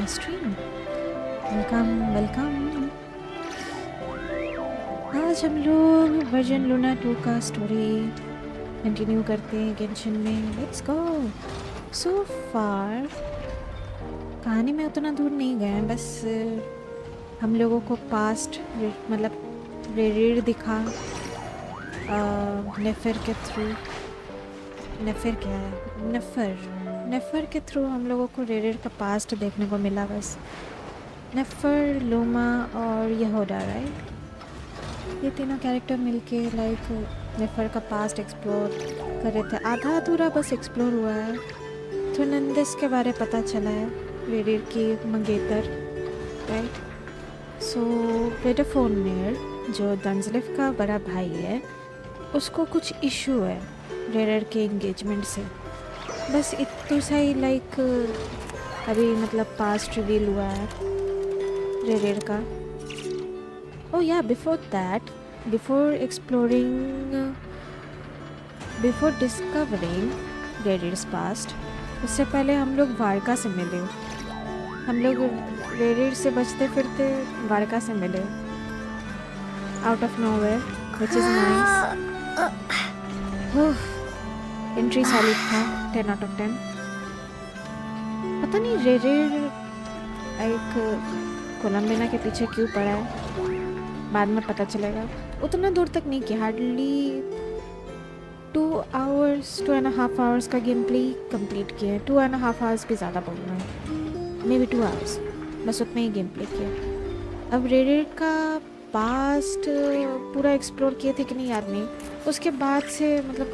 My stream. Welcome welcome. आज हम लोग वर्जन लूना 2 का स्टोरी कंटिन्यू करते हैं गेंशिन में। Let's go. सो फार कहानी में उतना दूर नहीं गए हैं, बस हम लोगों को पास्ट मतलब रेडियर दिखा नेफर के थ्रू। नेफर क्या है? नेफर के थ्रू हम लोगों को रेडियर का पास्ट देखने को मिला। बस नेफर, लूमा और यहूदा, राइट? ये तीनों कैरेक्टर मिलके लाइक नेफर का पास्ट एक्सप्लोर कर रहे थे। आधा अधूरा बस एक्सप्लोर हुआ है। तो नंदिस के बारे पता चला है, रेडियर की मंगेतर, राइट? सो हेडफोन जो दंजलिफ का बड़ा भाई है, उसको कुछ इशू है रेडियर के एंगेजमेंट से। बस इतना सा ही लाइक अभी मतलब पास्ट रिवील हुआ है रेडियर का। ओ या बिफोर दैट, बिफोर डिस्कवरिंग रेडियर्स पास्ट, उससे पहले हम लोग वारका से मिले। हम लोग रेडियर से बचते फिरते वारका से मिले out of nowhere, which is nice. Entry solid था, 10 आउट ऑफ 10। पता नहीं रेडियर एक कोलंबिना के पीछे क्यों पड़ा है, बाद में पता चलेगा। उतना दूर तक नहीं किया, हार्डली 2.5 आवर्स का गेम प्ले कंप्लीट किया। 2.5 आवर्स भी ज़्यादा बोलना है, मे बी 2 आवर्स, बस उतना ही गेम प्ले किया। अब रेडियर का पास्ट पूरा एक्सप्लोर किए थे कि नहीं याद नहीं। उसके बाद से मतलब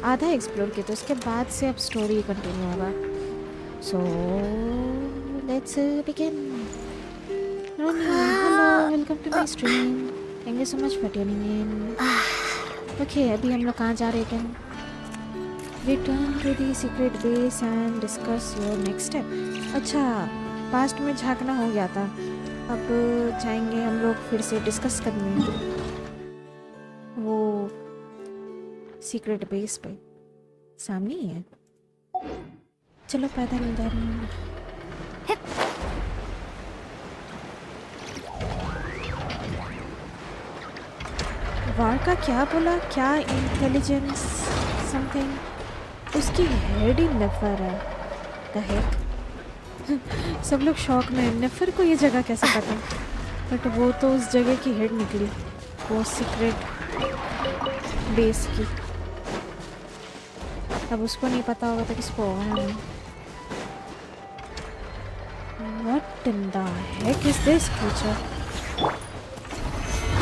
आधा एक्सप्लोर किए थे, उसके बाद से अब स्टोरी कंटिन्यू होगा। So let's begin. Ronnie, hello, welcome to my stream. Thank you so much for tuning in. Okay, अभी हम लोग कहाँ जा रहे हैं? Return to the secret base and discuss your next step. अच्छा, पास्ट में झांकना हो गया था, अब जाएंगे हम लोग फिर से डिस्कस करने वो सीक्रेट बेस पे। सामने ही है, चलो पैदल जा रही हूँ। वार का क्या बोला? क्या इंटेलिजेंस समथिंग? उसकी हेड ही नेफर है। The heck. सब लोग शॉक में। नेफर को ये जगह कैसे पता? बट वो तो उस जगह की हेड निकली, वो सीक्रेट बेस की। अब उसको नहीं पता होगा तो किसको होगा? What in the heck is this creature?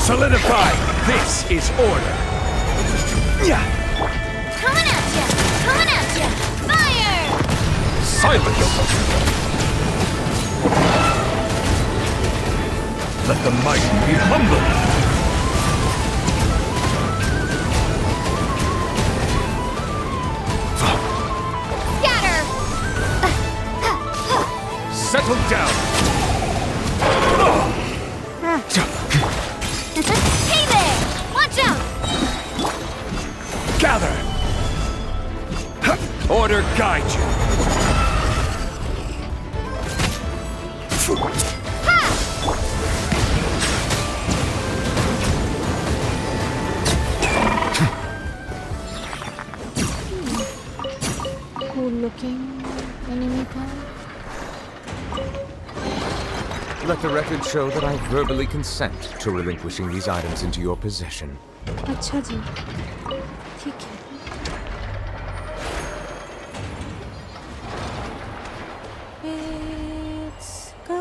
Solidify! This is order! Yeah! Coming at ya! Coming at ya! Fire! Silence! Let the mighty be humble! Scatter! Settle down! Hey there! Watch out! Gather! Order guide you! Cool looking enemy था। Let the record show that I verbally consent to relinquishing these items into your possession. अच्छा जी, ठीक है। Let's go।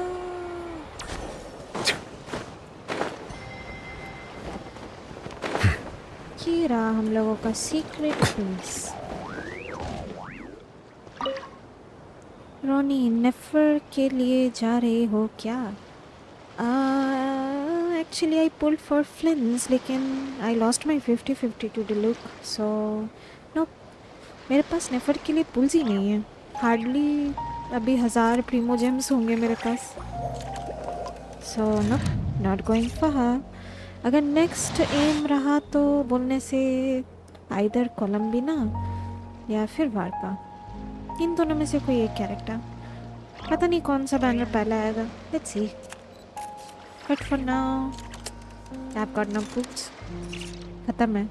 ये रहा हम लोगों का secret base. रोनी, नेफर के लिए जा रहे हो क्या? Actually I pulled for Flins, लेकिन I lost my 50-50 to the look, so no, मेरे पास नेफर के लिए पुल्स ही नहीं है। हार्डली अभी 1000 प्रीमो जेम्स होंगे मेरे पास, so no, not going for. अगर नेक्स्ट एम रहा तो बोलने से आइदर कोलंबिना या फिर वारका, इन दोनों में से कोई एक कैरेक्टर। पता नहीं कौन सा बैनर पहला आएगा. Let's see. But for now, I've got no books. खत्म है.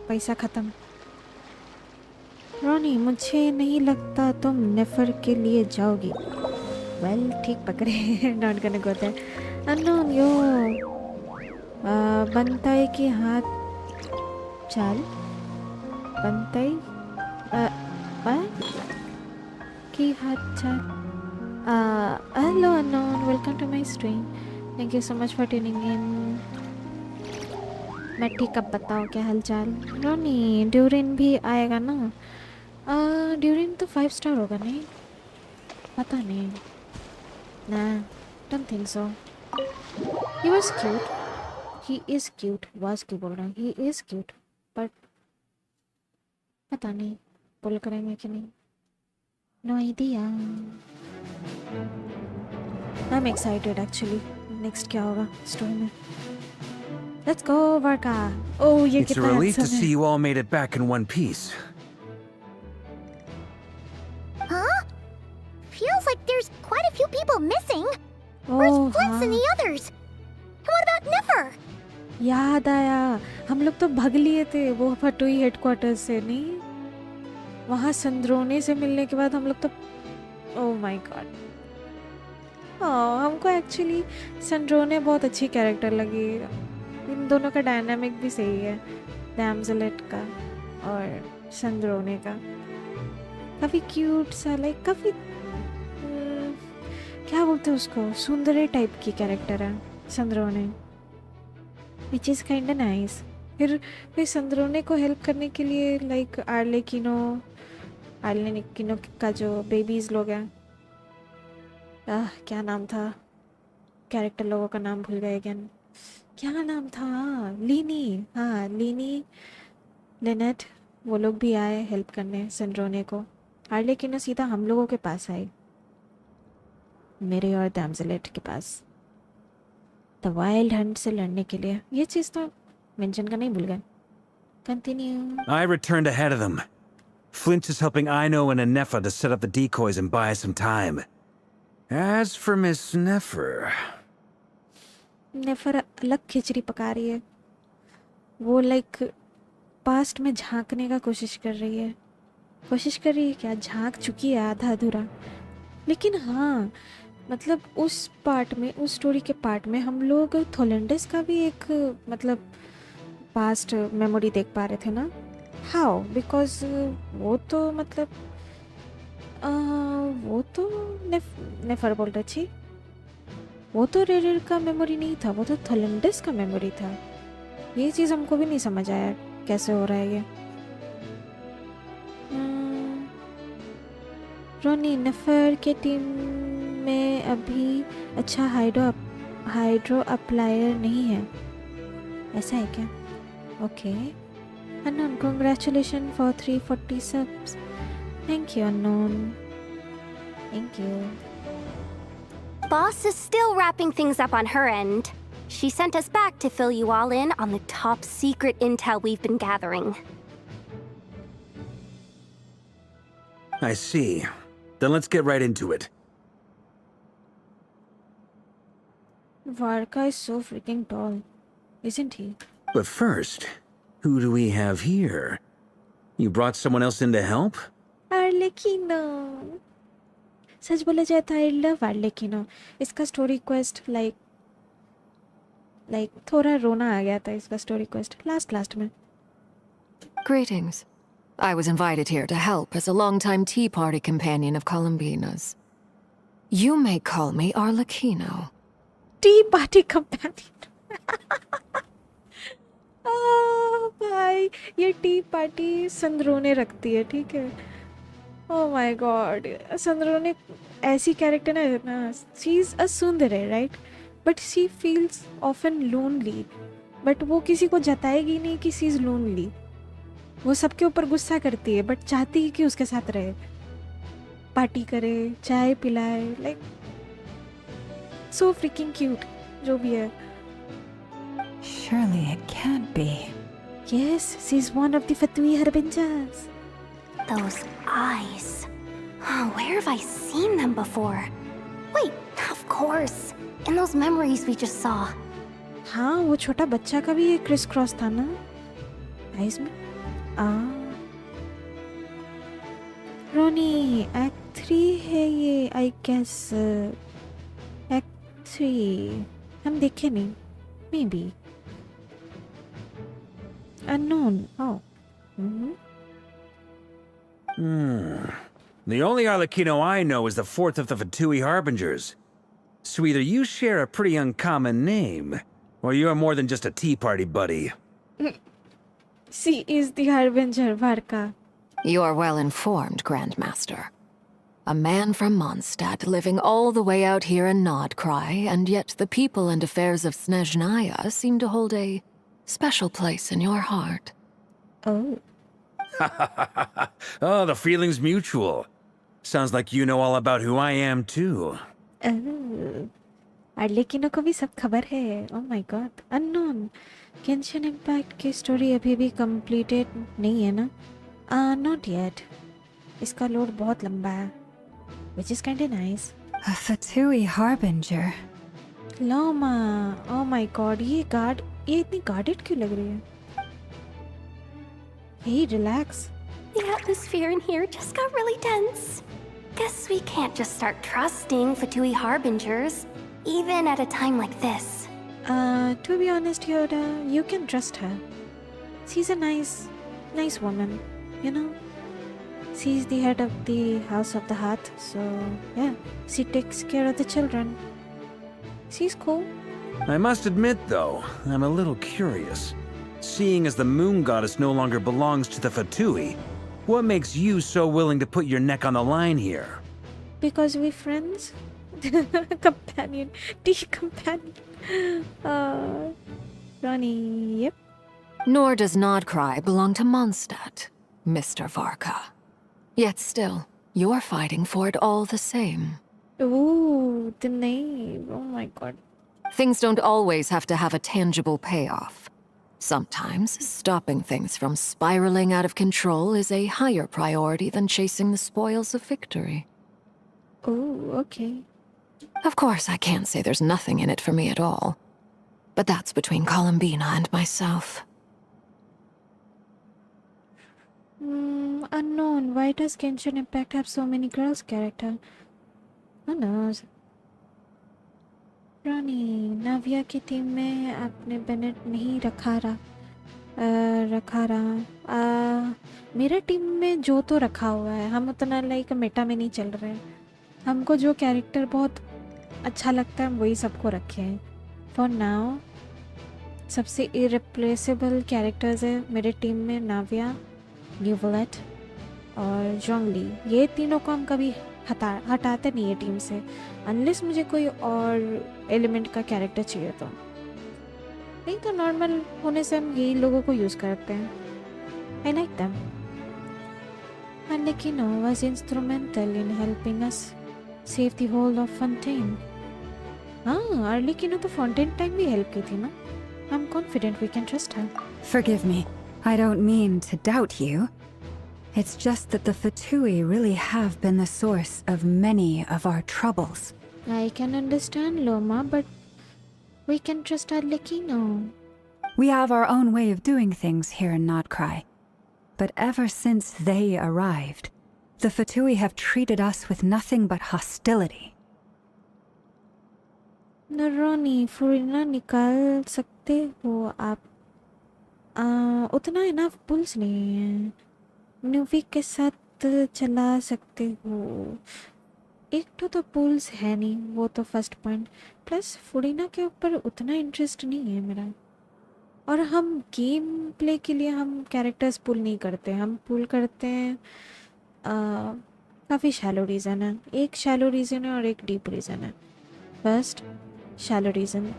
पैसा खत्म. रोनी, मुझे नहीं लगता तुम नेफर के लिए जाओगी. Well, ठीक पकड़े. Not gonna go there. Unknown, yo. बनताई की हाथ चाल. बनताई की हाथ चाल. Hello Unknown, welcome to my stream. Thank you so much for tuning in. मैं ठीक, अब बताओ क्या हालचाल. रोनी, ड्यूरिन भी आएगा ना? ड्यूरिन तो 5 स्टार होगा नहीं? पता नहीं. Nah, don't think so. He was cute. He is cute. Was क्यों बोल रहा हूँ? He is cute. But पता नहीं पुल करेंगे कि नहीं. No idea. I'm excited actually. Next क्या होगा स्टोरी में? Let's go, Varka. Oh, ये It's a कितना relief to handsome see है. you all made it back in one piece. Huh? Feels like there's quite a few people missing. Where's Oh Flint's and हाँ. the others? And what about Nefer? याद आया, हम लोग तो भाग लिए थे वो फटोई हेडक्वार्टर्स से नहीं. वहाँ संद्रोने से मिलने के बाद हम लोग तो ओह माय गॉड. हमको एक्चुअली संद्रोने बहुत अच्छी कैरेक्टर लगी. इन दोनों का डायनामिक भी सही है, डैम्सलेट का और संद्रोने का. काफ़ी क्यूट सा, लाइक काफ़ी क्या बोलते हैं उसको, सुंदरे टाइप की कैरेक्टर है संद्रोने, विच इज़ काइंड नाइस. फिर संद्रोने को हेल्प करने के लिए लाइक आर्लेकिनो का जो बेबीज़ लोग हैं, क्या नाम था कैरेक्टर लोगों का, नाम भूल गए अगेन. क्या नाम था? लीनी. हाँ, लीनी, लिनेट, वो लोग भी आए हेल्प करने संड्रोने को. आर्लेकिनो सीधा हम लोगों के पास आई, मेरे और डैम्सलेट के पास, द वाइल्ड हंट से लड़ने के लिए. ये चीज़ तो मेंशन का नहीं भूल गए. Continue. I returned ahead of them. Flint is helping Ino and Anefa to set up the decoys and buy some time. As for Miss Nefer... नेफर अलग खिचड़ी पका रही है. वो लाइक पास्ट में झांकने का कोशिश कर रही है. क्या झांक चुकी है आधा अधूरा. लेकिन हाँ, मतलब उस पार्ट में, उस स्टोरी के पार्ट में हम लोग थोलेंडस का भी एक मतलब पास्ट मेमोरी देख पा रहे थे ना. हाउ? बिकॉज वो तो मतलब वो तो नेफर बोल रही थी, वो तो रेडर का मेमोरी नहीं था, वो तो थोलेंडस का मेमोरी था. ये चीज़ हमको भी नहीं समझ आया कैसे हो रहा है ये. रोनी, नेफर के टीम में अभी अच्छा हाइड्रो अप्लायर नहीं है, ऐसा है क्या? Okay. Unknown, congratulation for 340 subs. Thank you unknown, thank you. Boss is still wrapping things up on her end. She sent us back to fill you all in on the top secret intel we've been gathering. I see. Then let's get right into it. Varka is so freaking tall, isn't he? But first, who do we have here? You brought someone else in to help? Arlecchino. सच बोला जाए तो I love आर्लेकिनो. इसका story quest like थोड़ा रोना आ गया था इसका story quest last में. Greetings. I was invited here to help as a longtime Tea Party companion of Columbina's. You may call me Arlecchino. T party companion. भाई, ये T party संद्रोने रखती है, ठीक है. ओह माय गॉड, संद्रोने ऐसी character है ना. शी इज़ अ सुंदरे, right, but she feels often lonely. But वो किसी को जताएगी नहीं कि शी इज़ लोनली. वो सबके ऊपर गुस्सा करती है, बट चाहती है कि उसके साथ रहे, पार्टी करे, चाय पिलाए. लाइक सो फ्रिकिंग क्यूट जो भी है. Surely it can't be. Yes, she's one of the Fatui Harbingers. Those eyes. Oh, where have I seen them before? Wait, of course. In those memories we just saw. हाँ, वो छोटा बच्चा का भी ये क्रिस क्रॉस था ना eyes में। रोनी एक्ट 3 है ये आई गेस। एक्ट 3 हम देखे नहीं, may be unknown. Oh The only Arlecchino I know is the fourth of the Fatui Harbingers. So either you share a pretty uncommon name, or you're more than just a tea party buddy. She is the harbinger वारका। You are well informed, Grandmaster. A man from Mondstadt living all the way out here in Nodcry, and yet the people and affairs of Snezhnaya seem to hold a special place in your heart. Oh Oh, the feeling's mutual. Sounds like you know all about who I am, too. लेकिन को भी सब खबर है। Oh my God. Unknown Genshin impact की story अभी भी completed नहीं है ना? Not yet. इसका लोड बहुत लंबा है, which is kind of nice. A Fatui Harbinger. Loma, oh my God, ये इतनी गार्डेड क्यों लग रही है? Hey, relax. The atmosphere in here just got really tense. Guess we can't just start trusting Fatui Harbingers, even at a time like this. To be honest, Yoda, you can trust her. She's a nice woman, you know. She's the head of the House of the Hearth, so yeah, she takes care of the children. She's cool. I must admit, though, I'm a little curious. Seeing as the moon goddess no longer belongs to the Fatui, what makes you so willing to put your neck on the line here? Because we're friends. Companion. Tea companion. Ronnie, yep. Nor does Nodcry belong to Mondstadt, Mr. Varka. Yet still, you're fighting for it all the same. Ooh, the name. Oh my god. Things don't always have to have a tangible payoff. Sometimes, stopping things from spiraling out of control is a higher priority than chasing the spoils of victory. Oh, okay. Of course, I can't say there's nothing in it for me at all. But that's between Columbina and myself. Unknown. Why does Genshin Impact have so many girls character? Who knows? रानी, नाविया की team में आपने Bennett नहीं रखा रहा। मेरा team में जो तो रखा हुआ है, हम उतना लाइक मेटा में नहीं चल रहे हैं। हमको जो कैरेक्टर बहुत अच्छा लगता है वही सबको रखे हैं। फॉर नाउ सबसे इरिप्लेसेबल कैरेक्टर्स है मेरे टीम में नाविया, न्यूवलेट और जोंगली। ये तीनों को हम कभी हटाते नहीं है टीम से, अनलेस मुझे कोई और एलिमेंट का कैरेक्टर चाहिए तो। नहीं तो नॉर्मल होने से हम यही लोगों को यूज़ करते हैं। I like them. Arlecchino was instrumental in helping us save the whole of Fontaine. हाँ, Arlecchino तो Fontaine टाइम भी हेल्प की थी ना। I'm confident we can trust her. Forgive me. I don't mean to doubt you. It's just that the Fatui really have been the source of many of our troubles. I can understand Loma, but we can trust Arlecchino. We have our own way of doing things here in Nodcry. But ever since they arrived, the Fatui have treated us with nothing but hostility. नरोनी फुरिना निकाल सकते हो आप? उतना enough pools नहीं है। न्यूवी के साथ चला सकते हो। एक तो पुल्स है नहीं, वो तो फर्स्ट पॉइंट। प्लस फुरिना के ऊपर उतना इंटरेस्ट नहीं है मेरा। और हम गेम प्ले के लिए हम कैरेक्टर्स पुल नहीं करते, हम पुल करते हैं काफ़ी शैलो रीज़न है। एक शैलो रीज़न है और एक डीप रीज़न है। फर्स्ट शैलो रीज़न,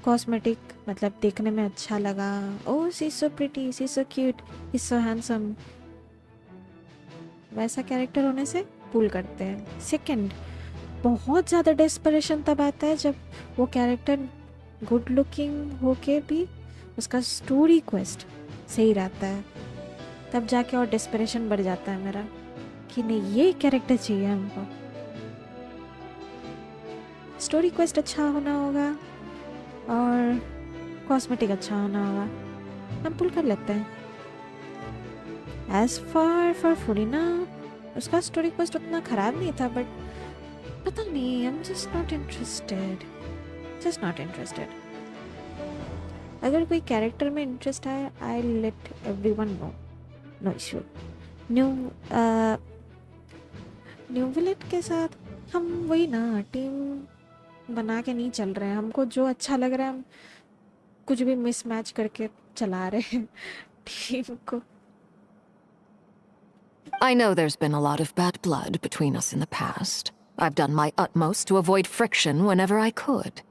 कॉस्मेटिक, मतलब देखने में अच्छा लगा, ओह सी सो प्रिटी, सी सो क्यूट, सी सो हैंडसम, वैसा कैरेक्टर होने से पुल करते हैं। सेकंड, बहुत ज़्यादा डेस्परेशन तब आता है जब वो कैरेक्टर गुड लुकिंग होके भी उसका स्टोरी क्वेस्ट सही रहता है, तब जाके और डेस्परेशन बढ़ जाता है मेरा कि नहीं ये कैरेक्टर चाहिए हमको। स्टोरी क्वेस्ट अच्छा होना होगा और कॉस्मेटिक अच्छा होना होगा, हम पुल कर लेते हैं। एज फॉर फुरीना, उसका स्टोरी क्वेस्ट उतना ख़राब नहीं था, बट पता नहीं, I am just not interested. अगर कोई कैरेक्टर में इंटरेस्ट है, I let everyone know, no issue. Neuvillette के साथ हम वही ना, टीम बना के नहीं चल रहे हैं। हमको जो अच्छा लग रहा है हम कुछ भी मिसमैच करके चला रहे हैं टीम को। I know there's been a lot of bad blood between us in the past. I've done my utmost to avoid friction whenever I could.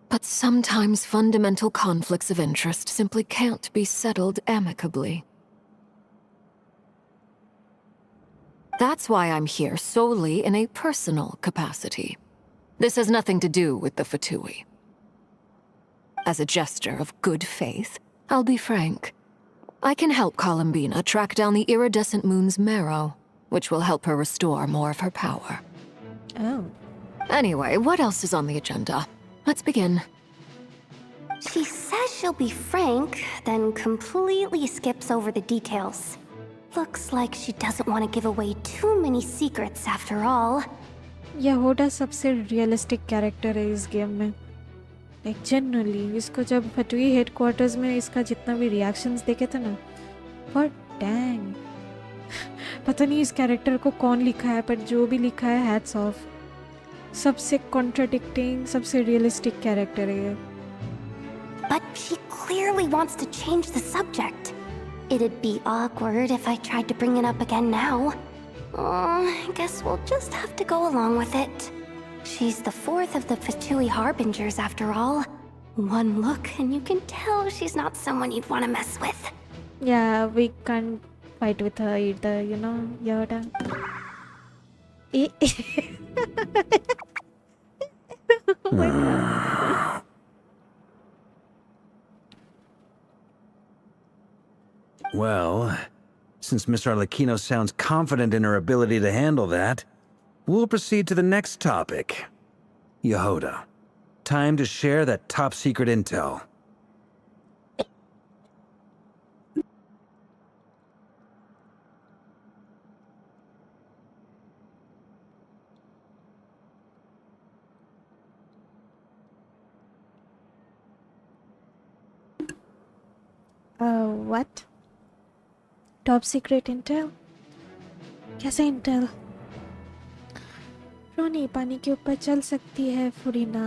But sometimes fundamental conflicts of interest simply can't be settled amicably. That's why I'm here solely in a personal capacity. This has nothing to do with the Fatui. As a gesture of good faith, I'll be frank. I can help Columbina track down the iridescent moon's marrow, which will help her restore more of her power. Oh. Anyway, what else is on the agenda? Let's begin. She says she'll be frank, then completely skips over the details. Looks like she doesn't want to give away too many secrets after all. यहोडा सबसे realistic character है इस game में। Like genuinely इसको जब फटुई headquarters में इसका जितना भी रिएक्शंस देखे थे ना, व्हाट डैंग, पता नहीं इस कैरेक्टर को कौन लिखा है, पर जो भी लिखा है हैट्स ऑफ। सबसे कॉन्ट्राडिक्टिंग, सबसे रियलिस्टिक कैरेक्टर है ये। But she clearly wants to change the subject. It'd be awkward if I tried to bring it up again now. I guess we'll just have to go along with it. She's the fourth of the Fatui Harbingers after all. One look and you can tell she's not someone you'd want to mess with. Yeah, we can't fight with her either, you know, Yoda. Oh my God. Well, since Miss Arlecchino sounds confident in her ability to handle that, we'll proceed to the next topic. Yehoda, time to share that top-secret intel. What? Top secret intel? कैसा Intel? रोनी पानी के ऊपर चल सकती है फुरीना।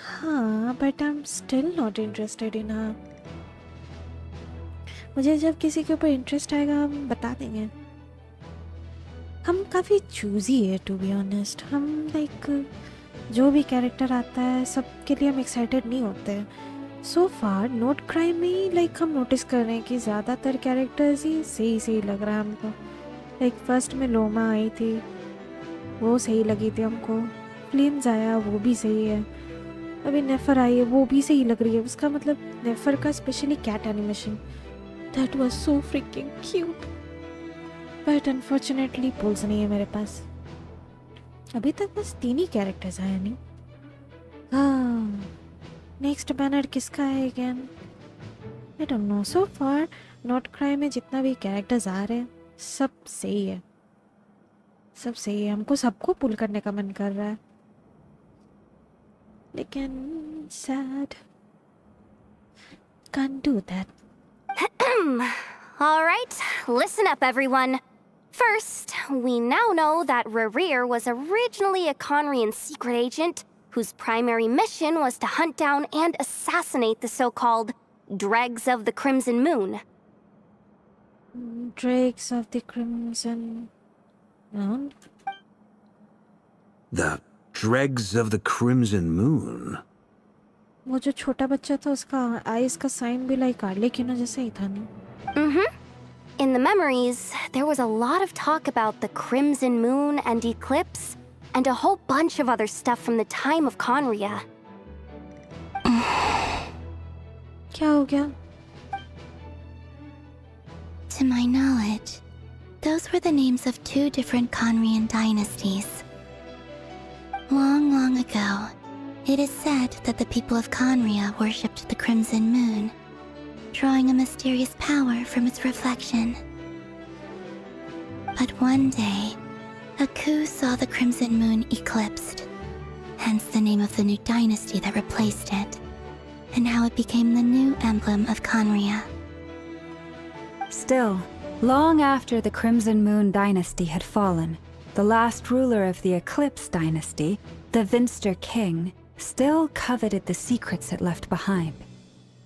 हाँ, but I'm still not interested in her. मुझे जब किसी के ऊपर इंटरेस्ट आएगा हम बता देंगे। हम काफ़ी चूजी है टू बी ऑनेस्ट। हम लाइक जो भी कैरेक्टर आता है सबके लिए हम एक्साइटेड नहीं होते। सो फार नोट क्राइम में ही लाइक हम नोटिस कर रहे हैं कि ज़्यादातर कैरेक्टर्स ही सही लग रहा है हमको। लाइक फर्स्ट में लोमा आई थी, वो सही लगी थी हमको। फ्लेम्स आया, वो भी सही है। अभी नेफर आई है, वो भी सही लग रही है। उसका मतलब नेफर का specially cat animation, that was so freaking cute. But unfortunately pulls नहीं है मेरे पास। अभी तक बस 3 ही कैरेक्टर्स आए नहीं। हाँ, नेक्स्ट बैनर किसका है again? I don't know. So far not crime में जितना भी कैरेक्टर्स आ रहे हैं सब सही है, सब सही है। हमको सबको पुल करने का मन कर रहा है, लेकिन sad can't do that. All right, listen up, everyone. First, we now know that Redgear was originally a Conrian secret agent whose primary mission was to hunt down and assassinate the so-called Dregs of the Crimson Moon. Dregs of the Crimson Moon? The Dregs of the Crimson Moon? वो जो छोटा बच्चा था उसका eyes का sign भी like आर्लेकिनो जैसा ही था ना? In the memories, there was a lot of talk about the Crimson Moon and Eclipse, and a whole bunch of other stuff from the time of Conria. क्या हो गया? To my knowledge, those were the names of 2 different Conrian dynasties. Long, long ago, it is said that the people of Conria worshipped the Crimson Moon, drawing a mysterious power from its reflection. But one day, a coup saw the Crimson Moon eclipsed, hence the name of the new dynasty that replaced it, and how it became the new emblem of Conria. Still, long after the Crimson Moon dynasty had fallen, the last ruler of the Eclipse dynasty, the Vinster King, still coveted the secrets it left behind.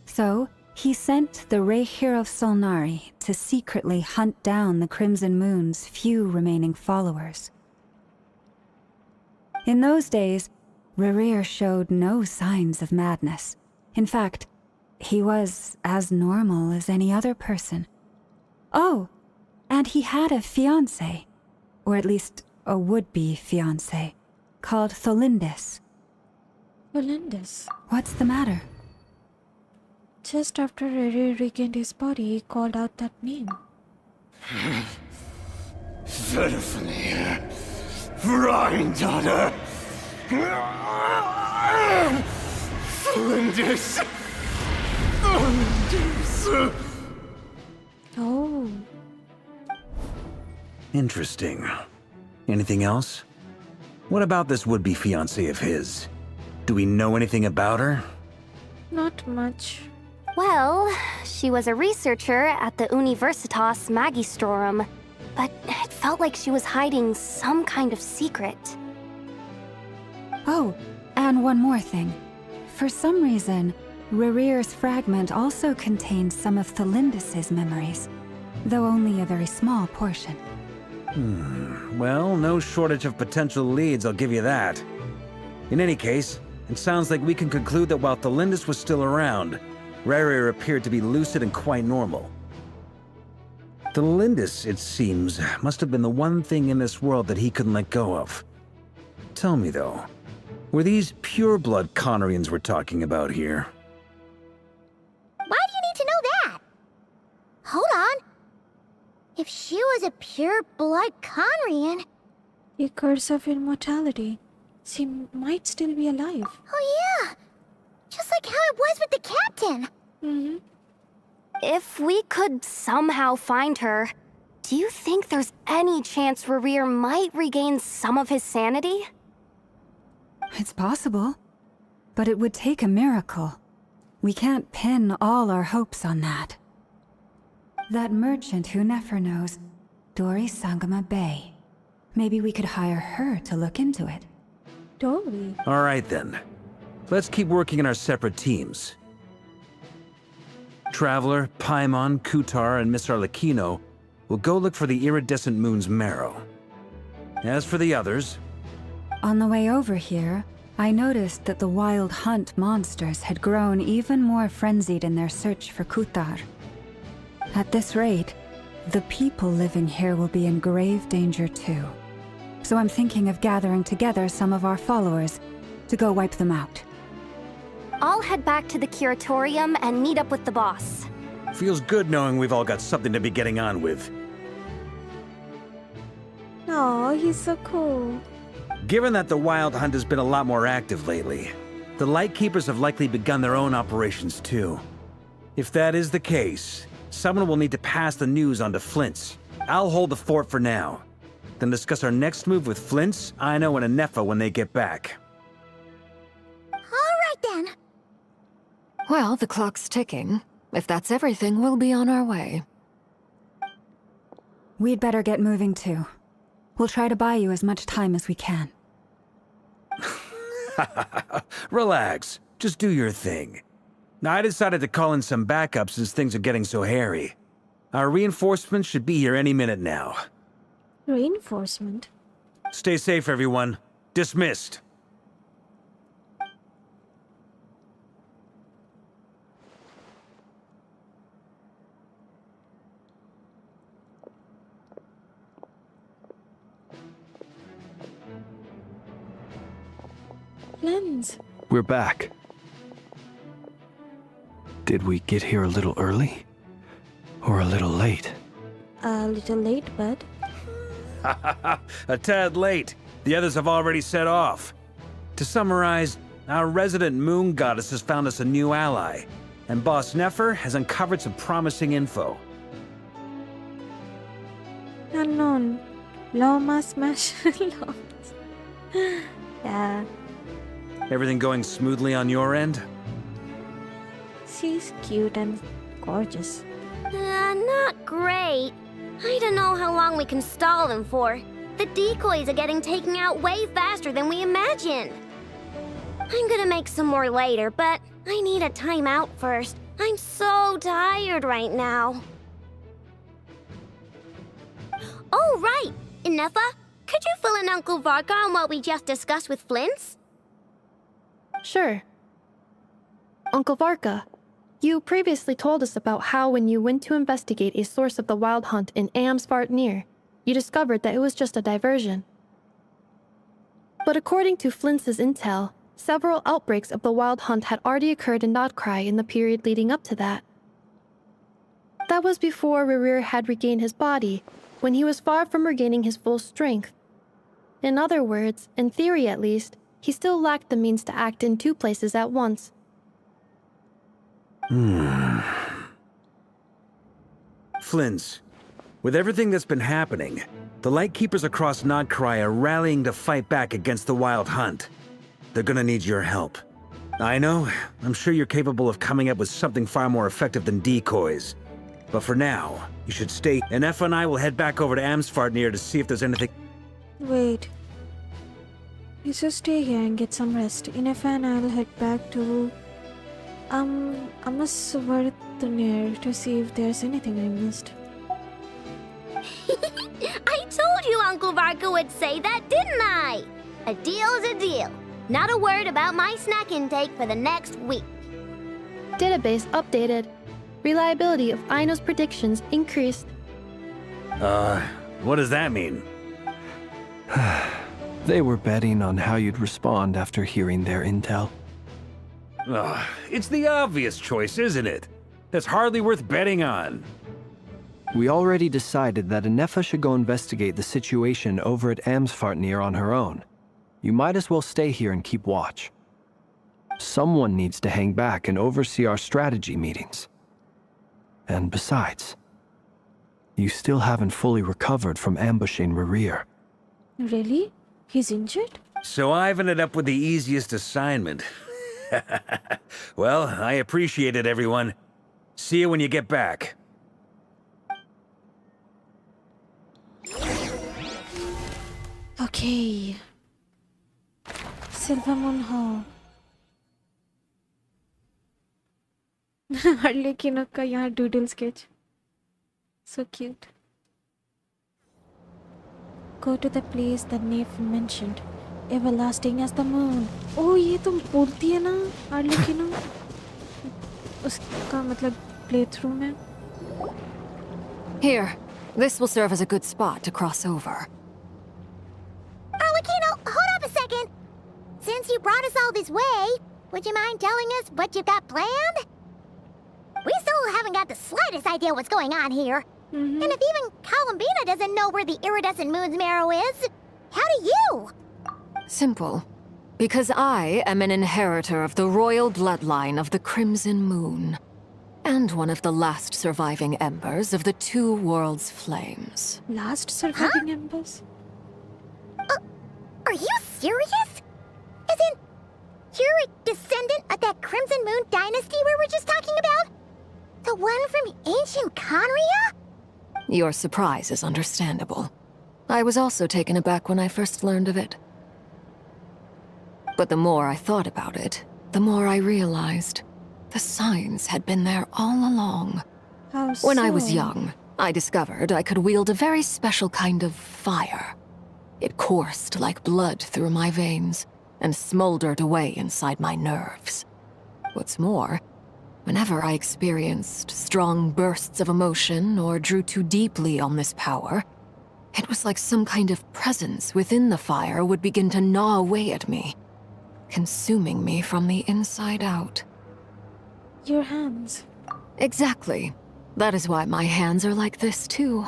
So, he sent the Redgear of Solnari to secretly hunt down the Crimson Moon's few remaining followers. In those days, Redgear showed no signs of madness. In fact, he was as normal as any other person. Oh, and he had a fiancé, or at least a would-be fiancé, called Tholindis. Melendez. What's the matter? Just after Redgear regained his body, he called out that name. Verfene, Rheindaughter, Flinders. Oh, Interesting. Anything else? What about this would-be fiancé of his? Do we know anything about her? not much. Well, she was a researcher at the Universitas Magistrorum, but it felt like she was hiding some kind of secret. Oh, and one more thing. For some reason, Redgear's fragment also contains some of Tholindis' memories, though only a very small portion. Well, no shortage of potential leads, I'll give you that. In any case, it sounds like we can conclude that while Tholindis was still around, Redgear appeared to be lucid and quite normal. Tholindis, it seems, must have been the one thing in this world that he couldn't let go of. Tell me though, were these pure-blood Conrians we're talking about here? Why do you need to know that? Hold on. If she was a pure-blood Conrian... A curse of immortality. She might still be alive. Oh yeah! Just like how it was with the captain! Mm-hmm. If we could somehow find her, do you think there's any chance Redgear might regain some of his sanity? It's possible, but it would take a miracle. We can't pin all our hopes on that. That merchant who never knows, Dori Sangama Bay. Maybe we could hire her to look into it. Dory. All right then. Let's keep working in our separate teams. Traveler, Paimon, Kutar, and Miss Arlecchino will go look for the iridescent moon's marrow. As for the others... On the way over here, I noticed that the Wild Hunt monsters had grown even more frenzied in their search for Kutar. At this rate, the people living here will be in grave danger too. So I'm thinking of gathering together some of our followers to go wipe them out. I'll head back to the curatorium and meet up with the boss. Feels good knowing we've all got something to be getting on with. Oh, he's so cool. Given that the Wild Hunt has been a lot more active lately, the Lightkeepers have likely begun their own operations too. If that is the case, someone will need to pass the news on to Flint's. I'll hold the fort for now, then discuss our next move with Flint's, Ino, and Anefa when they get back. Alright then. Well, the clock's ticking. If that's everything, we'll be on our way. We'd better get moving too. We'll try to buy you as much time as we can. Relax. Just do your thing. Now, I decided to call in some backup since things are getting so hairy. Our reinforcements should be here any minute now. Reinforcement. Stay safe, everyone. Dismissed. Lens. We're back. Did we get here a little early? Or a little late? A little late, bud. A tad late. The others have already set off. To summarize, our resident moon goddess has found us a new ally, and Boss Nefer has uncovered some promising info. Unknown. Loma smash. Lomas. Yeah. Everything going smoothly on your end? She's cute and gorgeous. Not great. I don't know how long we can stall them for. The decoys are getting taken out way faster than we imagined. I'm gonna make some more later, but I need a timeout first. I'm so tired right now. Oh, right! Inefa, could you fill in Uncle Varka on what we just discussed with Flints? Sure. Uncle Varka, you previously told us about how when you went to investigate a source of the Wild Hunt in Amsvartnir, you discovered that it was just a diversion. But according to Flints' intel, several outbreaks of the Wild Hunt had already occurred in Nodcry in the period leading up to that. That was before Redgear had regained his body, when he was far from regaining his full strength. In other words, in theory at least, he still lacked the means to act in two places at once. Flints, with everything that's been happening, the Lightkeepers across Nodcry are rallying to fight back against the Wild Hunt. They're gonna need your help. I know, I'm sure you're capable of coming up with something far more effective than decoys. But for now, you should stay, and Effa and I will head back over to Amsvartnir to see if there's anything. Wait. You should stay here and get some rest. Inefa and I'll head back to Amsvartnir to see if there's anything I missed. I told you Uncle Varka would say that, didn't I? A deal is a deal. Not a word about my snack intake for the next week. Database updated. Reliability of Aino's predictions increased. What does that mean? They were betting on how you'd respond after hearing their intel. It's the obvious choice, isn't it? That's hardly worth betting on. We already decided that Inefa should go investigate the situation over at Amsvartnir on her own. You might as well stay here and keep watch. Someone needs to hang back and oversee our strategy meetings. And besides, you still haven't fully recovered from ambushing Redgear. Really? He's injured? So I've ended up with the easiest assignment. Well, I appreciate it, everyone. See you when you get back. Okay. Silver Moon Hall. Arlecchino का यहाँ doodle sketch. So cute. Go to the place that Nave mentioned. Everlasting as the moon. Oh, ये तुम बोलती है ना Arlecchino? उसका मतलब playthrough में. Here, this will serve as a good spot to cross over. Arlecchino, hold up a second. Since you brought us all this way, would you mind telling us what you've got planned? We still haven't got the slightest idea what's going on here. And if even Columbina doesn't know where the iridescent moon's marrow is, how do you? Simple. Because I am an inheritor of the royal bloodline of the Crimson Moon, and one of the last surviving embers of the Two Worlds' flames. Last surviving embers? Are you serious? As in, you're a descendant of that Crimson Moon dynasty we were just talking about? The one from ancient Conria? Your surprise is understandable. I was also taken aback when I first learned of it. But the more I thought about it, the more I realized the signs had been there all along. How When I was so? young, I discovered I could wield a very special kind of fire. It coursed like blood through my veins and smoldered away inside my nerves. What's more, whenever I experienced strong bursts of emotion or drew too deeply on this power, it was like some kind of presence within the fire would begin to gnaw away at me, consuming me from the inside out. Your hands. Exactly. That is why my hands are like this too.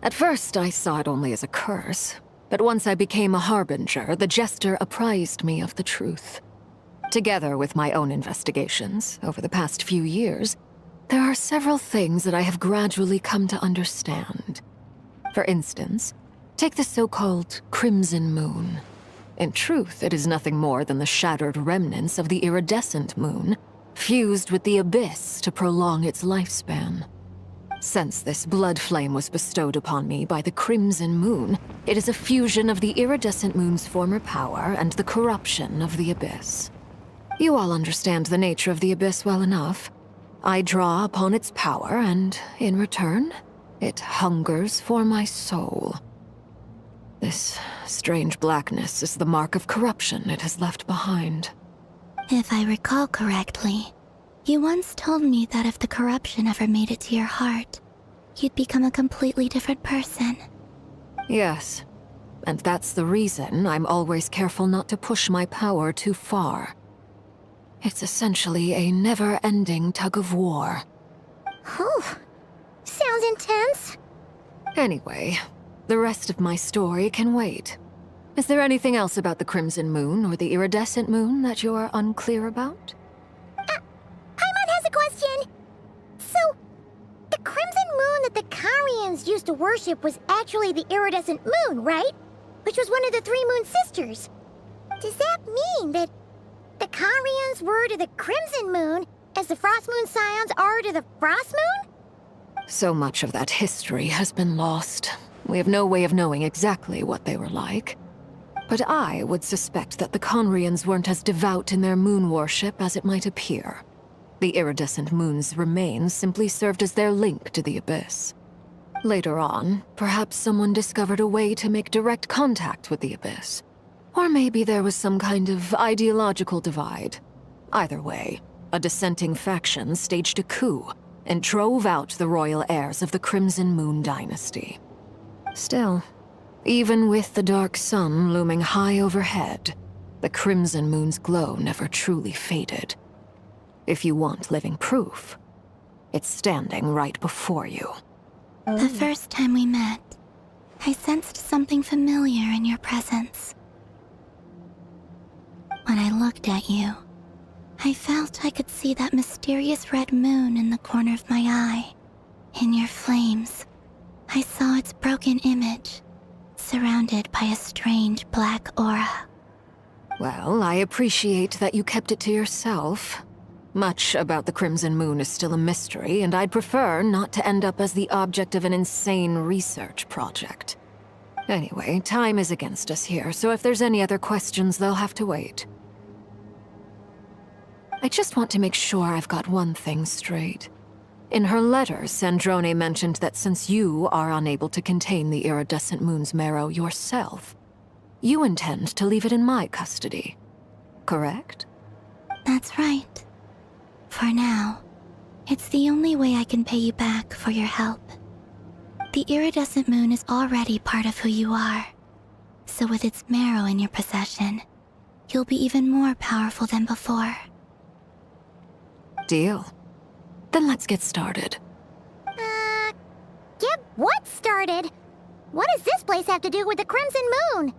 At first, I saw it only as a curse, But once I became a harbinger, the Jester apprised me of the truth. Together with my own investigations over the past few years, there are several things that I have gradually come to understand. For instance, take the so-called Crimson Moon. In truth, it is nothing more than the shattered remnants of the iridescent moon, fused with the abyss to prolong its lifespan. Since this blood flame was bestowed upon me by the Crimson Moon, it is a fusion of the iridescent moon's former power and the corruption of the abyss. You all understand the nature of the abyss well enough. I draw upon its power, and in return, it hungers for my soul. This strange blackness is the mark of corruption it has left behind. If I recall correctly, you once told me that if the corruption ever made it to your heart, you'd become a completely different person. Yes, and that's the reason I'm always careful not to push my power too far. It's essentially a never-ending tug-of-war. Whew. Sounds intense. Anyway, the rest of my story can wait. Is there anything else about the Crimson Moon or the Iridescent Moon that you're unclear about? Paimon has a question. So, the Crimson Moon that the Karians used to worship was actually the Iridescent Moon, right? Which was one of the three Moon Sisters. Does that mean that the Karians were to the Crimson Moon as the Frost Moon Scions are to the Frost Moon? So much of that history has been lost. We have no way of knowing exactly what they were like. But I would suspect that the Conrians weren't as devout in their moon worship as it might appear. The iridescent moon's remains simply served as their link to the Abyss. Later on, perhaps someone discovered a way to make direct contact with the Abyss. Or maybe there was some kind of ideological divide. Either way, a dissenting faction staged a coup and drove out the royal heirs of the Crimson Moon dynasty. Still, even with the dark sun looming high overhead, the Crimson Moon's glow never truly faded. If you want living proof, it's standing right before you. The first time we met, I sensed something familiar in your presence. When I looked at you, I felt I could see that mysterious red moon in the corner of my eye. In your flames, I saw its broken image, surrounded by a strange black aura. Well, I appreciate that you kept it to yourself. Much about the Crimson Moon is still a mystery, and I'd prefer not to end up as the object of an insane research project. Anyway, time is against us here, so if there's any other questions, they'll have to wait. I just want to make sure I've got one thing straight. In her letter, Sandrone mentioned that since you are unable to contain the iridescent moon's marrow yourself, you intend to leave it in my custody. Correct? That's right. For now, it's the only way I can pay you back for your help. The iridescent moon is already part of who you are, so with its marrow in your possession, you'll be even more powerful than before. Deal. Then let's get started. Get what started? What does this place have to do with the Crimson Moon?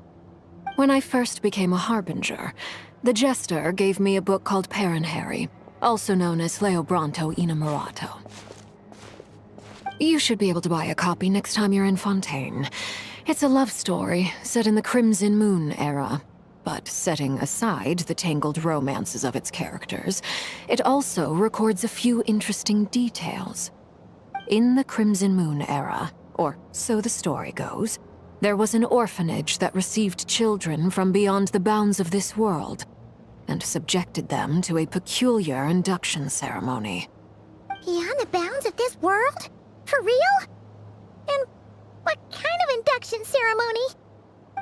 When I first became a Harbinger, the Jester gave me a book called Paranhari, also known as Leobranto Inamorato. You should be able to buy a copy next time you're in Fontaine. It's a love story set in the Crimson Moon era. But setting aside the tangled romances of its characters, it also records a few interesting details. In the Crimson Moon era, or so the story goes, there was an orphanage that received children from beyond the bounds of this world, and subjected them to a peculiar induction ceremony. Beyond the bounds of this world? For real? And what kind of induction ceremony?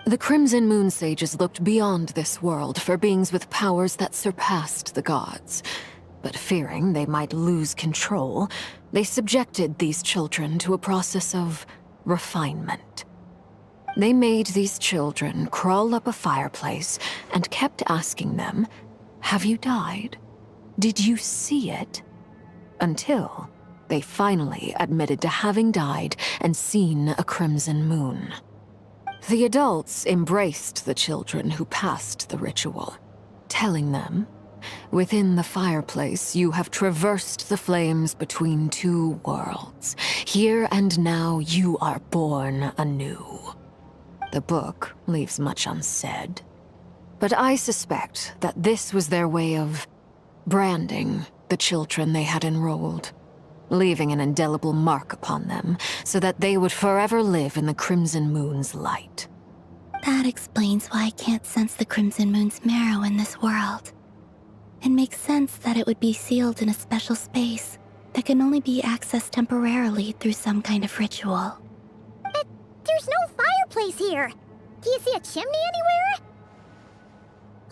The Crimson Moon sages looked beyond this world for beings with powers that surpassed the gods. But fearing they might lose control, they subjected these children to a process of refinement. They made these children crawl up a fireplace and kept asking them, "Have you died? Did you see it?" Until they finally admitted to having died and seen a crimson moon. The adults embraced the children who passed the ritual, telling them, within the fireplace, you have traversed the flames between two worlds. Here and now, you are born anew. The book leaves much unsaid, but I suspect that this was their way of branding the children they had enrolled, leaving an indelible mark upon them so that they would forever live in the Crimson Moon's light. That explains why I can't sense the Crimson Moon's marrow in this world. It makes sense that it would be sealed in a special space that can only be accessed temporarily through some kind of ritual. But there's no fireplace here. Do you see a chimney anywhere?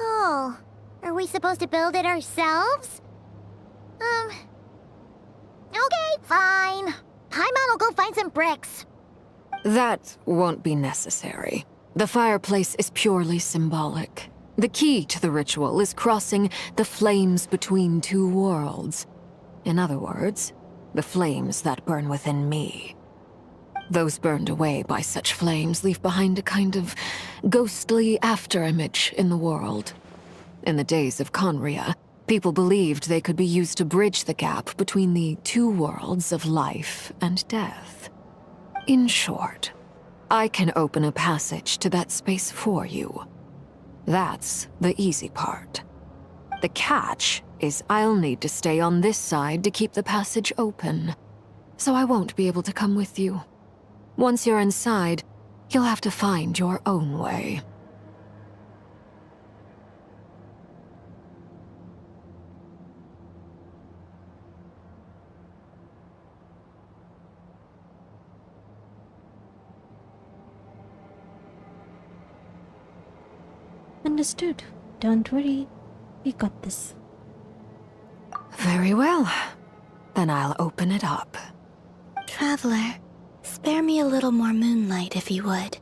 Oh, are we supposed to build it ourselves? Okay, fine. Paimon will go find some bricks. That won't be necessary. The fireplace is purely symbolic. The key to the ritual is crossing the flames between two worlds. In other words, the flames that burn within me. Those burned away by such flames leave behind a kind of ghostly afterimage in the world. In the days of Conria, people believed they could be used to bridge the gap between the two worlds of life and death. In short, I can open a passage to that space for you. That's the easy part. The catch is I'll need to stay on this side to keep the passage open, so I won't be able to come with you. Once you're inside, you'll have to find your own way. Understood. Don't worry. We got this. Very well. Then I'll open it up. Traveler, spare me a little more moonlight if you would.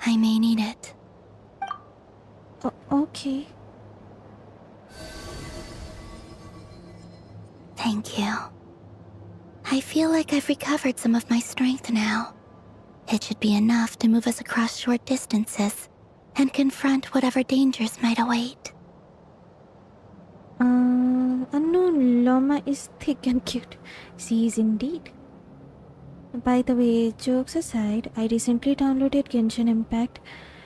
I may need it. Okay. Thank you. I feel like I've recovered some of my strength now. It should be enough to move us across short distances and confront whatever dangers might await. Unknown llama is thick and cute. She is indeed. By the way, jokes aside, I recently downloaded Genshin Impact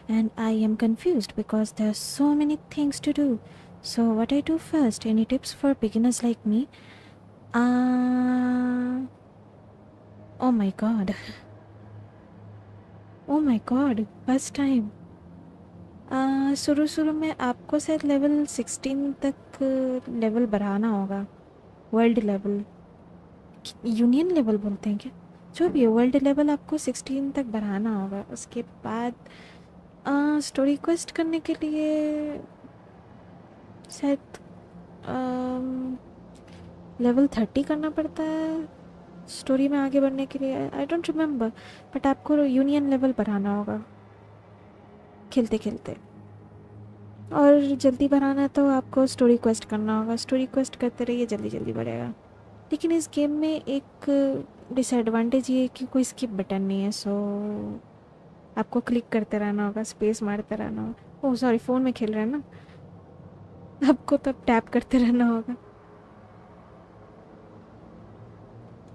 and I am confused because there are so many things to do. So what I do first? Any tips for beginners like me? Oh my god. Oh my god, first time. शुरू में आपको शायद level 16 तक level बढ़ाना होगा. World level, union level बोलते हैं क्या, जो भी है, वर्ल्ड लेवल आपको 16 तक बढ़ाना होगा. उसके बाद स्टोरी क्वेस्ट करने के लिए शायद लेवल 30 करना पड़ता है स्टोरी में आगे बढ़ने के लिए. आई डोंट रिमेम्बर, बट आपको यूनियन लेवल बढ़ाना होगा खेलते खेलते. और जल्दी बढ़ाना है तो आपको स्टोरी क्वेस्ट करना होगा. स्टोरी क्वेस्ट करते रहिए, जल्दी जल्दी बढ़ेगा. लेकिन इस गेम में एक डिसएडवांटेज ये है कि कोई स्किप बटन नहीं है. सो आपको क्लिक करते रहना होगा, स्पेस मारते रहना होगा. ओह सॉरी, फ़ोन में खेल रहे हैं ना, आपको तब टैप करते रहना होगा.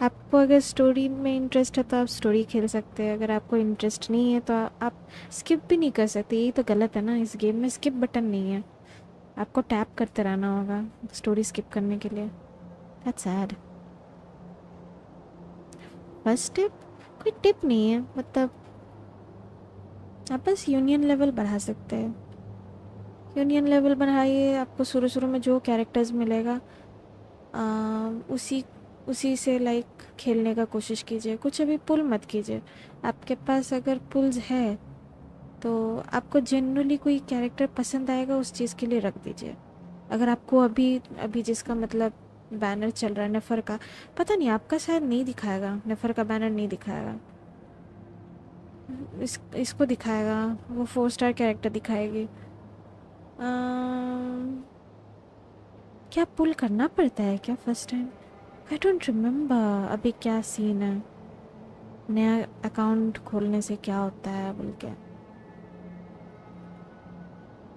आपको अगर स्टोरी में इंटरेस्ट है तो आप स्टोरी खेल सकते हैं. अगर आपको इंटरेस्ट नहीं है तो आप स्किप भी नहीं कर सकते. यही तो गलत है ना, इस गेम में स्किप बटन नहीं है. आपको टैप करते रहना होगा स्टोरी स्किप करने के लिए. That's sad. फर्स्ट टिप, कोई टिप नहीं है, मतलब आप बस यूनियन लेवल बढ़ा सकते हैं. यूनियन लेवल बढ़ाइए. आपको शुरू में जो कैरेक्टर्स मिलेगा उसी से लाइक खेलने का कोशिश कीजिए. कुछ अभी पुल मत कीजिए. आपके पास अगर पुल्स है तो आपको जनरली कोई कैरेक्टर पसंद आएगा, उस चीज़ के लिए रख दीजिए. अगर आपको अभी जिसका मतलब बैनर चल रहा है नेफर का, पता नहीं आपका शायद नहीं दिखाएगा, नेफर का बैनर नहीं दिखाएगा, इसको दिखाएगा. वो 4 स्टार कैरेक्टर दिखाएगी. क्या पुल करना पड़ता है क्या first time? I don't remember अभी क्या सीन है. नया अकाउंट खोलने से क्या होता है बोल के.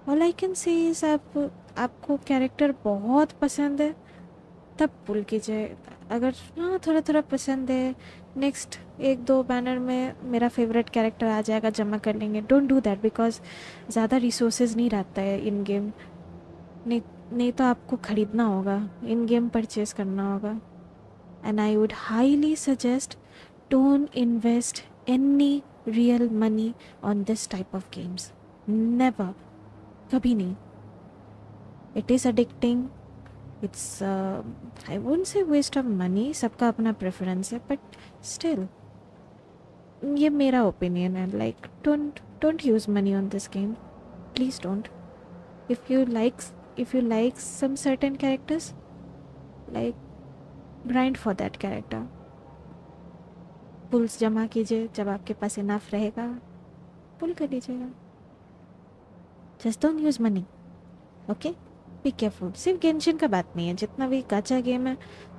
All I can say is आपको कैरेक्टर बहुत पसंद है तब पुल कीजिए। अगर हाँ थोड़ा थोड़ा पसंद है, नेक्स्ट एक दो बैनर में मेरा फेवरेट कैरेक्टर आ जाएगा, जमा कर लेंगे। डोंट डू दैट बिकॉज ज़्यादा रिसोर्सेज नहीं रहता है इन गेम। नहीं तो आपको ख़रीदना होगा, इन गेम परचेज करना होगा। And I would highly suggest don't invest any real money on this type of games, never, कभी नहीं। It is addicting, it's I wouldn't say waste of money, सबका अपना प्रेफरेंस है, बट स्टिल ये मेरा opinion है। Like don't use money on this game, please don't. if you like some certain characters, like grind for that character, pulls जमा कीजिए, जब आपके पास इनफ रहेगा पुल कर लीजिएगा। Just don't use money, okay, be careful. सिर्फ गेंशिन का बात नहीं है, जितना भी गाचा गेम है,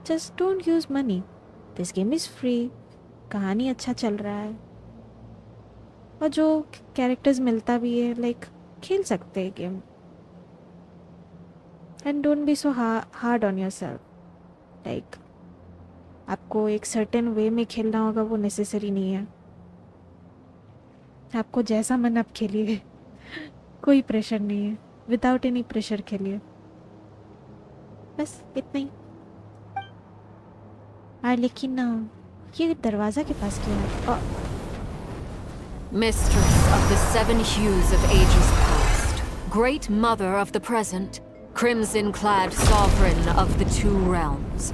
just don't use money. This game is free, कहानी अच्छा चल रहा है, और जो कैरेक्टर्स मिलता भी है, लाइक खेल सकते हैं game. And don't be so hard on your self. Like आपको एक सर्टेन वे में खेलना होगा, वो नेसेसरी नहीं है। आपको जैसा मन आप खेलिए, कोई प्रेशर नहीं है, विदाउट एनी प्रेशर खेलिए, बस इतना ही। लेकिन ये दरवाज़ा के पास क्यों है? Mistress of the seven hues of ages past, great mother of the present, crimson-clad sovereign of the two realms,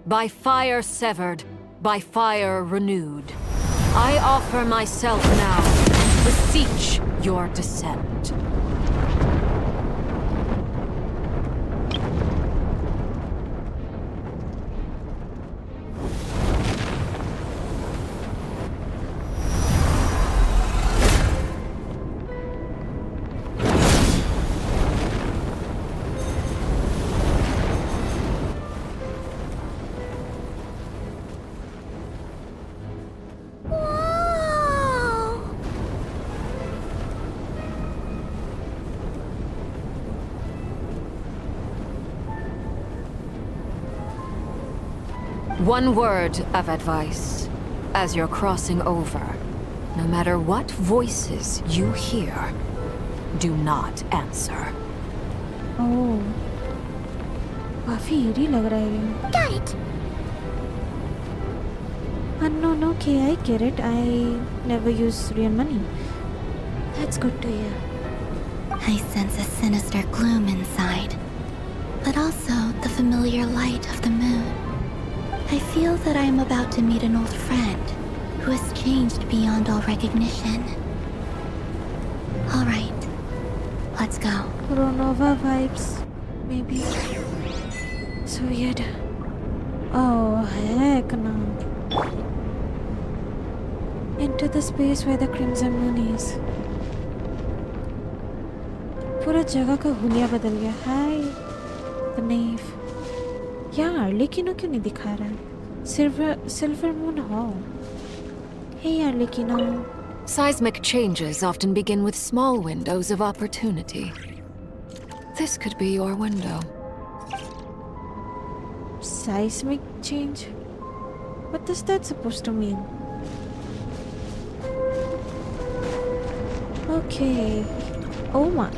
by fire severed, by fire renewed, I offer myself now, beseech your descent. One word of advice. As you're crossing over, no matter what voices you hear, do not answer. ओह, काफ़ी eerie लग रहा है ये। Got it! Unknown, okay, I get it. I never use real money. That's good to hear. I sense a sinister gloom inside, but also the familiar light of the moon. I feel that I am about to meet an old friend who has changed beyond all recognition. All right, let's go. Ronova vibes, maybe. So weird. Oh, heck no. Into the space where the crimson moon is. पूरा जगह का हुलिया बदल गया। हाय, बनेव। यार, लेकिन वो क्यों नहीं दिखा रहा है? सिल्वर मून हो। हे यार, लेकिन Seismic changes often begin with small windows of opportunity. This could be your window. Seismic change? What is that supposed to mean? Okay. Oh my.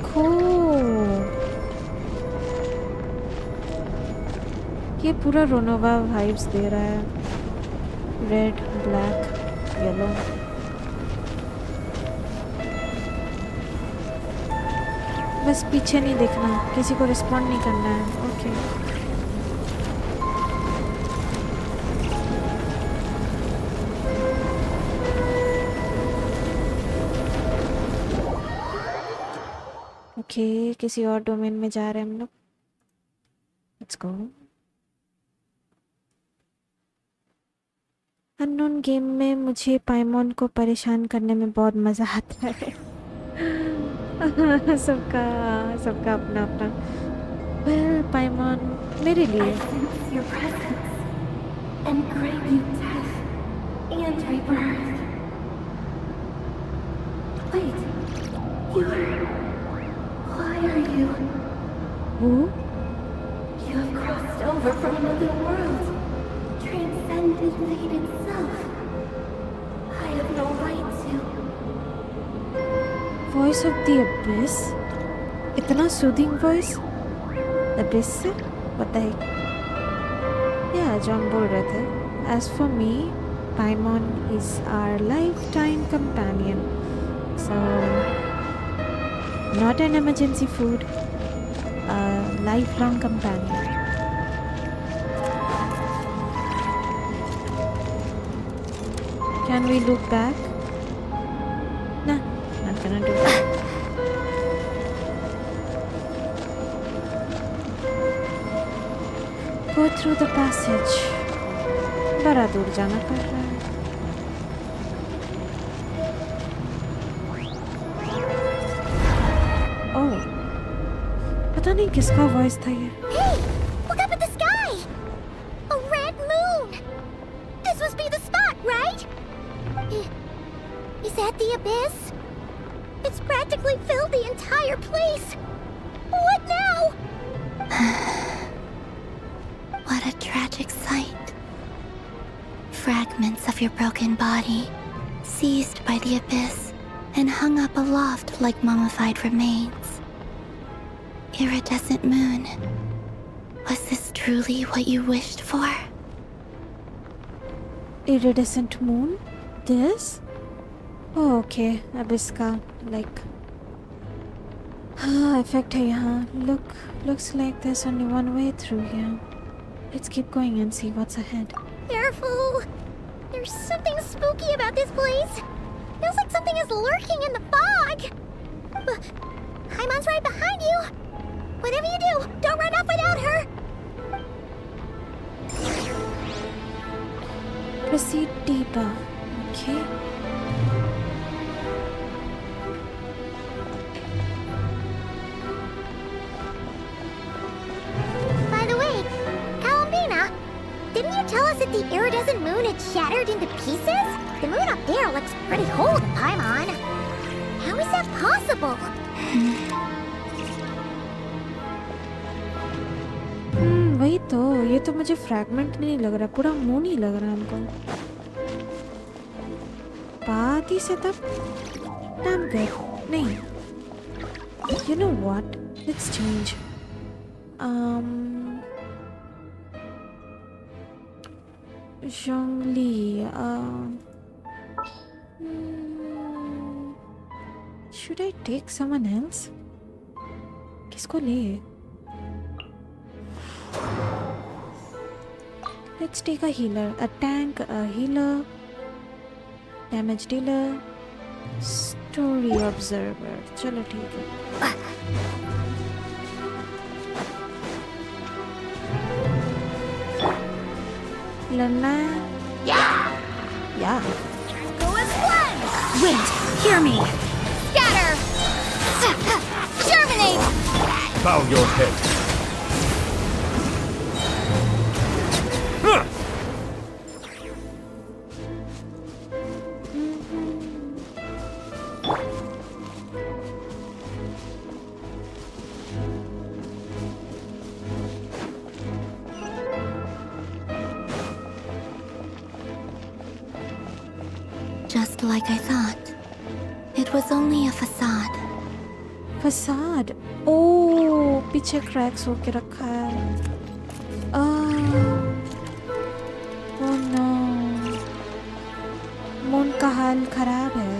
Cool. ये पूरा रोनोवा वाइब्स दे रहा है। Red, black, yellow. बस पीछे नहीं देखना, किसी को रिस्पॉन्ड नहीं करना है। ओके। ओके, किसी और डोमेन में जा रहे हैं हम लोग। Let's go. अननोन गेम में मुझे पाइमोन को परेशान करने में बहुत मज़ा आता है। सबका अपना अपना। वेल, पाइमोन मेरे लिए। Your presence and crave you death and rebirth. Wait, Why are you? Who? You have crossed over from another world. Transcended fate itself. I have no right to. Voice of the Abyss? इतना soothing voice? Abyss से? What the heck? Yeah, जो हम बोल रहे थे. As for me, Paimon is our lifetime companion. So, not an emergency food, a lifelong companion. Can we look back? Nah, not gonna do that. Go through the passage. बड़ा दूर जाना पड़ रहा है. Oh, पता नहीं किसका वॉइस था ये. Hey, look up at the sky! A red moon! This must be the spot, right? Is that the abyss? It's practically filled the entire place. What now? What a tragic sight. Fragments of your broken body, seized by the abyss, and hung up aloft like mummified remains. Iridescent moon, was this truly what you wished for? Iridescent moon? This? Oh, okay. Abyss का like effect है यहाँ. Looks like there's only one way through here. Let's keep going and see what's ahead. Careful! There's something spooky about this place. Feels like something is lurking in the fog. Paimon's right behind you. Whatever you do, don't run off without her. Proceed deeper. Okay. By the way, Columbina, didn't you tell us that the iridescent moon had shattered into pieces? The moon up there looks pretty cold, Paimon. How is that possible? वही तो. ये तो मुझे fragment नहीं लग रहा, पूरा moon ही लग रहा है हमको. बात ही से तब damn good. नहीं. You know what? Let's change. Zhongli. Should I take someone else? किसको ले? Let's take a healer, a tank, a healer, damage dealer, story observer. चलो ठीक है. लड़ना है? Yeah. Go as one! Wait, hear me! Scatter! Germinate! Bow your head. Just like I thought. It was only a facade. Facade. Oh, पीछे cracks होके रखा है. Oh no. Moon का हाल खराब है.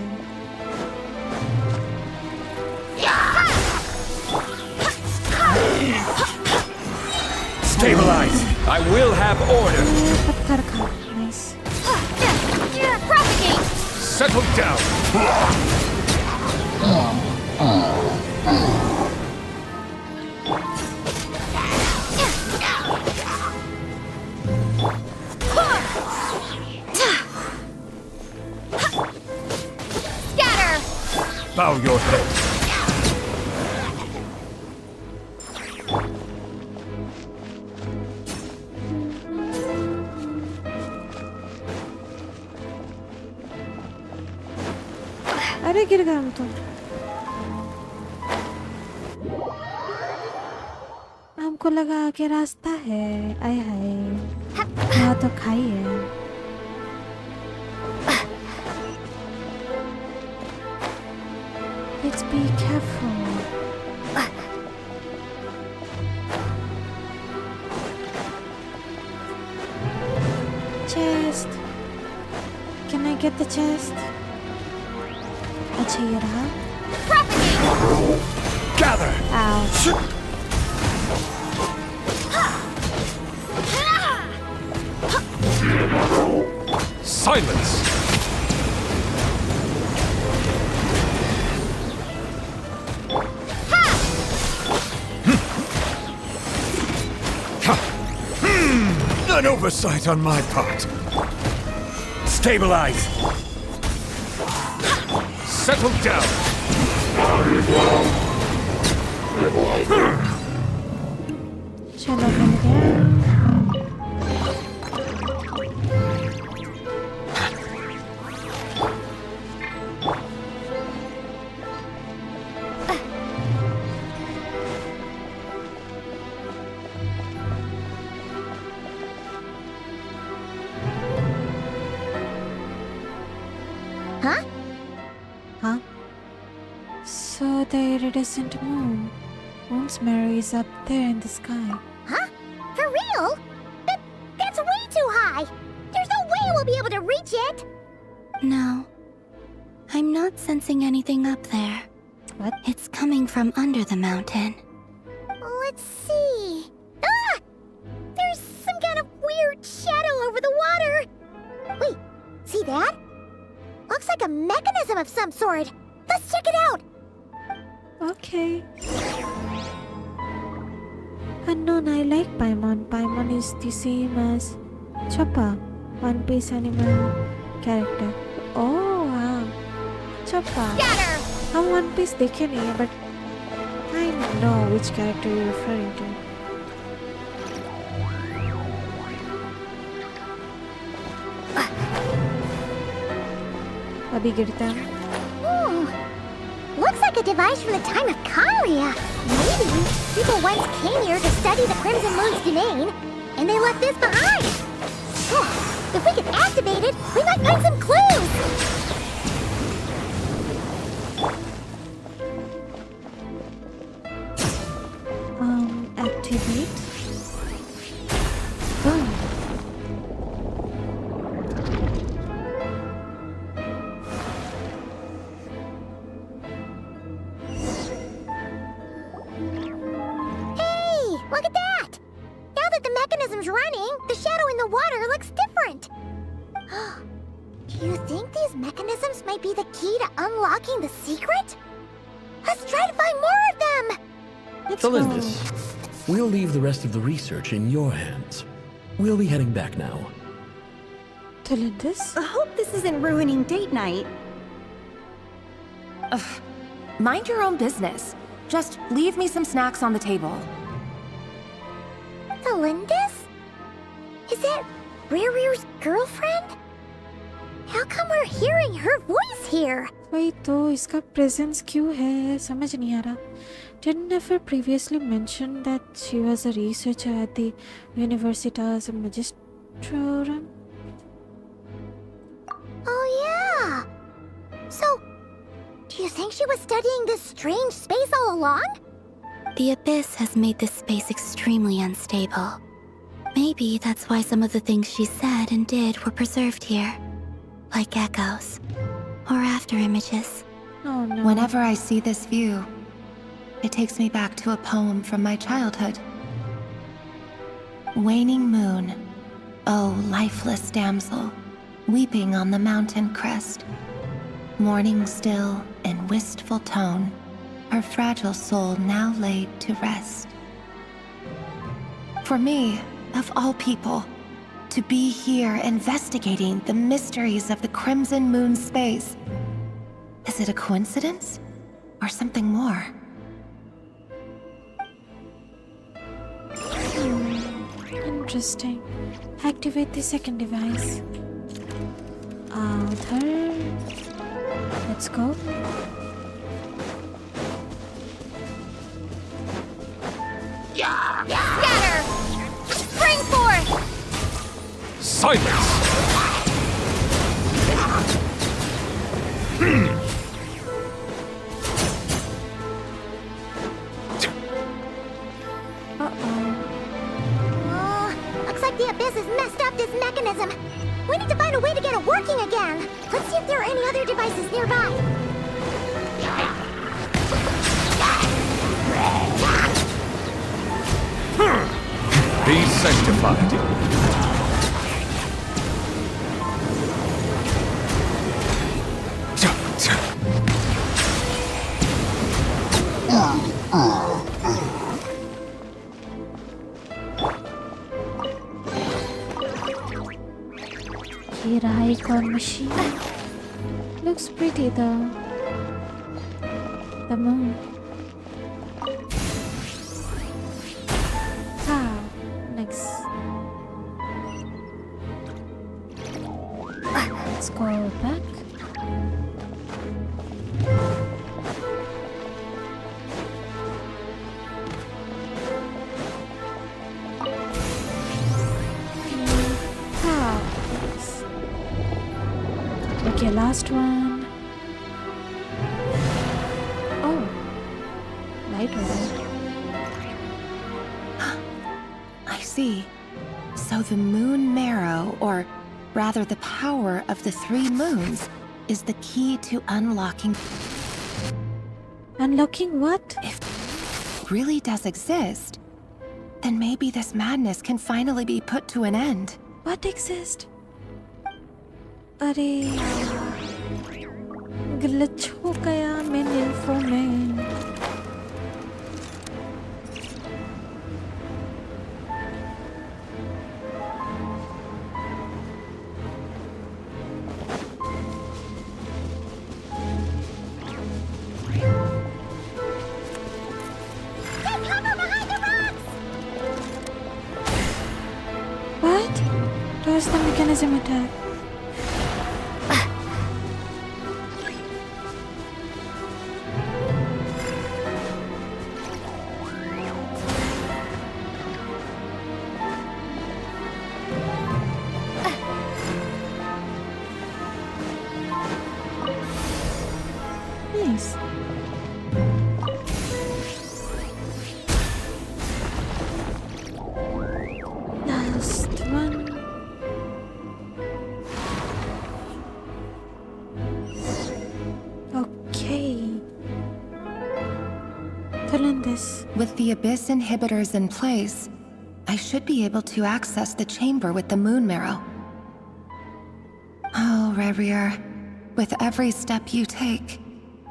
Stabilize! I will have order! पत्थर खा. Nice. Propagate! Settle down! Scatter! Bow your head. अरे गिर गया हम तो. हमको लगा आगे रास्ता है। आय हाय, यहाँ तो खाई है। Let's be careful. Chest. Can I get the chest? अच्छा ये रहा। Gather! Ow. Silence! An oversight on my part. Stabilize! Settle down! चलो मिल गया। Huh? Huh? So the iridescent moon. Moon's mirror is up there in the sky. Huh? For real? That's way too high! There's no way we'll be able to reach it! No. I'm not sensing anything up there. What? It's coming from under the mountain. Let's see... Ah! There's some kind of weird shadow over the water! Wait, see that? Looks like a mechanism of some sort. Let's check it out! Okay. Unknown, I like Paimon. Paimon is the same as Choppa, One Piece animal character. Oh wow, Choppa. Scatter! हम One Piece देखे नहीं है, but I know which character you're referring to. अभी गिरता है। Looks like a device from the time of Kalia. Maybe people once came here to study the Crimson Moon's domain, and they left this behind. If we can activate it, we might find some clues. Activate. Boom. Look at that! Now that the mechanism's running, the shadow in the water looks different. Do you think these mechanisms might be the key to unlocking the secret? Let's try to find more of them! Let's go. Talindus, we'll leave the rest of the research in your hands. We'll be heading back now. Talindus? I hope this isn't ruining date night. Ugh. Mind your own business. Just leave me some snacks on the table. Talindus? Is that Rear's girlfriend? How come we're hearing her voice here? वही तो इसका presence क्यों है समझ नहीं आ रहा. Didn't Nefer previously mention that she was a researcher at the Universitas Magistrorum? Oh yeah. So, do you think she was studying this strange space all along? The Abyss has made this space extremely unstable. Maybe that's why some of the things she said and did were preserved here. Like echoes. Or after images. Oh no. Whenever I see this view, it takes me back to a poem from my childhood. Waning moon, oh lifeless damsel, weeping on the mountain crest. Mourning still in wistful tone, her fragile soul now laid to rest. For me, of all people, to be here investigating the mysteries of the Crimson Moon space. Is it a coincidence? Or something more? Interesting. Activate the second device. Third. Let's go. Yeah! Scatter! Spring forth! Silence! Looks like the Abyss has messed up this mechanism. We need to find a way to get it working again. Let's see if there are any other devices nearby. Be sanctified. Here, icon machine. Looks pretty though. The moon. Wow, next. Let's go back. Okay, last one. Oh, light over. I see. So the moon marrow, or rather the power of the 3 moons, is the key to unlocking. Unlocking what? If it really does exist, then maybe this madness can finally be put to an end. What exist? अरे glitch हो गया main info में What? Does the mechanism attack? Nice. Last one. Okay. Fill in this. With the Abyss inhibitors in place, I should be able to access the chamber with the moon marrow. Oh, Redgear, with every step you take,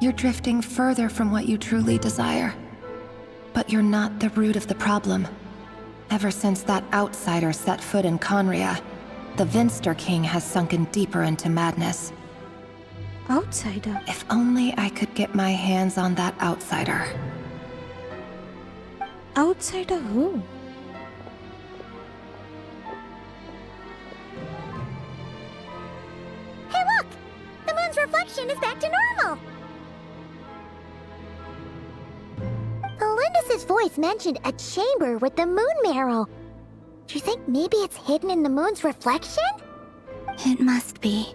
you're drifting further from what you truly desire. But you're not the root of the problem. Ever since that outsider set foot in Conria, the Vinster King has sunken deeper into madness. Outsider? If only I could get my hands on that outsider. Outsider who? Hey look! The moon's reflection is back to normal! Melindis' voice mentioned a chamber with the moon marrow. Do you think maybe it's hidden in the moon's reflection? It must be.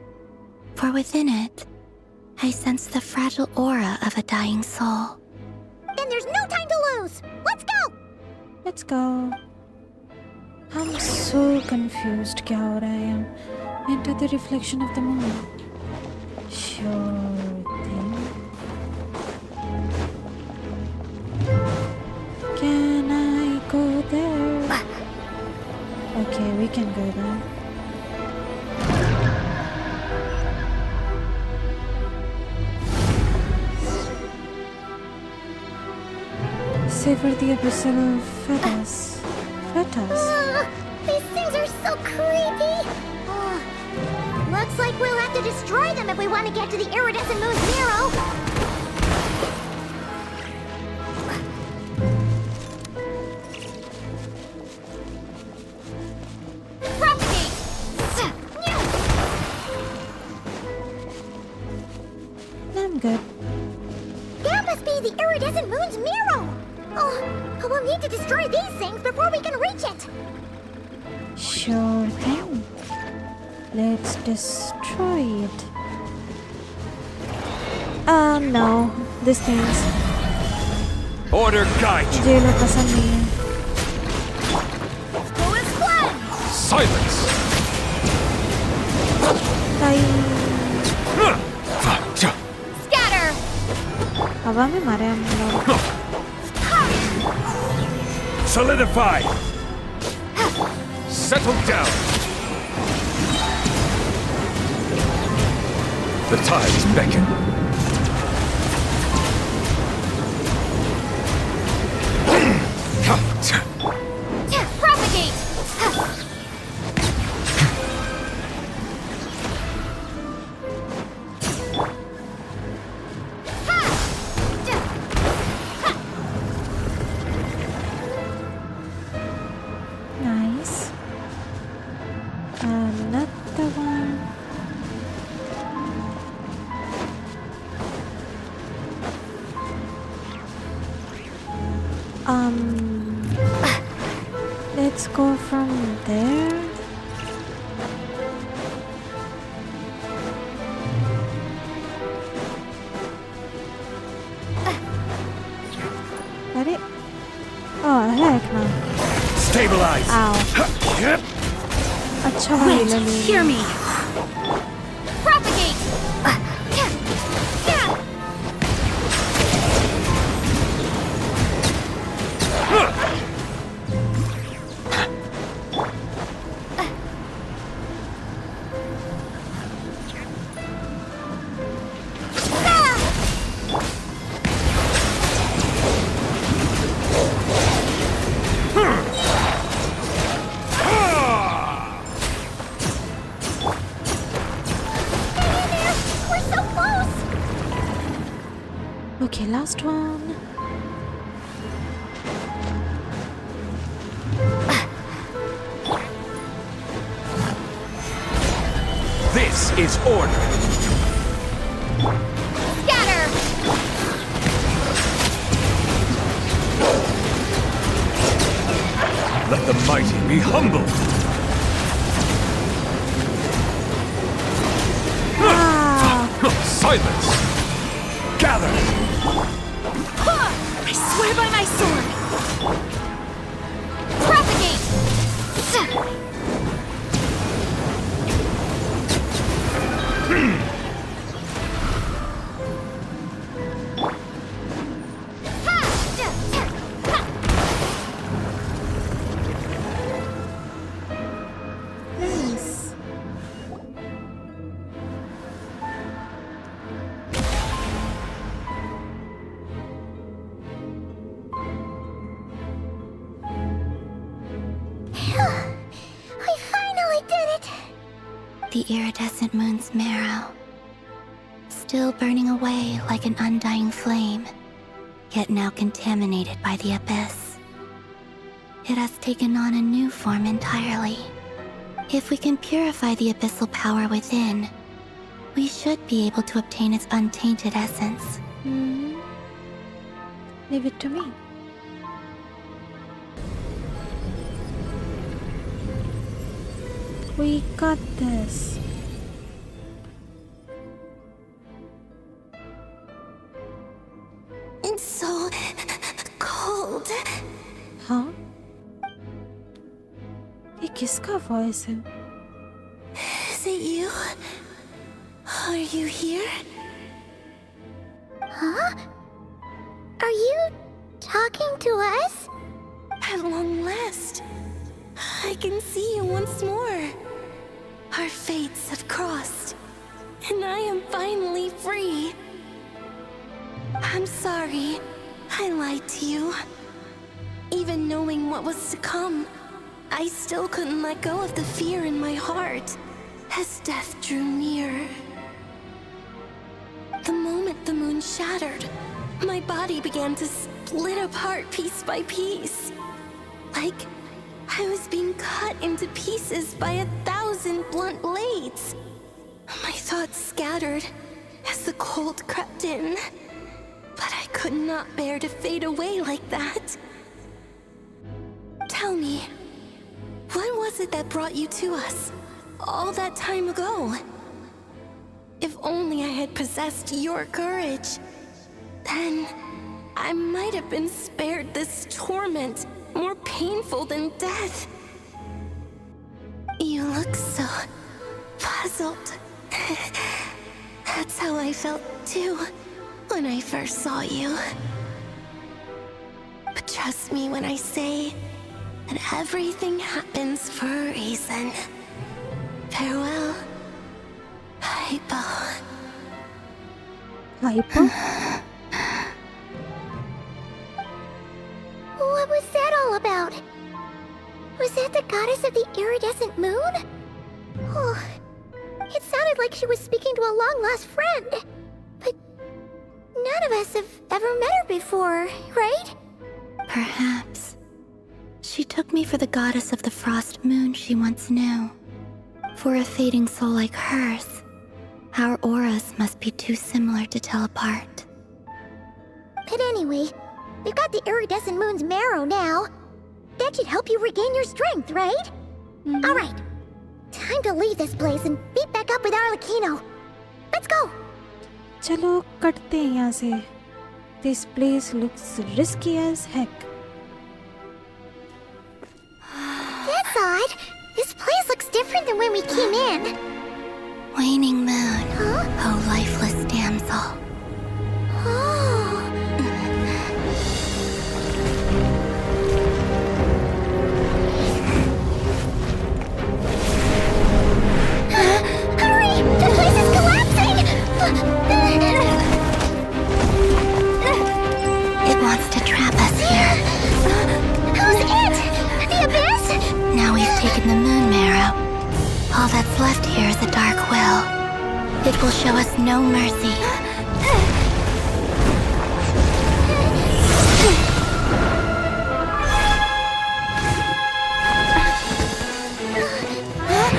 For within it, I sense the fragile aura of a dying soul. Then there's no time to lose! Let's go! Let's go. I'm so confused. क्या हो रहा है यहाँ? Enter the reflection of the moon. Sure thing. Can I go there? Okay, we can go there. Savor the abyssal fetters. These things are so creepy! Looks like we'll have to destroy them if we want to get to the iridescent moon's marrow! I'm good. That must be the iridescent moon's marrow! Oh, we'll need to destroy these things before we can reach it. Sure thing. Let's destroy it. No. These things. Order guide you. मुझे ये लोग पसंद नहीं है. Go as planned. Silence. Scatter. हवा में मारे हम लोग. Solidify. Settle down. The tides beckon. Propagate. Nice. Another one. Let's go from there. Ready? Oh, heck no. Stabilize. Ow. अच्छा हुआ ये ले ली. Hear me. Propagate. Okay, last one. This is order. Scatter. Let the mighty be humbled. Silence. Gather. I swear by my sword. Propagate. Nice. We finally did it. The iridescent moon's marrow, still burning away like an undying flame, yet now contaminated by the abyss. It has taken on a new form entirely. If we can purify the abyssal power within, we should be able to obtain its untainted essence. Leave it to me. We got this. It's so cold. हाँ? ये किसका voice है? Is it you? Are you here? Huh? Are you talking to us? At long last, I can see you once more. Our fates have crossed, and I am finally free. I'm sorry, I lied to you. Even knowing what was to come, I still couldn't let go of the fear in my heart as death drew near. The moment the moon shattered, my body began to split apart piece by piece. Like I was being cut into pieces by 1,000 blunt blades. My thoughts scattered as the cold crept in. But I could not bear to fade away like that. Tell me, what was it that brought you to us all that time ago? If only I had possessed your courage, then I might have been spared this torment more painful than death. You look so puzzled. That's how I felt too when I first saw you. But trust me when I say that everything happens for a reason. Farewell, Hypo. Hypo? What was that all about? Was that the goddess of the iridescent moon? Oh, it sounded like she was speaking to a long-lost friend. But none of us have ever met her before, right? Perhaps. She took me for the goddess of the frost moon she once knew. For a fading soul like hers, our auras must be too similar to tell apart. But anyway, we've got the iridescent moon's marrow now. That should help you regain your strength, right? All right. Time to leave this place and meet back up with Arlecchino. Let's go! चलो कटते हैं यहाँ से. This place looks risky as heck. That's odd. This place looks different than when we came in. Waning moon, Huh? oh lifeless damsel. Oh. Hurry! The place is collapsing! It wants to trap us here. Who's it? The Abyss? Now we've taken the moon marrow. All that's left here is a dark will. It will show us no mercy.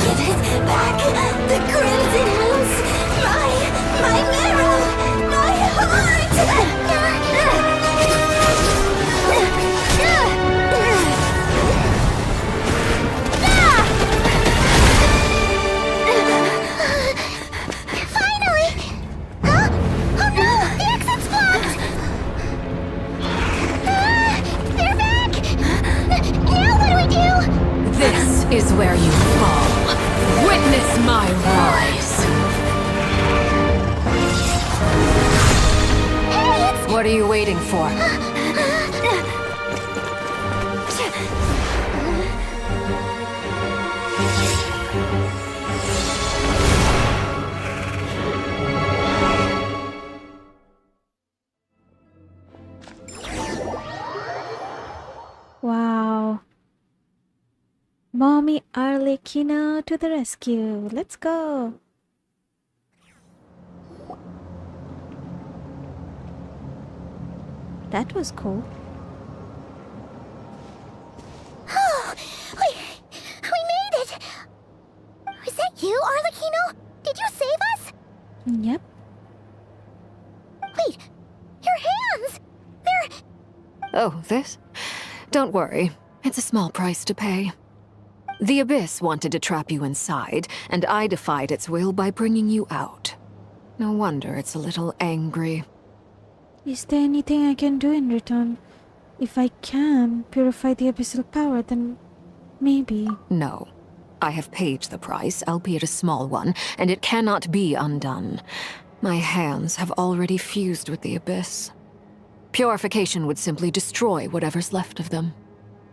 Give it back! The crimson moons! My marrow! My heart! Finally! Huh? Oh no! The exit's blocked! They're back! Now what do we do? This is where you fall. Witness my rise. Hey, it's... What are you waiting for? Wow. Mommy Arlecchino to the rescue. Let's go. That was cool. Oh, we made it! Was that you, Arlecchino? Did you save us? Yep. Wait, your hands! They're... Oh, this? Don't worry. It's a small price to pay. The Abyss wanted to trap you inside, and I defied its will by bringing you out. No wonder it's a little angry. Is there anything I can do in return? If I can purify the abyssal power, then maybe. No. I have paid the price, albeit a small one, and it cannot be undone. My hands have already fused with the Abyss. Purification would simply destroy whatever's left of them.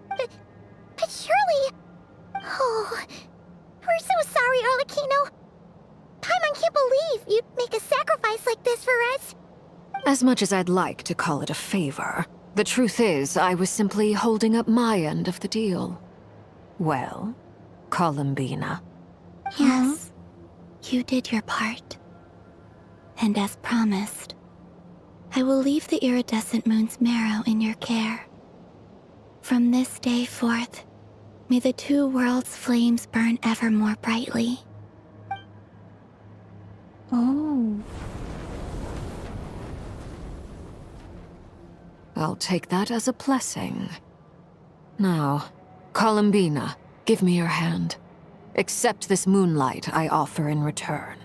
But surely... Oh, we're so sorry, Arlecchino. Paimon can't believe you'd make a sacrifice like this for us. As much as I'd like to call it a favor, the truth is I was simply holding up my end of the deal. Well, Columbina. Yes, you did your part. And as promised, I will leave the iridescent moon's marrow in your care. From this day forth, may the two worlds' flames burn ever more brightly. Oh. I'll take that as a blessing. Now, Columbina, give me your hand. Accept this moonlight I offer in return.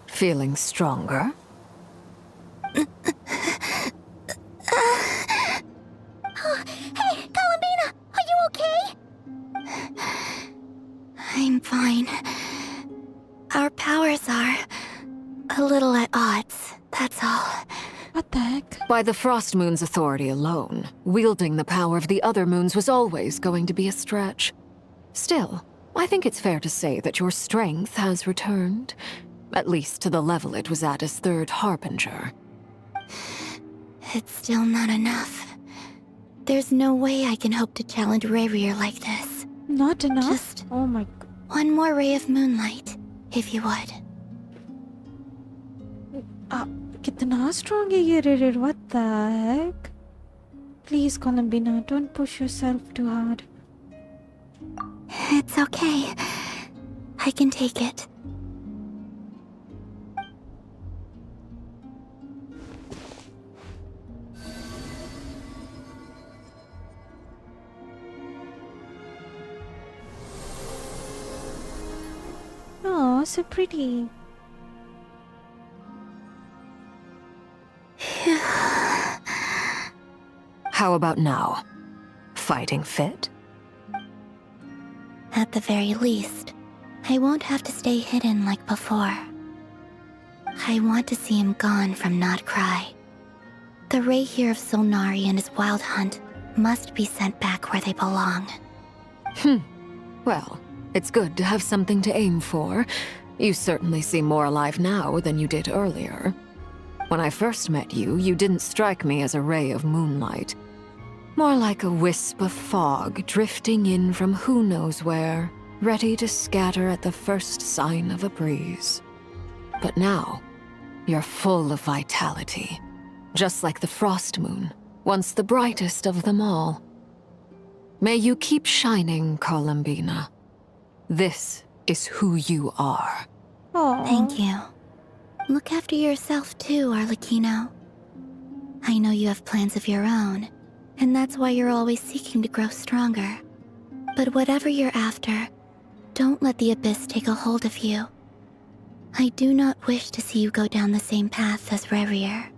Feeling stronger? Hey, Columbina! Are you okay? I'm fine. Our powers are a little at odds, that's all. What the heck? By the Frost Moon's authority alone, wielding the power of the other moons was always going to be a stretch. Still, I think it's fair to say that your strength has returned. At least to the level it was at as Third Harbinger. It's still not enough. There's no way I can hope to challenge Redgear like this. Not enough? Just oh my god. one more ray of moonlight, if you would. कितना strong है ये Redragon? What the heck? Please, Columbina, don't push yourself too hard. It's okay. I can take it. Oh, so pretty. How about now? Fighting fit? At the very least, I won't have to stay hidden like before. I want to see him gone from Not Cry. The Redgear of Solnari and his wild hunt must be sent back where they belong. Well, it's good to have something to aim for. You certainly seem more alive now than you did earlier. When I first met you, you didn't strike me as a ray of moonlight. More like a wisp of fog drifting in from who knows where, ready to scatter at the first sign of a breeze. But now, you're full of vitality. Just like the Frost Moon, once the brightest of them all. May you keep shining, Columbina. This is who you are. Aww. Thank you. Look after yourself too, Arlecchino. I know you have plans of your own, and that's why you're always seeking to grow stronger. But whatever you're after, don't let the Abyss take a hold of you. I do not wish to see you go down the same path as Redgear.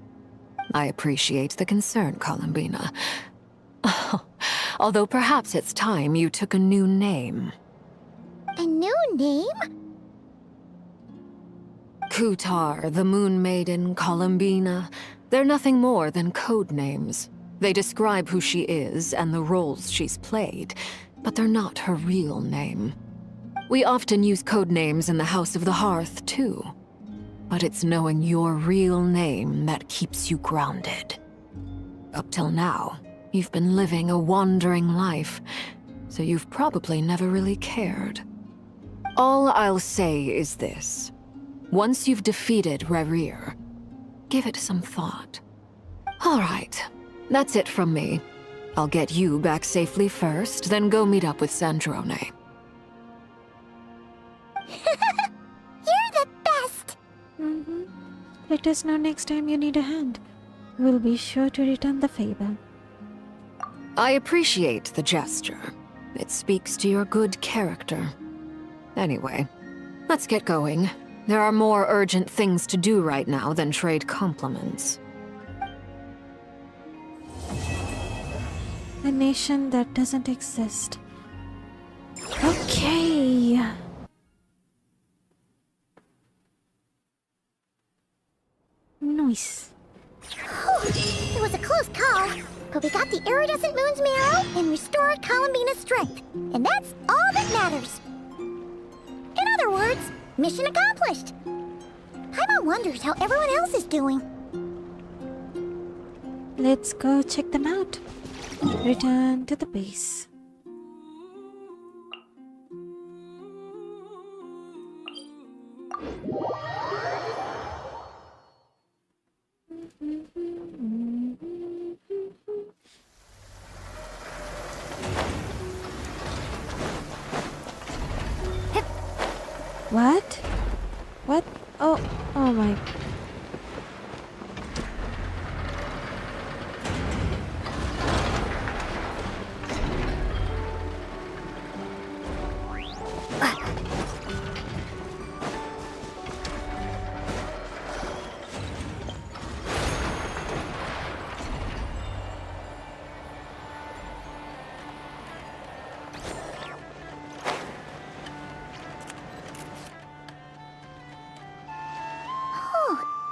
I appreciate the concern, Columbina. Although perhaps it's time you took a new name. A new name? Kutar, the Moon Maiden, Columbina, they're nothing more than code names. They describe who she is and the roles she's played, but they're not her real name. We often use code names in the House of the Hearth, too. But it's knowing your real name that keeps you grounded. Up till now, you've been living a wandering life, so you've probably never really cared. All I'll say is this. Once you've defeated Redgear, give it some thought. All right, that's it from me. I'll get you back safely first, then go meet up with Sandrone. You're the best! Let us know next time you need a hand. We'll be sure to return the favor. I appreciate the gesture. It speaks to your good character. Anyway, let's get going. There are more urgent things to do right now than trade compliments. A nation that doesn't exist. Okay. Nice. It was a close call, but we got the iridescent moon's marrow and restored Columbina's strength. And that's all that matters. In other words, mission accomplished. Paimon wonders how everyone else is doing. Let's go check them out. Return to the base. What? What? Oh, oh my.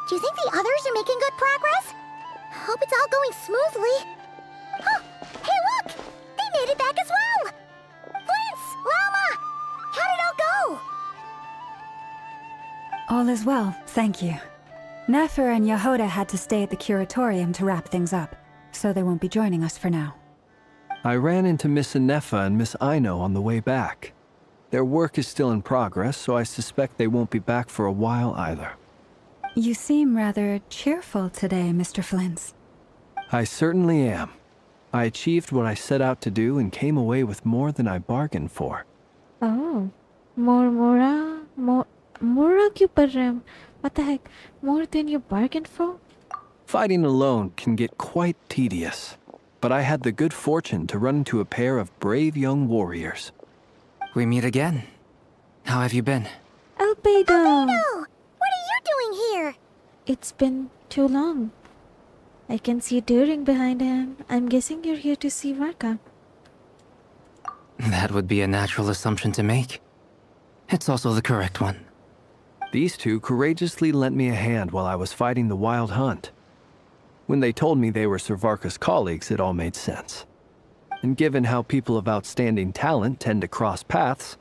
Do you think the others are making good progress? Hope it's all going smoothly. Oh, hey look! They made it back as well! Flint's! Llama! How did it all go? All is well, thank you. Nefer and Yehoda had to stay at the curatorium to wrap things up, so they won't be joining us for now. I ran into Miss Anefa and Miss Aino on the way back. Their work is still in progress, so I suspect they won't be back for a while either. You seem rather cheerful today, Mr. Flint's. I certainly am. I achieved what I set out to do and came away with more than I bargained for. Oh, more क्यों पढ़ रहे हैं? What the heck? More than you bargained for? Fighting alone can get quite tedious, but I had the good fortune to run into a pair of brave young warriors. We meet again. How have you been? Albedo! What are you doing here? It's been too long. I can see Deering behind him. I'm guessing you're here to see Varka. That would be a natural assumption to make. It's also the correct one. These two courageously lent me a hand while I was fighting the wild hunt. When they told me they were Sir Varka's colleagues, it all made sense. And given how people of outstanding talent tend to cross paths,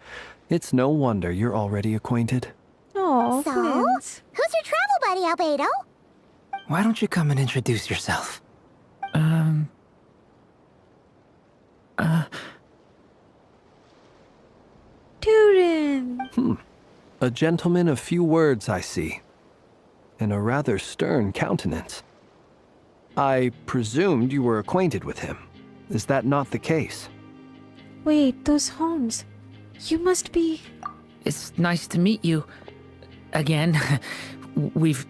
it's no wonder you're already acquainted. Oh, So? Flint. Who's your travel buddy, Albedo? Why don't you come and introduce yourself? Turin! A gentleman of few words, I see. And a rather stern countenance. I presumed you were acquainted with him. Is that not the case? Wait, those horns. You must be... It's nice to meet you. Again. We've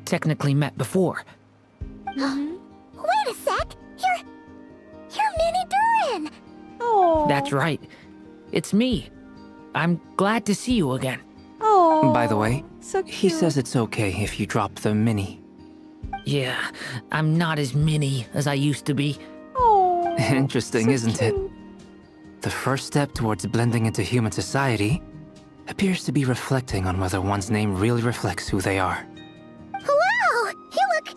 technically met before. Wait a sec! You're Minnie Durin! Oh. That's right. It's me. I'm glad to see you again. Oh. By the way, so he cute. says it's okay if you drop the mini. Yeah, I'm not as mini as I used to be. Oh. Interesting, so isn't it? cute. The first step towards blending into human society appears to be reflecting on whether one's name really reflects who they are. Wow! You look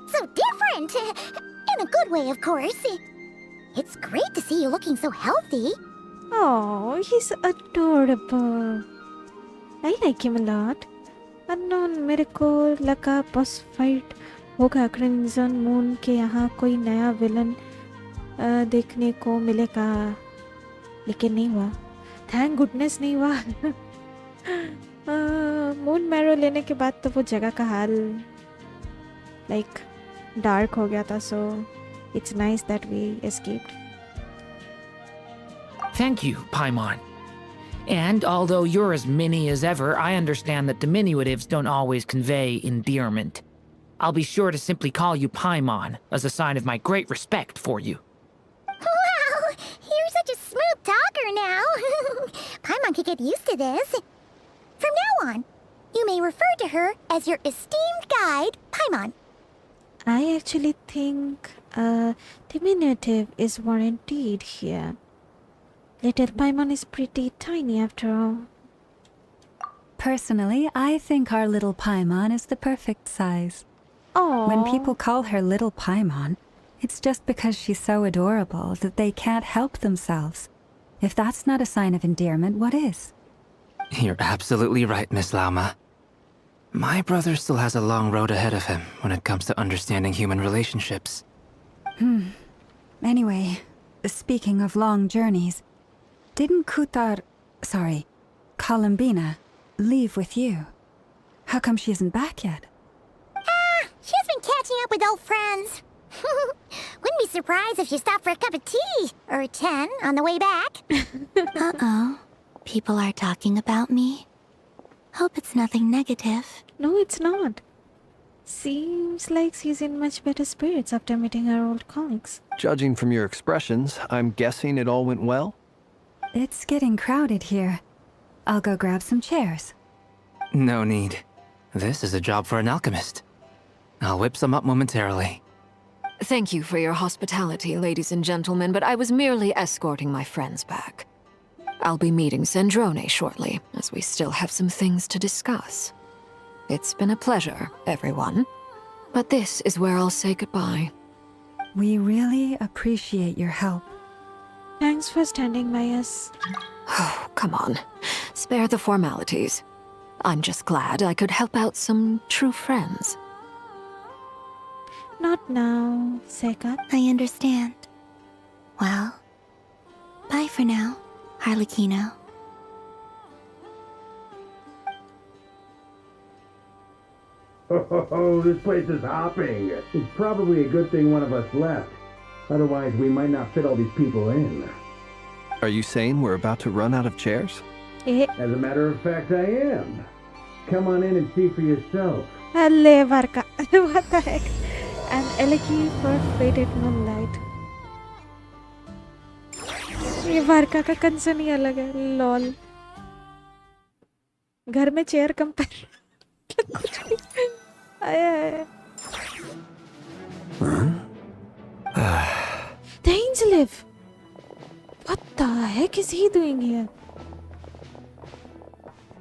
so different! In a good way, of course. It's great to see you looking so healthy. Oh, he's adorable. I like him a lot. Unknown मेरे को लगा boss fight होगा crimson moon के यहाँ कोई नया villain देखने को मिलेगा, लेकिन नहीं हुआ. थैंक गुडनेस नहीं हुआ. मून मैरो लेने के बाद तो वो जगह का हाल लाइक डार्क हो गया था, so it's nice that we escaped. Thank you, Paimon. And although you're as mini as ever, I understand that diminutives don't always convey endearment. I'll be sure to simply call you Paimon, as a sign of my great respect for you. Wow! You're such a smooth talker now. Paimon could get used to this. From now on, you may refer to her as your esteemed guide, Paimon. I actually think diminutive is warranted here. Little Paimon is pretty tiny after all. Personally, I think our little Paimon is the perfect size. Oh. When people call her Little Paimon, it's just because she's so adorable that they can't help themselves. If that's not a sign of endearment, what is? You're absolutely right, Miss Lauma. My brother still has a long road ahead of him when it comes to understanding human relationships. Anyway, speaking of long journeys, didn't Columbina, leave with you? How come she isn't back yet? She's been catching up with old friends. Wouldn't be surprised if she stopped for a cup of tea or 10 on the way back. Uh-oh. People are talking about me. Hope it's nothing negative. No, it's not. Seems like she's in much better spirits after meeting her old colleagues. Judging from your expressions, I'm guessing it all went well? It's getting crowded here. I'll go grab some chairs. No need. This is a job for an alchemist. I'll whip some up momentarily. Thank you for your hospitality, ladies and gentlemen, but I was merely escorting my friends back. I'll be meeting Zendrone shortly, as we still have some things to discuss. It's been a pleasure, everyone. But this is where I'll say goodbye. We really appreciate your help. Thanks for standing by us. Oh, come on. Spare the formalities. I'm just glad I could help out some true friends. Not now, Sekat. I understand. Well, bye for now, Harlequino. Oh, this place is hopping. It's probably a good thing one of us left. Otherwise, we might not fit all these people in. Are you saying we're about to run out of chairs? As a matter of fact, I am. Come on in and see for yourself. Alle Varka. What the heck? An elegy for faded moonlight. ये वारका का concern ही अलग है. Lol. घर में chair compare. Dainsleif! What the heck is he doing here?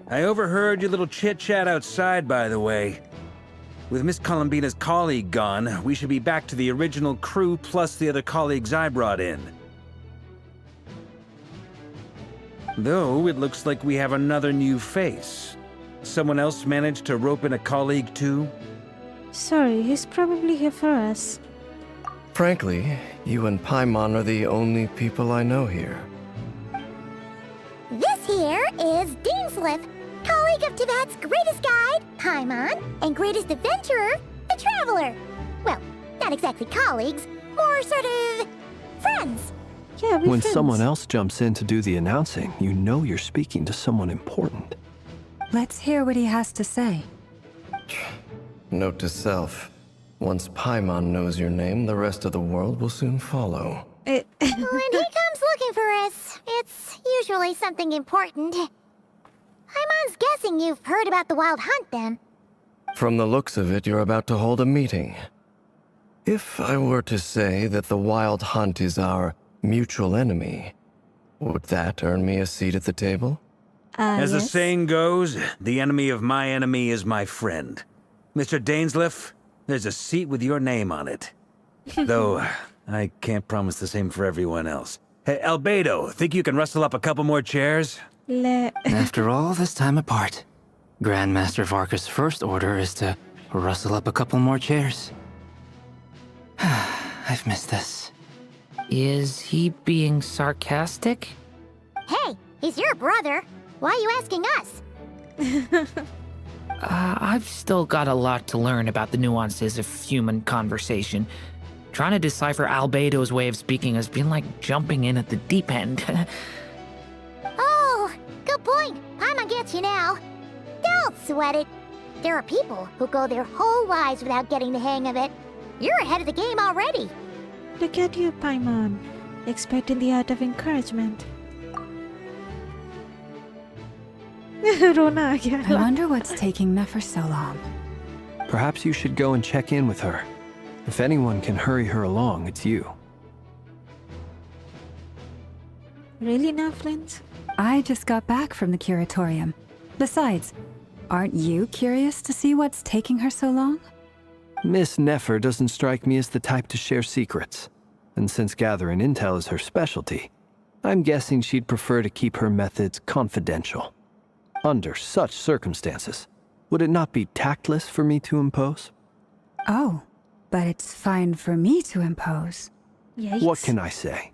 I overheard your little chit-chat outside, by the way. With Miss Columbina's colleague gone, we should be back to the original crew plus the other colleagues I brought in. Though, it looks like we have another new face. Someone else managed to rope in a colleague too? Sorry, he's probably here for us. Frankly, you and Paimon are the only people I know here. This here is Dainsleif, colleague of Tibet's greatest guide, Paimon, and greatest adventurer, the Traveler. Well, not exactly colleagues, more sort of friends. Yeah, when someone else jumps in to do the announcing, you know you're speaking to someone important. Let's hear what he has to say. Note to self. Once Paimon knows your name, the rest of the world will soon follow. When he comes looking for us, it's usually something important. Paimon's guessing you've heard about the Wild Hunt, then. From the looks of it, you're about to hold a meeting. If I were to say that the Wild Hunt is our mutual enemy, would that earn me a seat at the table? As the saying goes, the enemy of my enemy is my friend. Mr. Dainsleif, there's a seat with your name on it. Though, I can't promise the same for everyone else. Hey, Albedo, think you can rustle up a couple more chairs? After all this time apart, Grandmaster Varka's first order is to rustle up a couple more chairs. I've missed this. Is he being sarcastic? Hey, he's your brother. Why are you asking us? I've still got a lot to learn about the nuances of human conversation. Trying to decipher Albedo's way of speaking has been like jumping in at the deep end. Oh, good point. Paimon gets you now. Don't sweat it. There are people who go their whole lives without getting the hang of it. You're ahead of the game already. Look at you, Paimon. Expecting the art of encouragement. Rona, I wonder what's taking Nefer so long. Perhaps you should go and check in with her. If anyone can hurry her along, it's you. Really now, Flint? I just got back from the curatorium. Besides, aren't you curious to see what's taking her so long? Miss Nefer doesn't strike me as the type to share secrets. And since gathering intel is her specialty, I'm guessing she'd prefer to keep her methods confidential. Under such circumstances, would it not be tactless for me to impose? Oh, but it's fine for me to impose. Yikes. What can I say?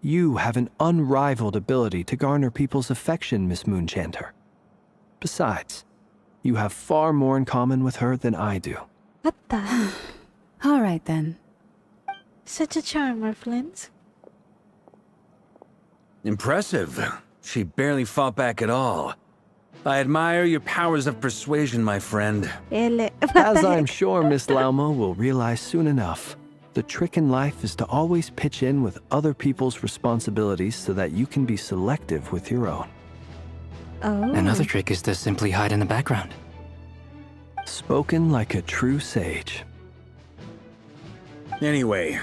You have an unrivaled ability to garner people's affection, Miss Moonchanter. Besides, you have far more in common with her than I do. What the? All right, then. Such a charmer, Flint. Impressive. She barely fought back at all. I admire your powers of persuasion, my friend. As I'm sure Miss Lauma will realize soon enough, the trick in life is to always pitch in with other people's responsibilities so that you can be selective with your own. Oh. Another trick is to simply hide in the background. Spoken like a true sage. Anyway,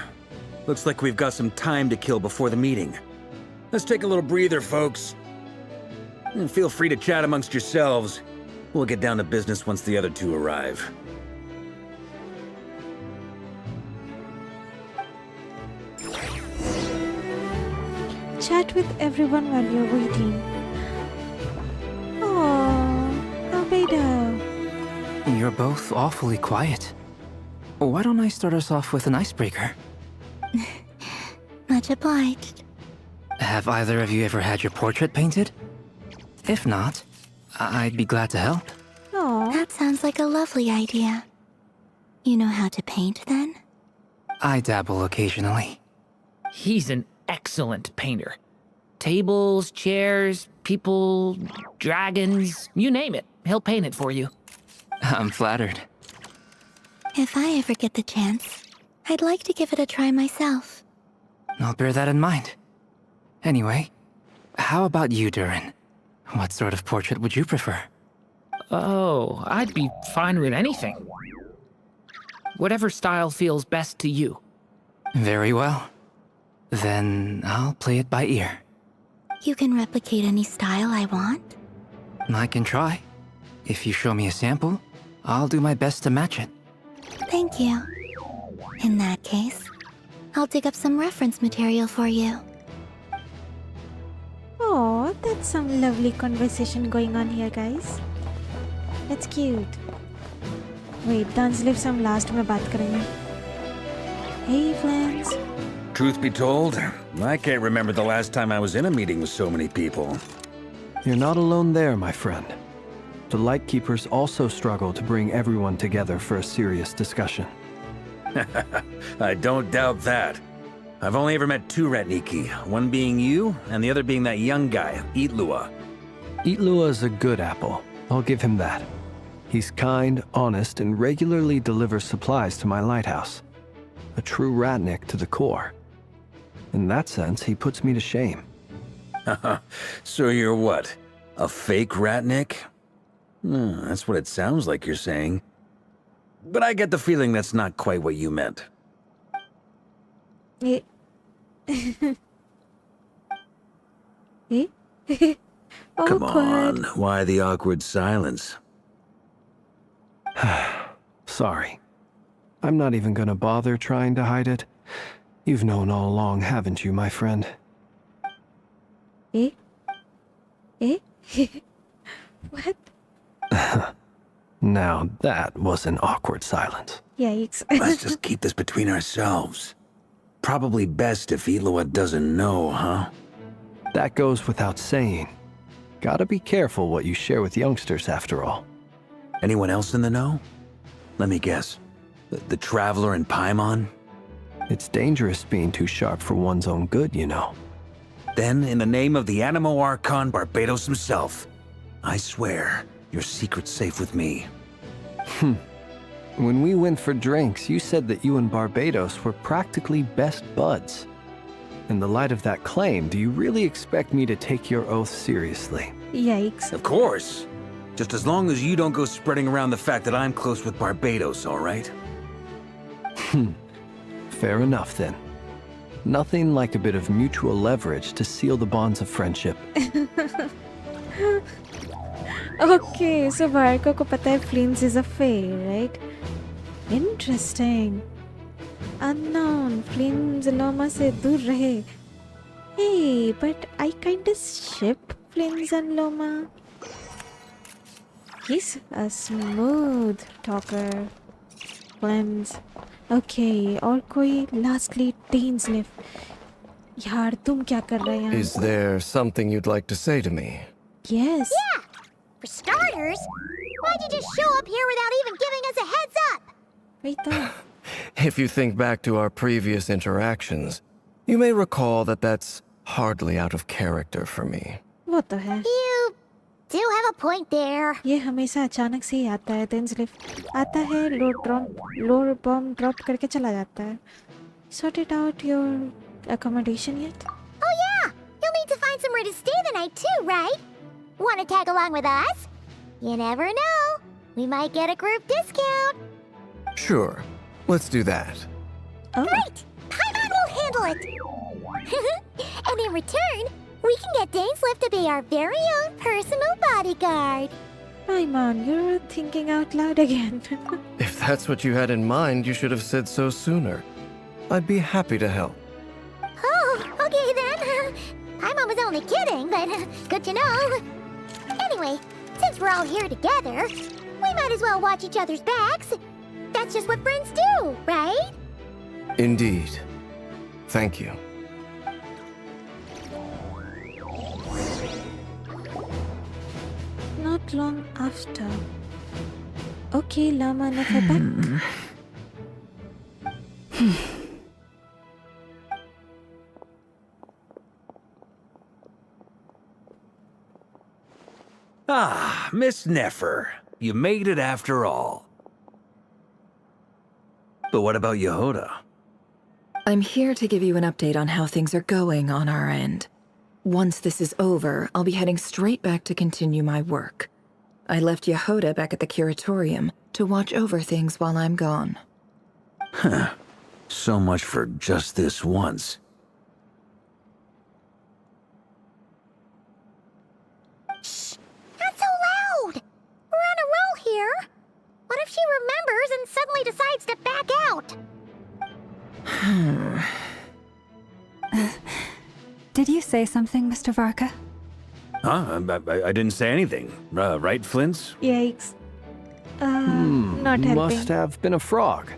looks like we've got some time to kill before the meeting. Let's take a little breather, folks. And feel free to chat amongst yourselves. We'll get down to business once the other two arrive. Chat with everyone while you're waiting. Oh, Albedo. You're both awfully quiet. Why don't I start us off with an icebreaker? Much obliged. Have either of you ever had your portrait painted? If not, I'd be glad to help. Oh. That sounds like a lovely idea. You know how to paint, then? I dabble occasionally. He's an excellent painter. Tables, chairs, people, dragons, you name it. He'll paint it for you. I'm flattered. If I ever get the chance, I'd like to give it a try myself. I'll bear that in mind. Anyway, how about you, Durin? What sort of portrait would you prefer? Oh, I'd be fine with anything. Whatever style feels best to you. Very well. Then I'll play it by ear. You can replicate any style I want? I can try. If you show me a sample, I'll do my best to match it. Thank you. In that case, I'll dig up some reference material for you. Oh, that's some lovely conversation going on here, guys. That's cute. Wait, Dunsleif some last में बात करेंगे. Hey, friends. Truth be told, I can't remember the last time I was in a meeting with so many people. You're not alone there, my friend. The Lightkeepers also struggle to bring everyone together for a serious discussion. I don't doubt that. I've only ever met two Ratniki, one being you, and the other being that young guy, Eatlua. Eatlua is a good apple. I'll give him that. He's kind, honest, and regularly delivers supplies to my lighthouse. A true Ratnik to the core. In that sense, he puts me to shame. So you're what? A fake Ratnik? That's what it sounds like you're saying. But I get the feeling that's not quite what you meant. Eh? Eh? Come Awkward. on, why the awkward silence? Sorry. I'm not even gonna bother trying to hide it. You've known all along, haven't you, my friend? Eh? Eh? What? Now that was an awkward silence. Yikes. Let's just keep this between ourselves. Probably best if Eloa doesn't know, huh? That goes without saying. Gotta be careful what you share with youngsters, after all. Anyone else in the know? Let me guess. The Traveler and Paimon? It's dangerous being too sharp for one's own good, you know. Then, in the name of the Animo Archon Barbados himself, I swear your secret's safe with me. When we went for drinks, you said that you and Barbados were practically best buds. In the light of that claim, do you really expect me to take your oath seriously? Yikes. Of course. Just as long as you don't go spreading around the fact that I'm close with Barbados, all right? Fair enough, then. Nothing like a bit of mutual leverage to seal the bonds of friendship. Okay, so Varko को पता है Flames is a fae, right? Interesting. Unknown. Flames Loma से दूर रहे. Hey, but I kinda ship Flames and Loma. He's a smooth talker. Flames. Okay, और कोई lastly Dunsleif. यार तुम क्या कर रहे हैं? Is there something you'd like to say to me? Yes. Yeah! For starters, why'd you just show up here without even giving us a heads up? Wait there. If you think back to our previous interactions, you may recall that that's hardly out of character for me. What the heck? You do have a point there. ये हमेशा अचानक से ही आता है। डेंजलिफ्ट आता है, load बम drop करके चला जाता है। Sort it out your accommodation yet? Oh yeah, you'll need to find somewhere to stay the night too, right? Want to tag along with us? You never know. We might get a group discount. Sure, let's do that. Oh. Great! Paimon will handle it! And in return, we can get Dainslift to be our very own personal bodyguard. Paimon, you're thinking out loud again. If that's what you had in mind, you should have said so sooner. I'd be happy to help. Oh, okay then. Paimon was only kidding, but good to know. Anyway, since we're all here together, we might as well watch each other's backs. That's just what friends do, right? Indeed. Thank you. Not long after. Okay, Llama never back. Ah, Miss Nefer. You made it after all. But what about Yehoda? I'm here to give you an update on how things are going on our end. Once this is over, I'll be heading straight back to continue my work. I left Yehoda back at the curatorium to watch over things while I'm gone. Huh. So much for just this once. Shh! Not so loud! We're on a roll here. What if she remembers and suddenly decides to back out? Did you say something, Mr. Varka? Huh? I didn't say anything. Right, Flint's? Yikes. Not helping. Must have been a frog.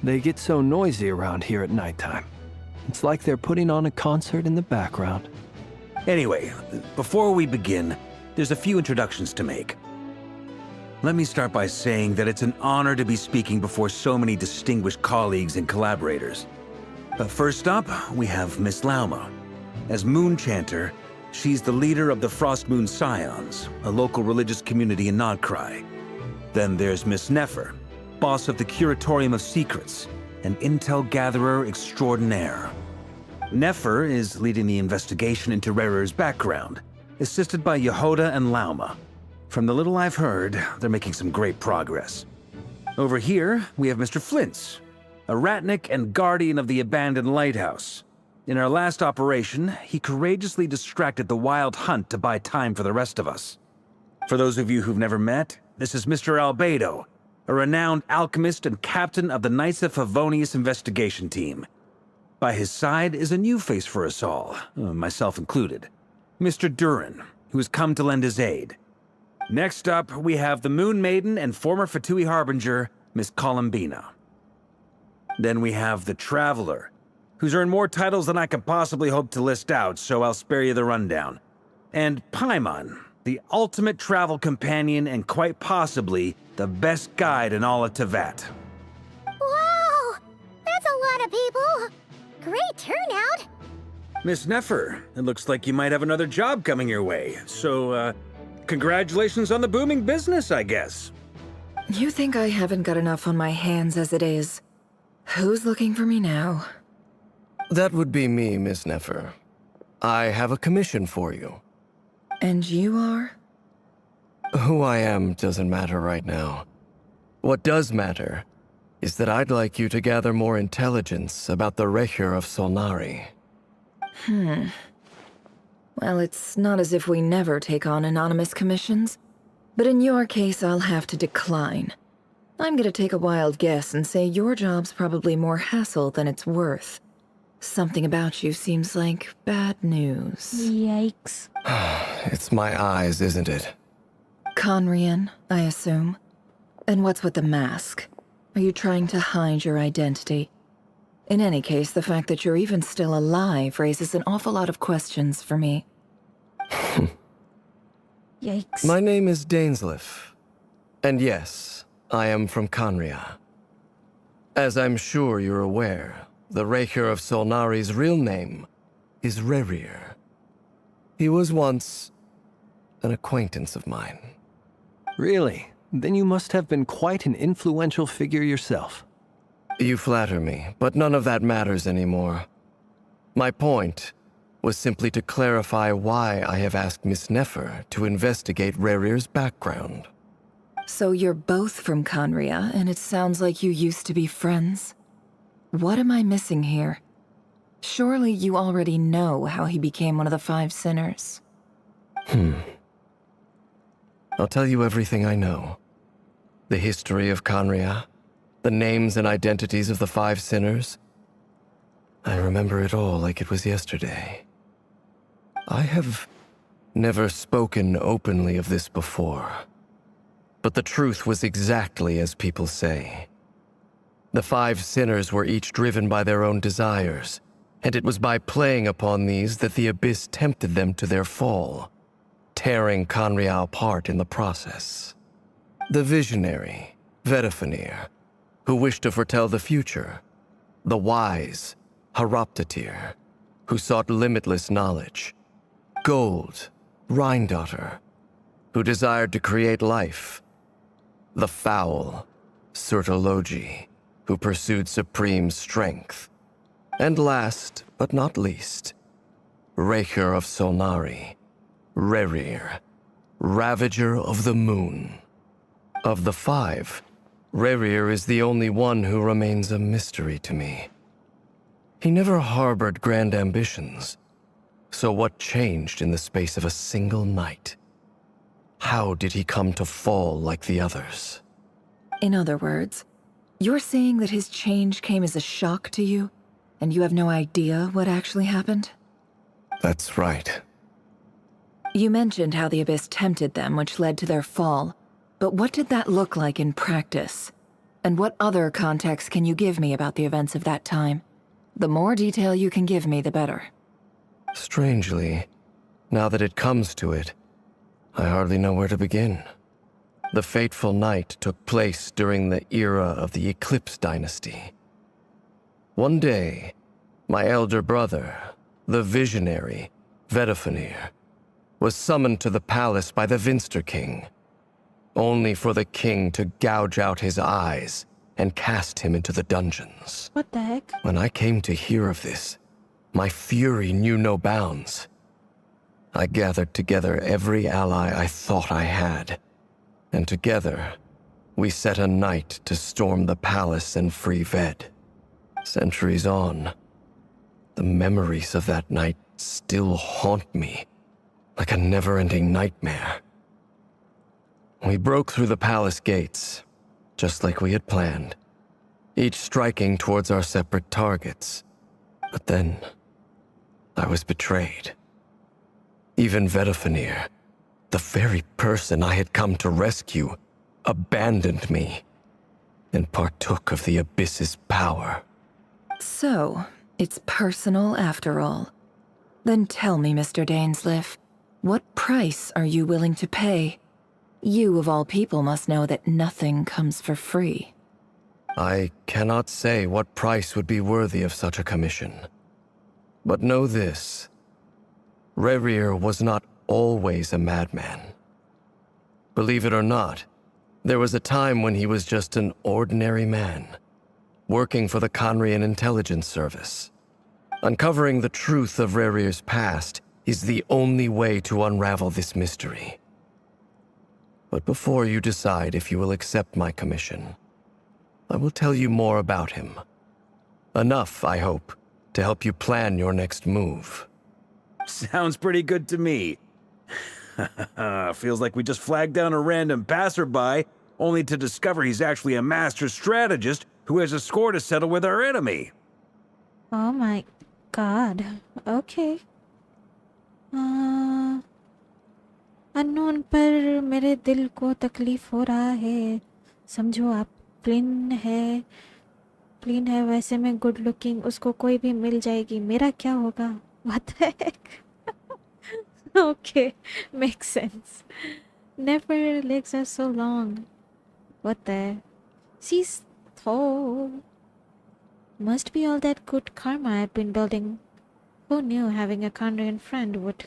They get so noisy around here at nighttime. It's like they're putting on a concert in the background. Anyway, before we begin, there's a few introductions to make. Let me start by saying that it's an honor to be speaking before so many distinguished colleagues and collaborators. First up, we have Miss Lauma. As Moon Chanter, she's the leader of the Frost Moon Scions, a local religious community in Nodcry. Then there's Miss Nefer, boss of the Curatorium of Secrets, an intel gatherer extraordinaire. Nefer is leading the investigation into Rerer's background, assisted by Yehoda and Lauma. From the little I've heard, they're making some great progress. Over here, we have Mr. Flint's, a Ratnik and guardian of the abandoned lighthouse. In our last operation, he courageously distracted the Wild Hunt to buy time for the rest of us. For those of you who've never met, this is Mr. Albedo, a renowned alchemist and captain of the Knights of Favonius investigation team. By his side is a new face for us all, myself included, Mr. Durin, who has come to lend his aid. Next up, we have the Moon Maiden and former Fatui Harbinger, Miss Columbina. Then we have the Traveler, who's earned more titles than I can possibly hope to list out, so I'll spare you the rundown. And Paimon, the ultimate travel companion and quite possibly the best guide in all of Tevat. Wow! That's a lot of people! Great turnout! Miss Nefer, it looks like you might have another job coming your way, so, congratulations on the booming business, I guess. You think I haven't got enough on my hands as it is? Who's looking for me now? That would be me, Miss Nefer. I have a commission for you. And you are? Who I am doesn't matter right now. What does matter is that I'd like you to gather more intelligence about the Redgear of Solnari. Well, it's not as if we never take on anonymous commissions. But in your case, I'll have to decline. I'm gonna take a wild guess and say your job's probably more hassle than it's worth. Something about you seems like bad news. Yikes. It's my eyes, isn't it? Conrian, I assume. And what's with the mask? Are you trying to hide your identity? In any case, the fact that you're even still alive raises an awful lot of questions for me. Yikes. My name is Dainsliff. And yes, I am from Conria. As I'm sure you're aware, the Redgear of Solnari's real name is Redgear. He was once an acquaintance of mine. Really? Then you must have been quite an influential figure yourself. You flatter me, but none of that matters anymore. My point was simply to clarify why I have asked Miss Nefer to investigate Rerir's background. So you're both from Conria, and it sounds like you used to be friends? What am I missing here? Surely you already know how he became one of the Five Sinners. I'll tell you everything I know. The history of Conria, the names and identities of the Five Sinners. I remember it all like it was yesterday. I have never spoken openly of this before, but the truth was exactly as people say. The Five Sinners were each driven by their own desires, and it was by playing upon these that the Abyss tempted them to their fall, tearing Conria apart in the process. The visionary, Vedifenir, who wished to foretell the future. The wise, Haroptatir, who sought limitless knowledge. Gold, Rhindaughter, who desired to create life. The foul, Surtologi, who pursued supreme strength. And last, but not least, Redgear of Solnari, Rerir, Ravager of the Moon. Of the five, Rerir is the only one who remains a mystery to me. He never harbored grand ambitions, so what changed in the space of a single night? How did he come to fall like the others? In other words, you're saying that his change came as a shock to you, and you have no idea what actually happened? That's right. You mentioned how the Abyss tempted them, which led to their fall. But what did that look like in practice? And what other context can you give me about the events of that time? The more detail you can give me, the better. Strangely, now that it comes to it, I hardly know where to begin. The fateful night took place during the era of the Eclipse Dynasty. One day, my elder brother, the visionary, Vedifenir, was summoned to the palace by the Vinster King, only for the king to gouge out his eyes and cast him into the dungeons. What the heck? When I came to hear of this, my fury knew no bounds. I gathered together every ally I thought I had, and together, we set a night to storm the palace and free Ved. Centuries on, the memories of that night still haunt me like a never-ending nightmare. We broke through the palace gates, just like we had planned, each striking towards our separate targets. But then, I was betrayed. Even Vedifenir, the very person I had come to rescue, abandoned me and partook of the Abyss's power. So, it's personal after all. Then tell me, Mr. Dainsleif, what price are you willing to pay? You, of all people, must know that nothing comes for free. I cannot say what price would be worthy of such a commission. But know this. Rerir was not always a madman. Believe it or not, there was a time when he was just an ordinary man, working for the Conrian Intelligence Service. Uncovering the truth of Rerir's past is the only way to unravel this mystery. But before you decide if you will accept my commission, I will tell you more about him. Enough, I hope, to help you plan your next move. Sounds pretty good to me. Feels like we just flagged down a random passerby, only to discover he's actually a master strategist who has a score to settle with our enemy. Oh my god. Okay. Unknown पर मेरे दिल को तकलीफ हो रहा है. समझो आप प्लेन है वैसे में गुड लुकिंग, उसको कोई भी मिल जाएगी, मेरा क्या होगा? What the heck? Okay, makes sense. Never legs are so long. What the? She's tall. Must be all that good karma I've been building. Who knew having a Conrian friend would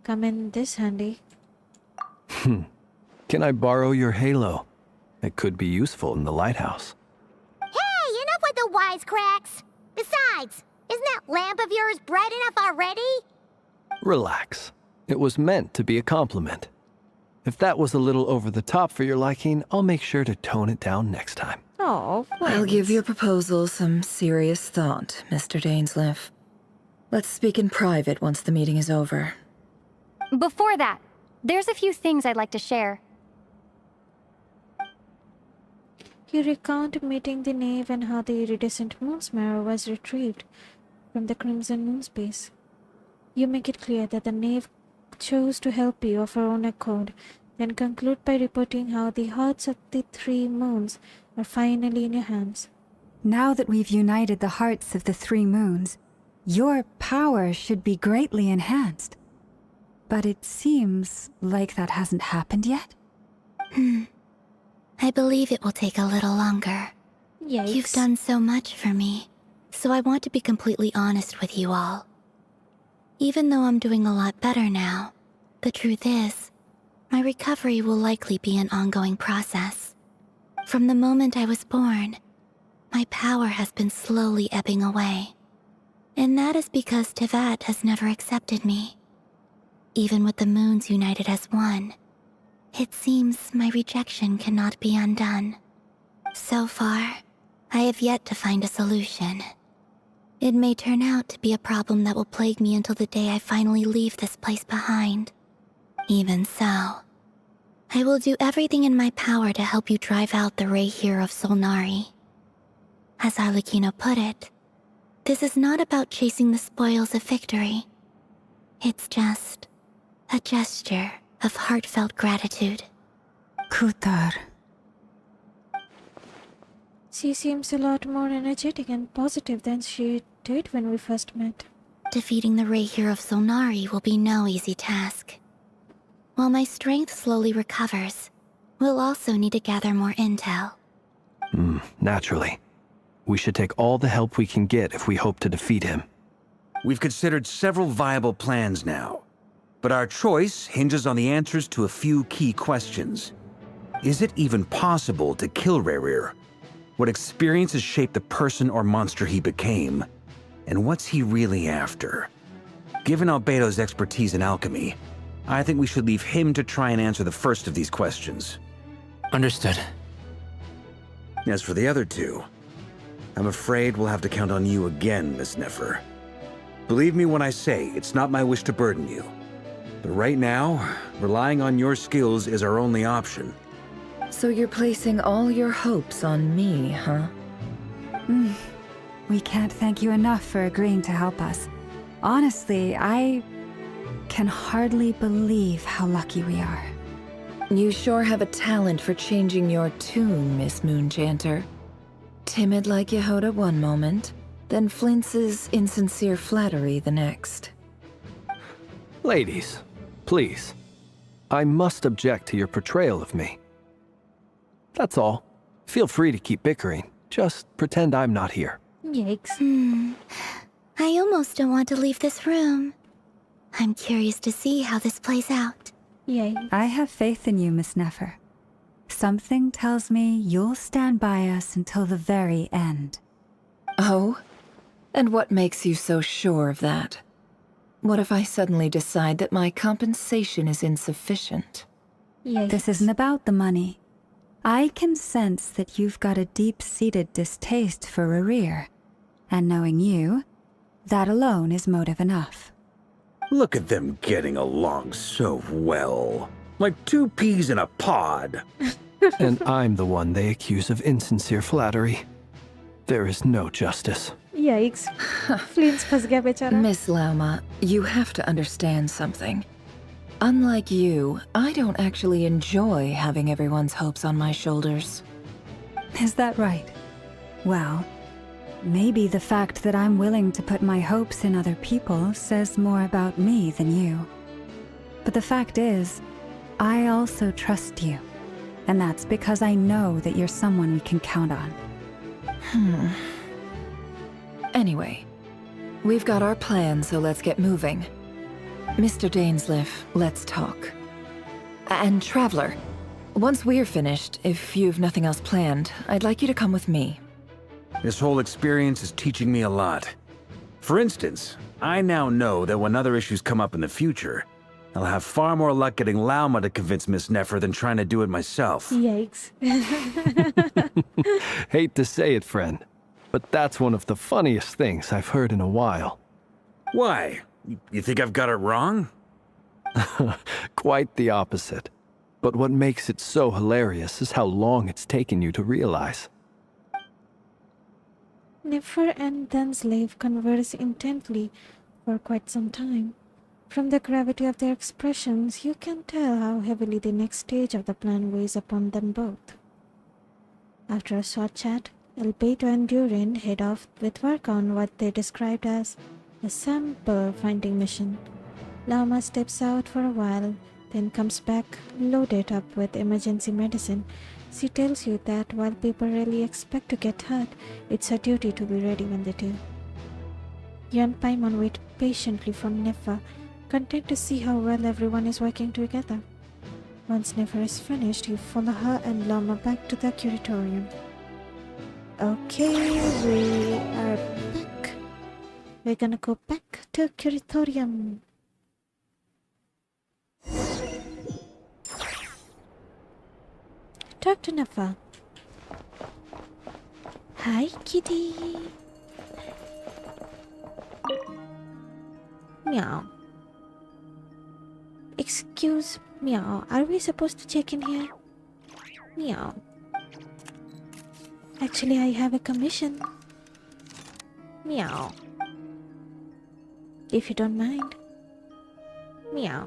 come in this handy? Can I borrow your halo? It could be useful in the lighthouse. Hey, enough with the wisecracks! Besides, isn't that lamp of yours bright enough already? Relax. It was meant to be a compliment. If that was a little over the top for your liking, I'll make sure to tone it down next time. Oh, I'll give your proposal some serious thought, Mr. Dainsleif. Let's speak in private once the meeting is over. Before that, there's a few things I'd like to share. You recount meeting the knave and how the iridescent moon's mirror was retrieved from the Crimson Moon space. You make it clear that the knave chose to help you of her own accord, then conclude by reporting how the hearts of the 3 moons are finally in your hands. Now that we've united the hearts of the 3 moons, your power should be greatly enhanced. But it seems like that hasn't happened yet? I believe it will take a little longer. Yikes. You've done so much for me, so I want to be completely honest with you all. Even though I'm doing a lot better now, the truth is, my recovery will likely be an ongoing process. From the moment I was born, my power has been slowly ebbing away. And that is because Tevat has never accepted me. Even with the moons united as one, it seems my rejection cannot be undone. So far, I have yet to find a solution. It may turn out to be a problem that will plague me until the day I finally leave this place behind. Even so, I will do everything in my power to help you drive out the Redgear of Solnari. As Arlecchino put it, this is not about chasing the spoils of victory. It's just a gesture of heartfelt gratitude. Kutar. She seems a lot more energetic and positive than she did when we first met. Defeating the Redgear of Solnari will be no easy task. While my strength slowly recovers, we'll also need to gather more intel. Naturally. We should take all the help we can get if we hope to defeat him. We've considered several viable plans now, but our choice hinges on the answers to a few key questions. Is it even possible to kill Redgear? What experiences shaped the person or monster he became? And what's he really after? Given Albedo's expertise in alchemy, I think we should leave him to try and answer the first of these questions. Understood. As for the other two, I'm afraid we'll have to count on you again, Miss Nefer. Believe me when I say it's not my wish to burden you. But right now, relying on your skills is our only option. So you're placing all your hopes on me, huh? We can't thank you enough for agreeing to help us. Honestly, I can hardly believe how lucky we are. You sure have a talent for changing your tune, Miss Moonchanter. Timid like Yehoda one moment, then flinches insincere flattery the next. Ladies, please. I must object to your portrayal of me. That's all. Feel free to keep bickering. Just pretend I'm not here. Yikes. I almost don't want to leave this room. I'm curious to see how this plays out. Yay. I have faith in you, Miss Nefer. Something tells me you'll stand by us until the very end. Oh? And what makes you so sure of that? What if I suddenly decide that my compensation is insufficient? Yikes. This isn't about the money. I can sense that you've got a deep-seated distaste for Redgear. And knowing you, that alone is motive enough. Look at them getting along so well. Like 2 peas in a pod. And I'm the one they accuse of insincere flattery. There is no justice. Yikes. Flint's फंस गया बेचारा. Miss Lauma, you have to understand something. Unlike you, I don't actually enjoy having everyone's hopes on my shoulders. Is that right? Well, maybe the fact that I'm willing to put my hopes in other people says more about me than you. But the fact is, I also trust you. And that's because I know that you're someone we can count on. Anyway, we've got our plan, so let's get moving. Mr. Dainsleif, let's talk. And Traveler, once we're finished, if you've nothing else planned, I'd like you to come with me. This whole experience is teaching me a lot. For instance, I now know that when other issues come up in the future, I'll have far more luck getting Lauma to convince Miss Nefer than trying to do it myself. Yikes. Hate to say it, friend, but that's one of the funniest things I've heard in a while. Why? You think I've got it wrong? Quite the opposite. But what makes it so hilarious is how long it's taken you to realize. Nefer and Denslave converse intently for quite some time. From the gravity of their expressions, you can tell how heavily the next stage of the plan weighs upon them both. After a short chat, Albedo and Durin head off with work on what they described as a sample finding mission. Lauma steps out for a while, then comes back loaded up with emergency medicine. She tells you that while people really expect to get hurt, it's her duty to be ready when they do. You and Paimon wait patiently for Nefer, content to see how well everyone is working together. Once Nefer is finished, you follow her and Lauma back to the curatorium. Okay, we are back. We're gonna go back to curatorium. Talk to Nefer. Hi, kitty. Meow. Excuse, meow. Are we supposed to check in here? Meow. Actually, I have a commission. Meow. If you don't mind. Meow.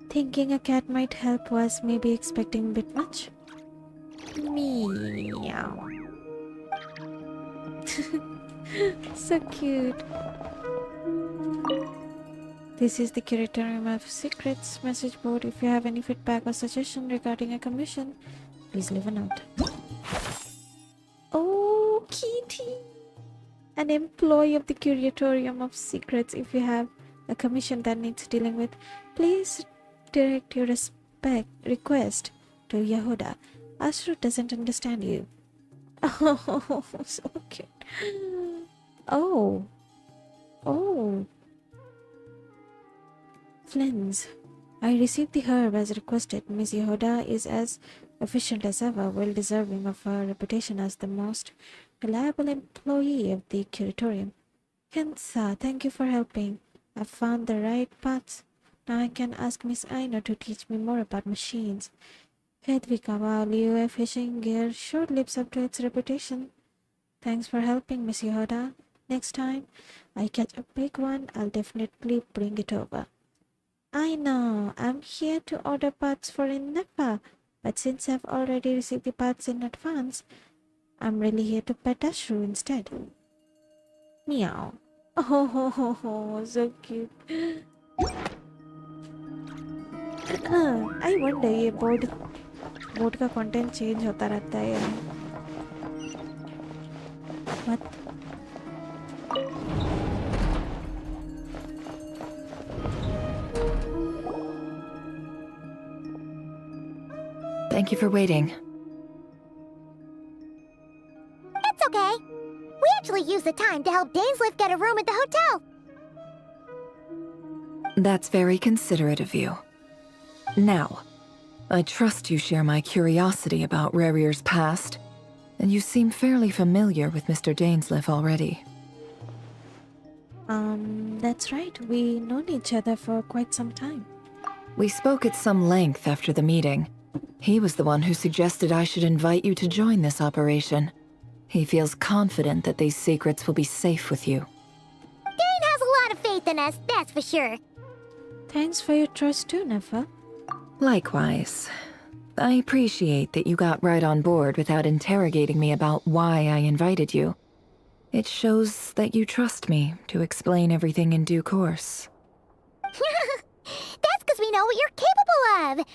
Thinking a cat might help was maybe expecting a bit much. Meow. So cute. This is the Curatorium of Secrets message board. If you have any feedback or suggestion regarding a commission, please leave a note. Oh, kitty! An employee of the Curatorium of Secrets. If you have a commission that needs dealing with, please direct your request to Yehuda. Astro doesn't understand you. Oh, so cute. Oh. Flins. I received the herb as requested. Miss Yehuda is as efficient as ever, well deserving of her reputation as the most reliable employee of the curatorium. Kensa, thank you for helping. I've found the right paths. Now I can ask Miss Aino to teach me more about machines. Hedvika, while UA fishing gear sure lives up to its reputation. Thanks for helping, Miss Yehuda. Next time I catch a big one, I'll definitely bring it over. I know, I'm here to order parts for Nefer, but since I've already received the parts in advance, I'm really here to pet Ashru instead. Meow. Oh, so cute. I wonder ये board का content change होता रहता है या What? Thank you for waiting. It's okay. We actually used the time to help Dainsleif get a room at the hotel. That's very considerate of you. Now, I trust you share my curiosity about Redgear's past, and you seem fairly familiar with Mr. Dainsleif already. That's right. We known each other for quite some time. We spoke at some length after the meeting. He was the one who suggested I should invite you to join this operation. He feels confident that these secrets will be safe with you. Dane has a lot of faith in us, that's for sure. Thanks for your trust too, Nefer. Likewise. I appreciate that you got right on board without interrogating me about why I invited you. It shows that you trust me to explain everything in due course. That's because we know what you're capable of.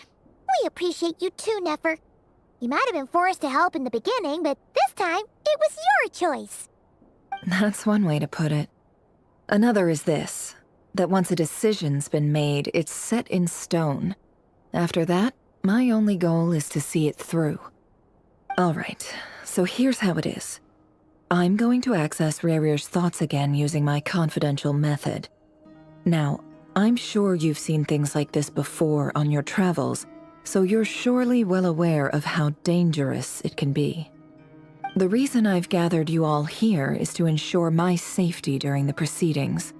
We appreciate you too, Nefer. You might have been forced to help in the beginning, but this time, it was your choice. That's one way to put it. Another is this. That once a decision's been made, it's set in stone. After that, my only goal is to see it through. Alright, so here's how it is. I'm going to access Redgear's thoughts again using my confidential method. Now, I'm sure you've seen things like this before on your travels, so you're surely well aware of how dangerous it can be. The reason I've gathered you all here is to ensure my safety during the proceedings.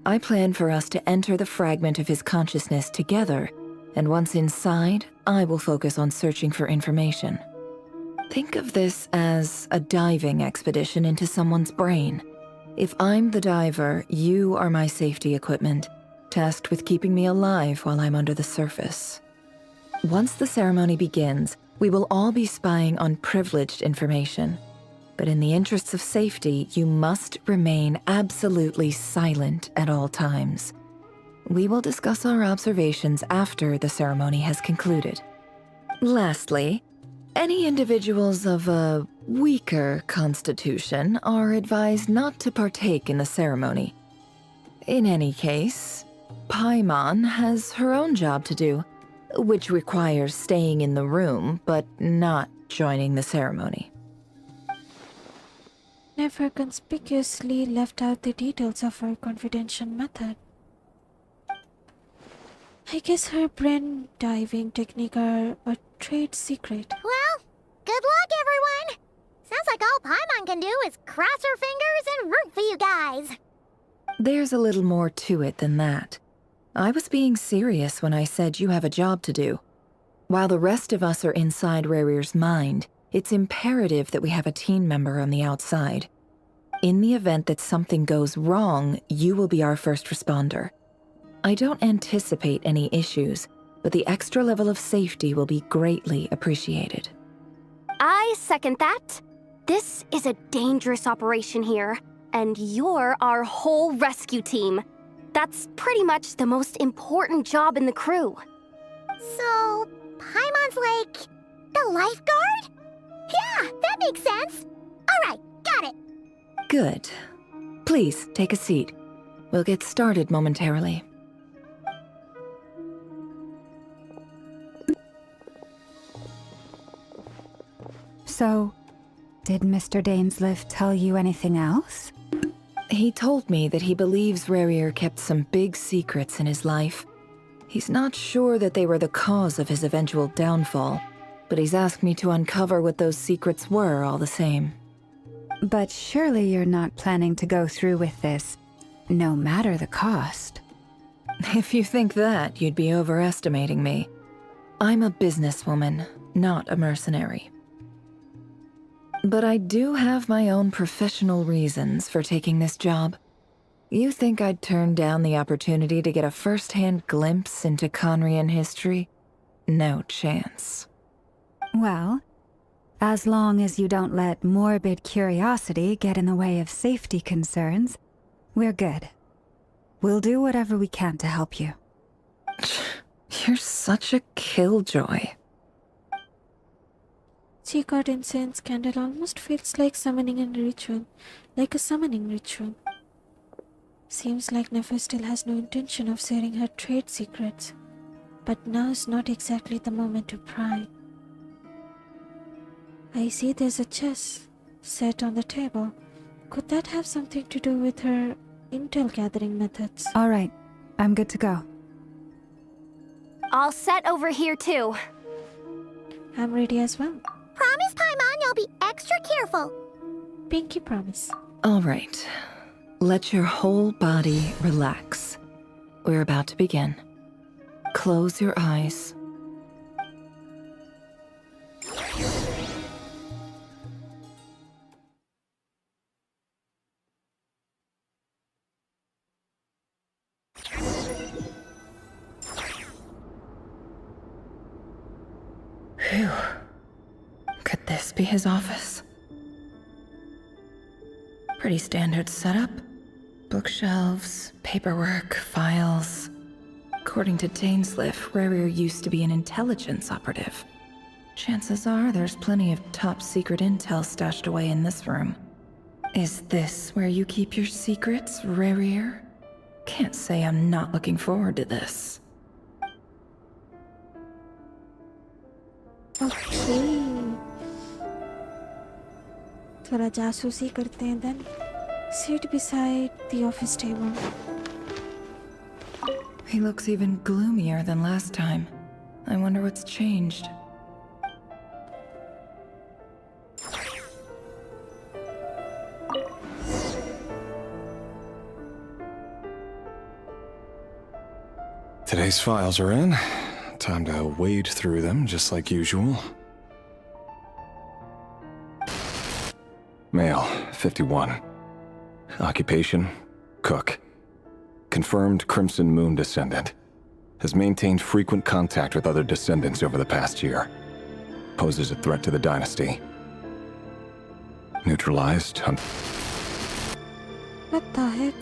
I plan for us to enter the fragment of his consciousness together, and once inside, I will focus on searching for information. Think of this as a diving expedition into someone's brain. If I'm the diver, you are my safety equipment, tasked with keeping me alive while I'm under the surface. Once the ceremony begins, we will all be spying on privileged information. But in the interests of safety, you must remain absolutely silent at all times. We will discuss our observations after the ceremony has concluded. Lastly, any individuals of a weaker constitution are advised not to partake in the ceremony. In any case, Paimon has her own job to do, which requires staying in the room but not joining the ceremony. Never conspicuously left out the details of her confidential method. I guess her brain diving technique are a trade secret. Well, good luck, everyone! Sounds like all Paimon can do is cross her fingers and root for you guys. There's a little more to it than that. I was being serious when I said you have a job to do. While the rest of us are inside Redgear's mind, it's imperative that we have a team member on the outside. In the event that something goes wrong, you will be our first responder. I don't anticipate any issues, but the extra level of safety will be greatly appreciated. I second that. This is a dangerous operation here, and you're our whole rescue team. That's pretty much the most important job in the crew. So, Paimon's like the lifeguard? Yeah, that makes sense. All right, got it. Good. Please, take a seat. We'll get started momentarily. So, did Mr. Dainsliff tell you anything else? He told me that he believes Redgear kept some big secrets in his life. He's not sure that they were the cause of his eventual downfall, but he's asked me to uncover what those secrets were all the same. But surely you're not planning to go through with this, no matter the cost. If you think that, you'd be overestimating me. I'm a businesswoman, not a mercenary. But I do have my own professional reasons for taking this job. You think I'd turn down the opportunity to get a first-hand glimpse into Conrian history? No chance. Well, as long as you don't let morbid curiosity get in the way of safety concerns, we're good. We'll do whatever we can to help you. You're such a killjoy. Secret incense candle almost feels like summoning a ritual, like a summoning ritual. Seems like Nefer still has no intention of sharing her trade secrets, but now's not exactly the moment to pry. I see there's a chess set on the table. Could that have something to do with her intel gathering methods? All right, I'm good to go. All set over here too. I'm ready as well. Promise, Paimon, you'll be extra careful. Pinky promise. All right. Let your whole body relax. We're about to begin. Close your eyes. Phew. Could this be his office? Pretty standard setup. Bookshelves, paperwork, files. According to Dainsliff, Redgear used to be an intelligence operative. Chances are there's plenty of top secret intel stashed away in this room. Is this where you keep your secrets, Redgear? Can't say I'm not looking forward to this. Okay. थोड़ा जासूसी करते हैं then. Sit beside the office table. He looks even gloomier than last time. I wonder what's changed. Today's files are in. Time to wade through them, just like usual. Male, 51. Occupation, cook. Confirmed Crimson Moon descendant. Has maintained frequent contact with other descendants over the past year. Poses a threat to the dynasty. Neutralized. What the heck?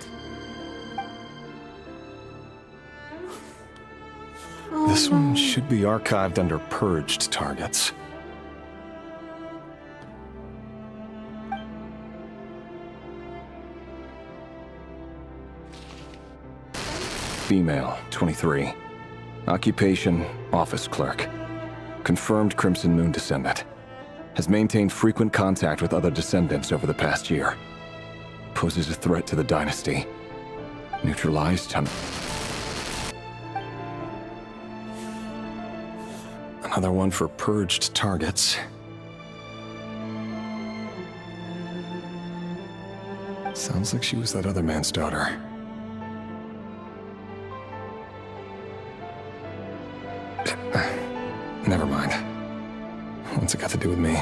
This one should be archived under purged targets. Female, 23. Occupation, office clerk. Confirmed Crimson Moon descendant. Has maintained frequent contact with other descendants over the past year. Poses a threat to the dynasty. Neutralized. Another one for purged targets. Sounds like she was that other man's daughter. Never mind. What's it got to do with me?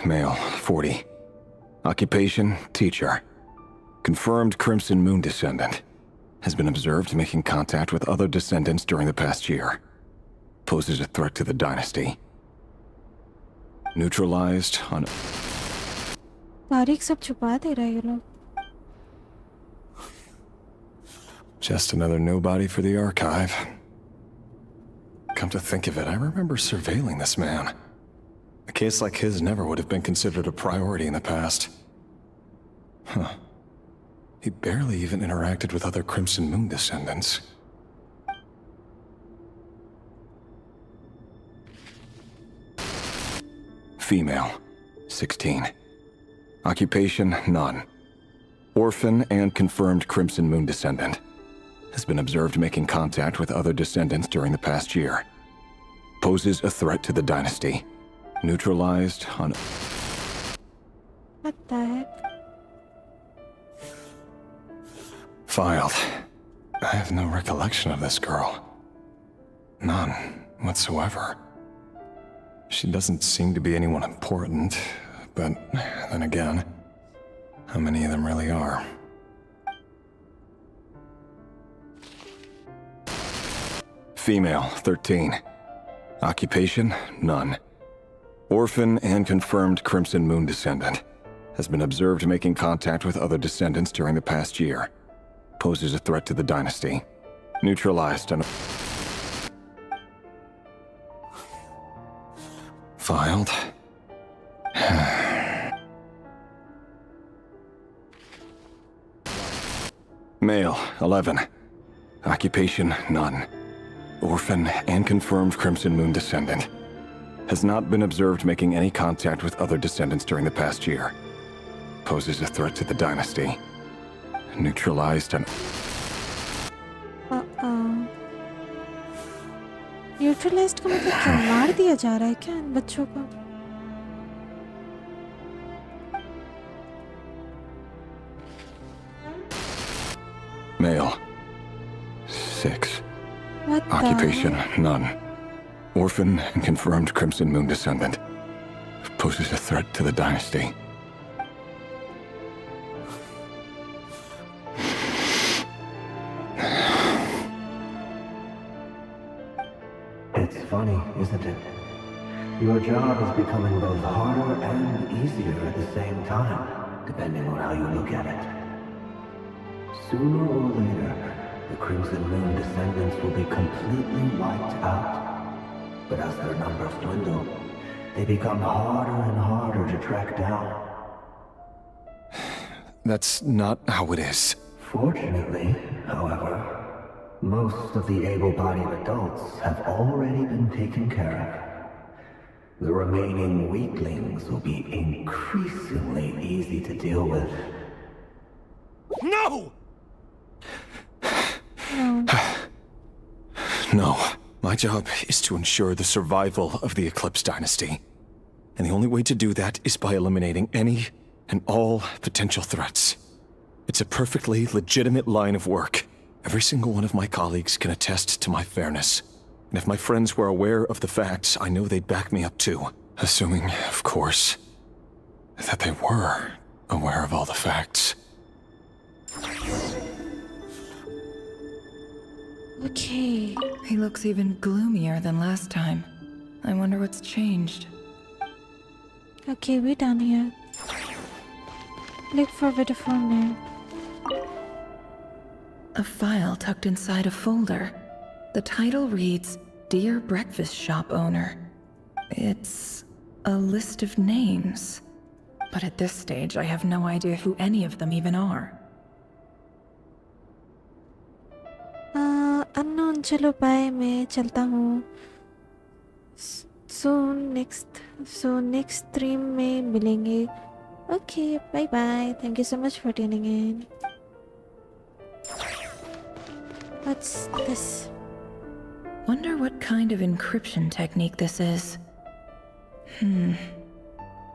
Male, 40. Occupation, teacher. Confirmed Crimson Moon descendant. Has been observed making contact with other descendants during the past year. Poses a threat to the dynasty. Neutralized on... तारीख सब छुपा दे रहा है ये लोग. Just another nobody for the archive. Come to think of it, I remember surveilling this man. A case like his never would have been considered a priority in the past. Huh. He barely even interacted with other Crimson Moon descendants. Female, 16. Occupation, none. Orphan and confirmed Crimson Moon descendant. Has been observed making contact with other descendants during the past year. Poses a threat to the dynasty. Neutralized on... What the heck? Filed. I have no recollection of this girl. None whatsoever. She doesn't seem to be anyone important, but then again, how many of them really are? Female, 13. Occupation, none. Orphan and confirmed Crimson Moon descendant. Has been observed making contact with other descendants during the past year. Poses a threat to the dynasty. Neutralized and... Filed. Male, 11. Occupation, none. Orphan and confirmed Crimson Moon descendant. Has not been observed making any contact with other descendants during the past year. Poses a threat to the dynasty. Neutralized and... Neutralized का मतलब क्या मार दिया जा रहा है क्या इन बच्चों को? Male, 6. What the Occupation, heck? none. Orphan and confirmed Crimson Moon descendant. Poses a threat to the dynasty. It's funny, isn't it? Your job is becoming both harder and easier at the same time, depending on how you look at it. Sooner or later, the Crimson Moon descendants will be completely wiped out. But as their numbers dwindle, they become harder and harder to track down. That's not how it is. Fortunately, however, most of the able-bodied adults have already been taken care of. The remaining weaklings will be increasingly easy to deal with. No! No. My job is to ensure the survival of the Eclipse Dynasty. And the only way to do that is by eliminating any and all potential threats. It's a perfectly legitimate line of work. Every single one of my colleagues can attest to my fairness. And if my friends were aware of the facts, I know they'd back me up too. Assuming, of course, that they were aware of all the facts. Okay. He looks even gloomier than last time. I wonder what's changed. Okay, we're done here. Look for Headphone now. A file tucked inside a folder. The title reads, Dear Breakfast Shop Owner. It's a list of names. But at this stage, I have no idea who any of them even are. Unknown, चलो bye, मैं चलता हूँ. So next stream में मिलेंगे. Okay, bye bye. Thank you so much for tuning in. What's this? Wonder what kind of encryption technique this is.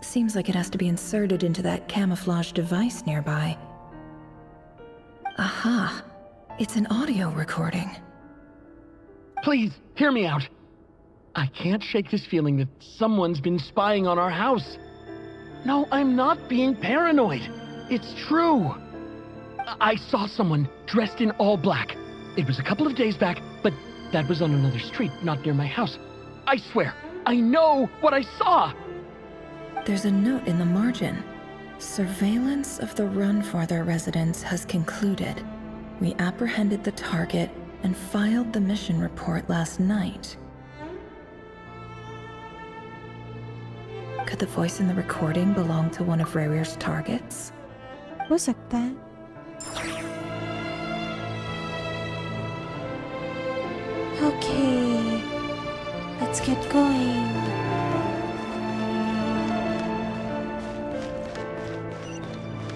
Seems like it has to be inserted into that camouflage device nearby. Aha! It's an audio recording. Please, hear me out. I can't shake this feeling that someone's been spying on our house. No, I'm not being paranoid. It's true. I saw someone dressed in all black. It was a couple of days back, but that was on another street, not near my house. I swear, I know what I saw. There's a note in the margin. Surveillance of the run for their residence has concluded. We apprehended the target and filed the mission report last night. Could the voice in the recording belong to one of Redgear's targets? हो सकता है. Okay, let's get going.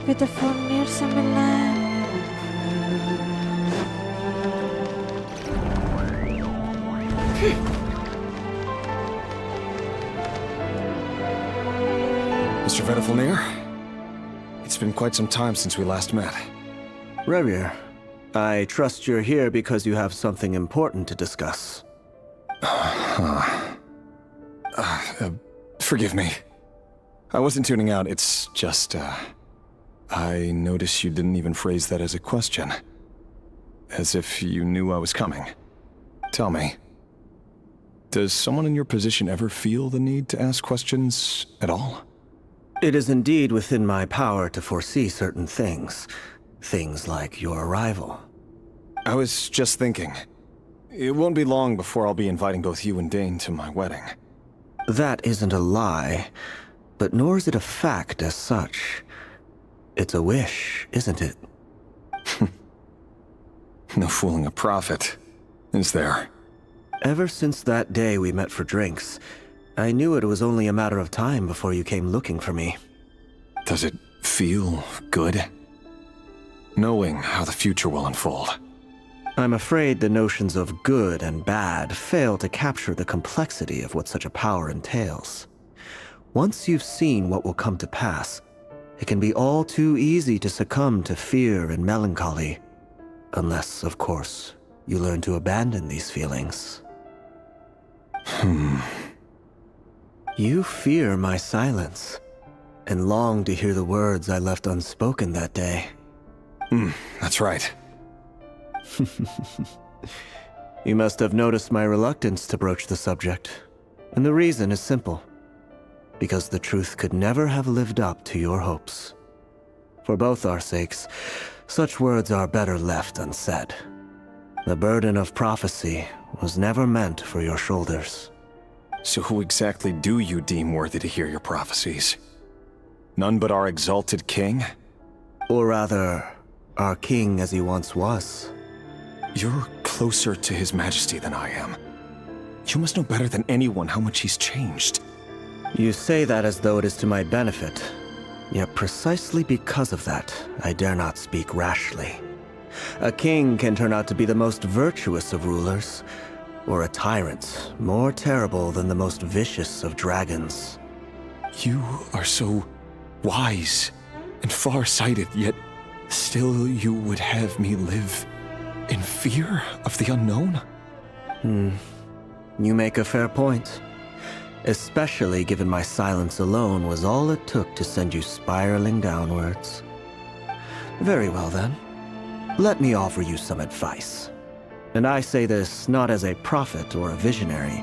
With the phone near Samala. Mr. Vedafilnir, it's been quite some time since we last met. Redgear, I trust you're here because you have something important to discuss. Forgive me. I wasn't tuning out, it's just, I noticed you didn't even phrase that as a question. As if you knew I was coming. Tell me, does someone in your position ever feel the need to ask questions at all? It is indeed within my power to foresee certain things. Things like your arrival. I was just thinking. It won't be long before I'll be inviting both you and Dane to my wedding. That isn't a lie, but nor is it a fact as such. It's a wish, isn't it? No fooling a prophet, is there? Ever since that day we met for drinks, I knew it was only a matter of time before you came looking for me. Does it feel good? Knowing how the future will unfold. I'm afraid the notions of good and bad fail to capture the complexity of what such a power entails. Once you've seen what will come to pass, it can be all too easy to succumb to fear and melancholy. Unless, of course, you learn to abandon these feelings. You fear my silence, and long to hear the words I left unspoken that day. That's right. You must have noticed my reluctance to broach the subject, and the reason is simple. Because the truth could never have lived up to your hopes. For both our sakes, such words are better left unsaid. The burden of prophecy was never meant for your shoulders. So who exactly do you deem worthy to hear your prophecies? None but our exalted king? Or rather, our king as he once was. You're closer to his majesty than I am. You must know better than anyone how much he's changed. You say that as though it is to my benefit. Yet precisely because of that, I dare not speak rashly. A king can turn out to be the most virtuous of rulers, or a tyrant more terrible than the most vicious of dragons. You are so wise and far-sighted, yet still you would have me live in fear of the unknown? You make a fair point. Especially given my silence alone was all it took to send you spiraling downwards. Very well then. Let me offer you some advice. And I say this not as a prophet or a visionary,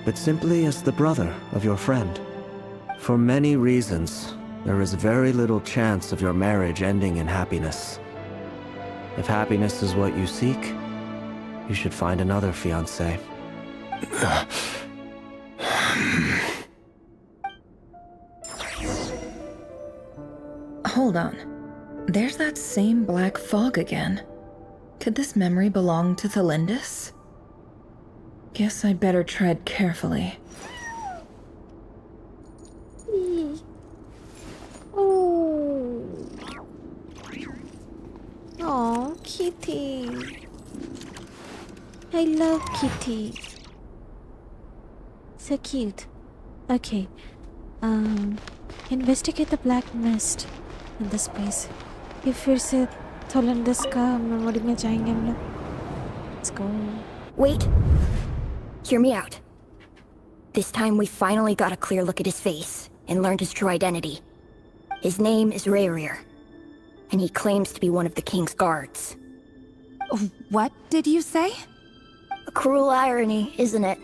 but simply as the brother of your friend. For many reasons, there is very little chance of your marriage ending in happiness. If happiness is what you seek, you should find another fiancé. Hold on. There's that same black fog again. Could this memory belong to Thelindis? Guess I'd better tread carefully. Oh, Kitty. I love Kitty. So cute. Okay. Investigate the black mist in this space. ये फिर से थोलंडस का memory में जाएंगे हम लोग. Let's go. Wait. Hear me out. This time we finally got a clear look at his face and learned his true identity. His name is Redgear, and he claims to be one of the king's guards. What did you say? A cruel irony, isn't it?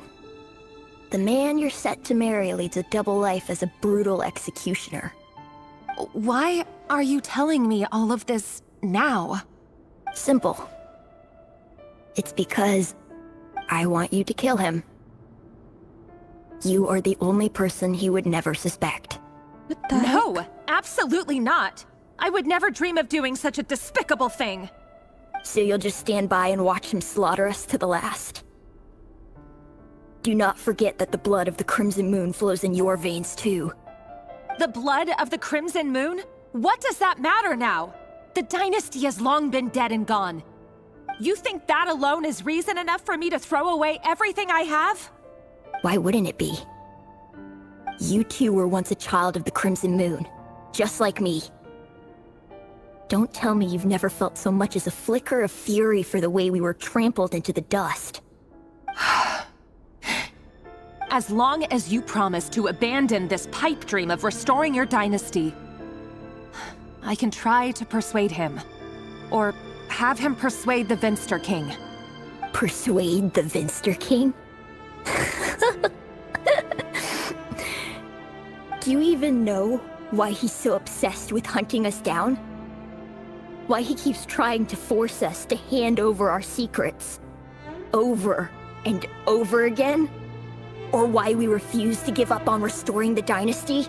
The man you're set to marry leads a double life as a brutal executioner. Why are you telling me all of this now? Simple. It's because I want you to kill him. You are the only person he would never suspect. No, absolutely not. I would never dream of doing such a despicable thing. So you'll just stand by and watch him slaughter us to the last? Do not forget that the blood of the Crimson Moon flows in your veins too. The blood of the Crimson Moon? What does that matter now? The dynasty has long been dead and gone. You think that alone is reason enough for me to throw away everything I have? Why wouldn't it be? You two were once a child of the Crimson Moon, just like me. Don't tell me you've never felt so much as a flicker of fury for the way we were trampled into the dust. As long as you promise to abandon this pipe dream of restoring your dynasty, I can try to persuade him. Or have him persuade the Vinster King. Persuade the Vinster King? Do you even know why he's so obsessed with hunting us down? Why he keeps trying to force us to hand over our secrets? Over and over again? Or why we refuse to give up on restoring the dynasty?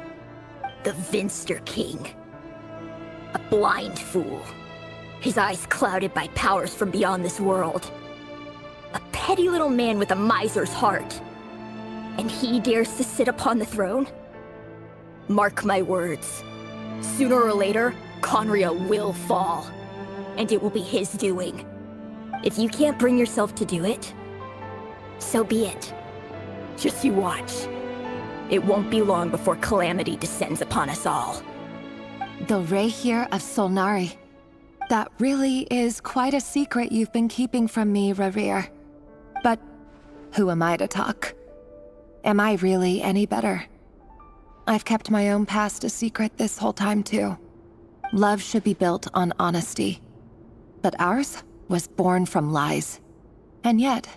The Vinster King. A blind fool. His eyes clouded by powers from beyond this world. A petty little man with a miser's heart. And he dares to sit upon the throne? Mark my words. Sooner or later, Conria will fall. And it will be his doing. If you can't bring yourself to do it, so be it. Just you watch. It won't be long before calamity descends upon us all. The Redgear of Solnari. That really is quite a secret you've been keeping from me, Redgear. But who am I to talk? Am I really any better? I've kept my own past a secret this whole time too. Love should be built on honesty. But ours was born from lies. And yet,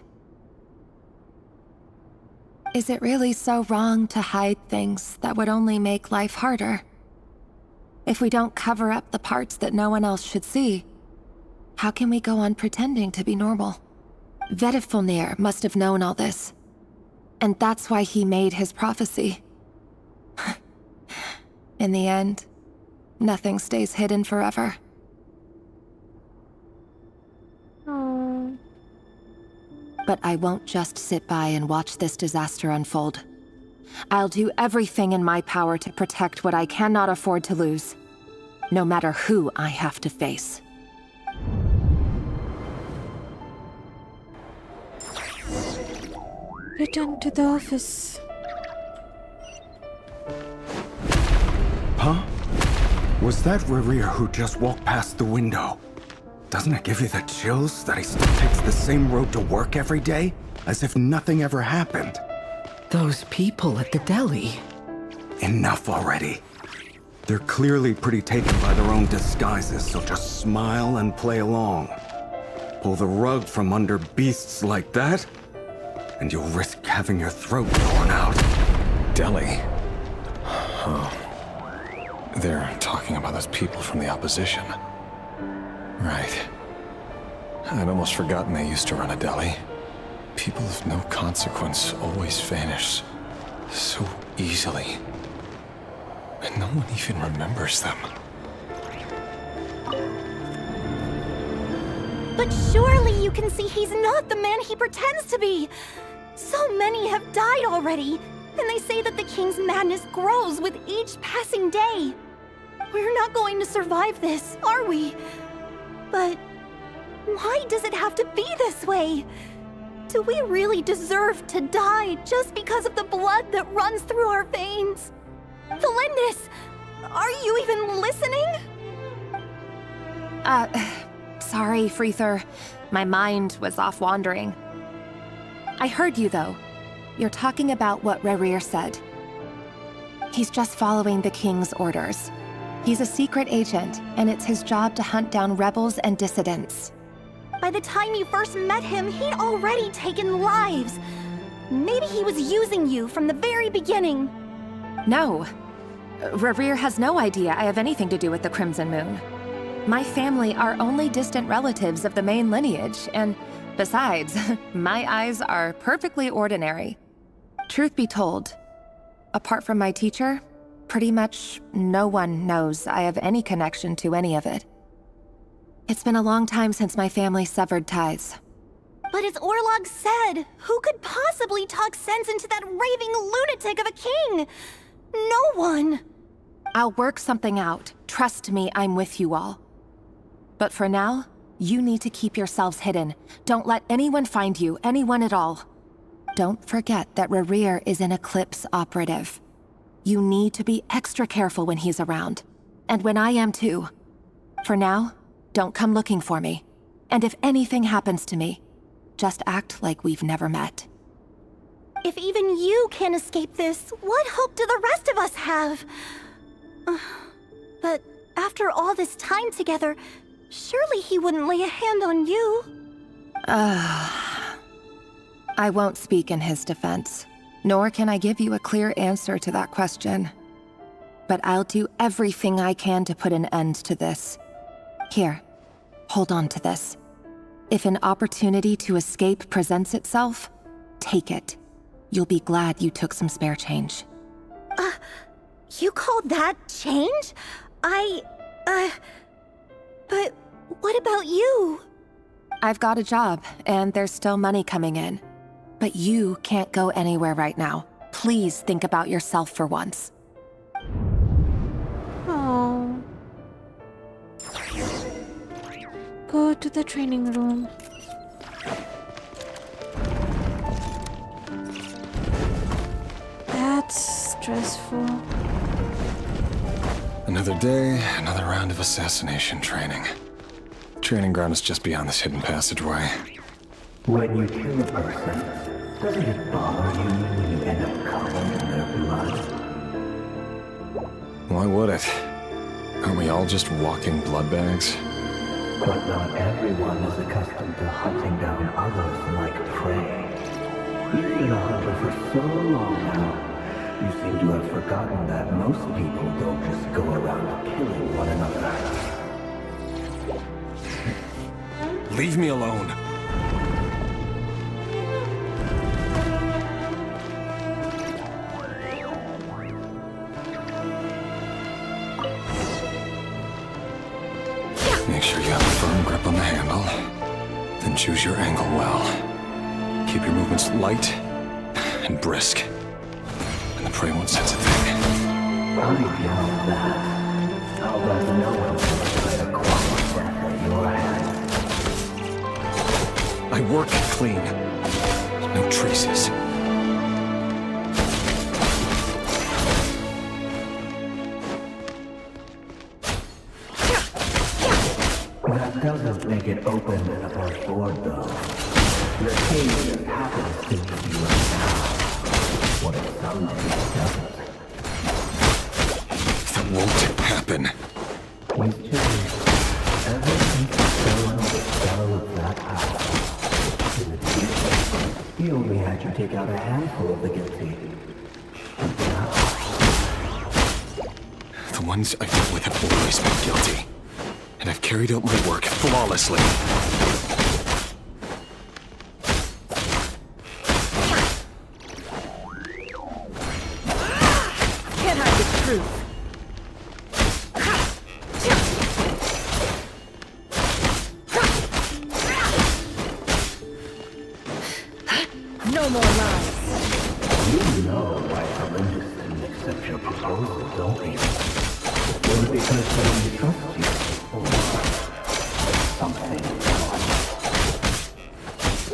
is it really so wrong to hide things that would only make life harder? If we don't cover up the parts that no one else should see, how can we go on pretending to be normal? Vedifulnir must have known all this. And that's why he made his prophecy. In the end, nothing stays hidden forever. Oh. But I won't just sit by and watch this disaster unfold. I'll do everything in my power to protect what I cannot afford to lose, no matter who I have to face. Return to the office. Huh? Was that Redgear who just walked past the window? Doesn't it give you the chills that he still takes the same road to work every day? As if nothing ever happened. Those people at the deli. Enough already. They're clearly pretty taken by their own disguises, so just smile and play along. Pull the rug from under beasts like that, and you'll risk having your throat torn out. Deli? Oh. They're talking about those people from the opposition. Right. I'd almost forgotten they used to run a deli. People of no consequence always vanish so easily. And no one even remembers them. But surely you can see he's not the man he pretends to be! So many have died already, and they say that the king's madness grows with each passing day. We're not going to survive this, are we? But why does it have to be this way? Do we really deserve to die just because of the blood that runs through our veins? Felindis, are you even listening? Sorry, Freether. My mind was off wandering. I heard you, though. You're talking about what Redgear said. He's just following the king's orders. He's a secret agent, and it's his job to hunt down rebels and dissidents. By the time you first met him, he'd already taken lives. Maybe he was using you from the very beginning. No. Redgear has no idea I have anything to do with the Crimson Moon. My family are only distant relatives of the main lineage, and besides, my eyes are perfectly ordinary. Truth be told, apart from my teacher, pretty much no one knows I have any connection to any of it. It's been a long time since my family severed ties. But as Orlog said, who could possibly talk sense into that raving lunatic of a king? No one. I'll work something out. Trust me, I'm with you all. But for now, you need to keep yourselves hidden. Don't let anyone find you, anyone at all. Don't forget that Redgear is an Eclipse operative. You need to be extra careful when he's around. And when I am too. For now, don't come looking for me. And if anything happens to me, just act like we've never met. If even you can't escape this, what hope do the rest of us have? But after all this time together, surely he wouldn't lay a hand on you. I won't speak in his defense, nor can I give you a clear answer to that question. But I'll do everything I can to put an end to this. Here, hold on to this. If an opportunity to escape presents itself, take it. You'll be glad you took some spare change. You call that change? But what about you? I've got a job, and there's still money coming in. But you can't go anywhere right now. Please think about yourself for once. Oh. Go to the training room. That's stressful. Another day, another round of assassination training. Training ground is just beyond this hidden passageway. When you kill a person, doesn't it bother you when you end up covered in their blood? Why would it? Aren't we all just walking blood bags? But not everyone is accustomed to hunting down others like prey. You've been a hunter for so long now, you seem to have forgotten that most people don't just go around killing one another. Leave me alone. You got a firm grip on the handle. Then choose your angle well. Keep your movements light and brisk. And the prey won't sense a thing. I doubt that. I'll bet no one can try to quaff death at your hands. I work clean. No traces. That doesn't make it open and above board, though. The cage just happens to meet you right now. What if someday it doesn't? That won't happen. We've changed. Ever since the stone of the spell of that house. In the future, he only had you take out a handful of the guilty. And now... The ones I've dealt with have always been guilty. And I've carried out my work flawlessly. Can't hide the truth. No more lies. You know why Olympus didn't accept your proposal, don't you? Was it because they didn't trust you? Or something else?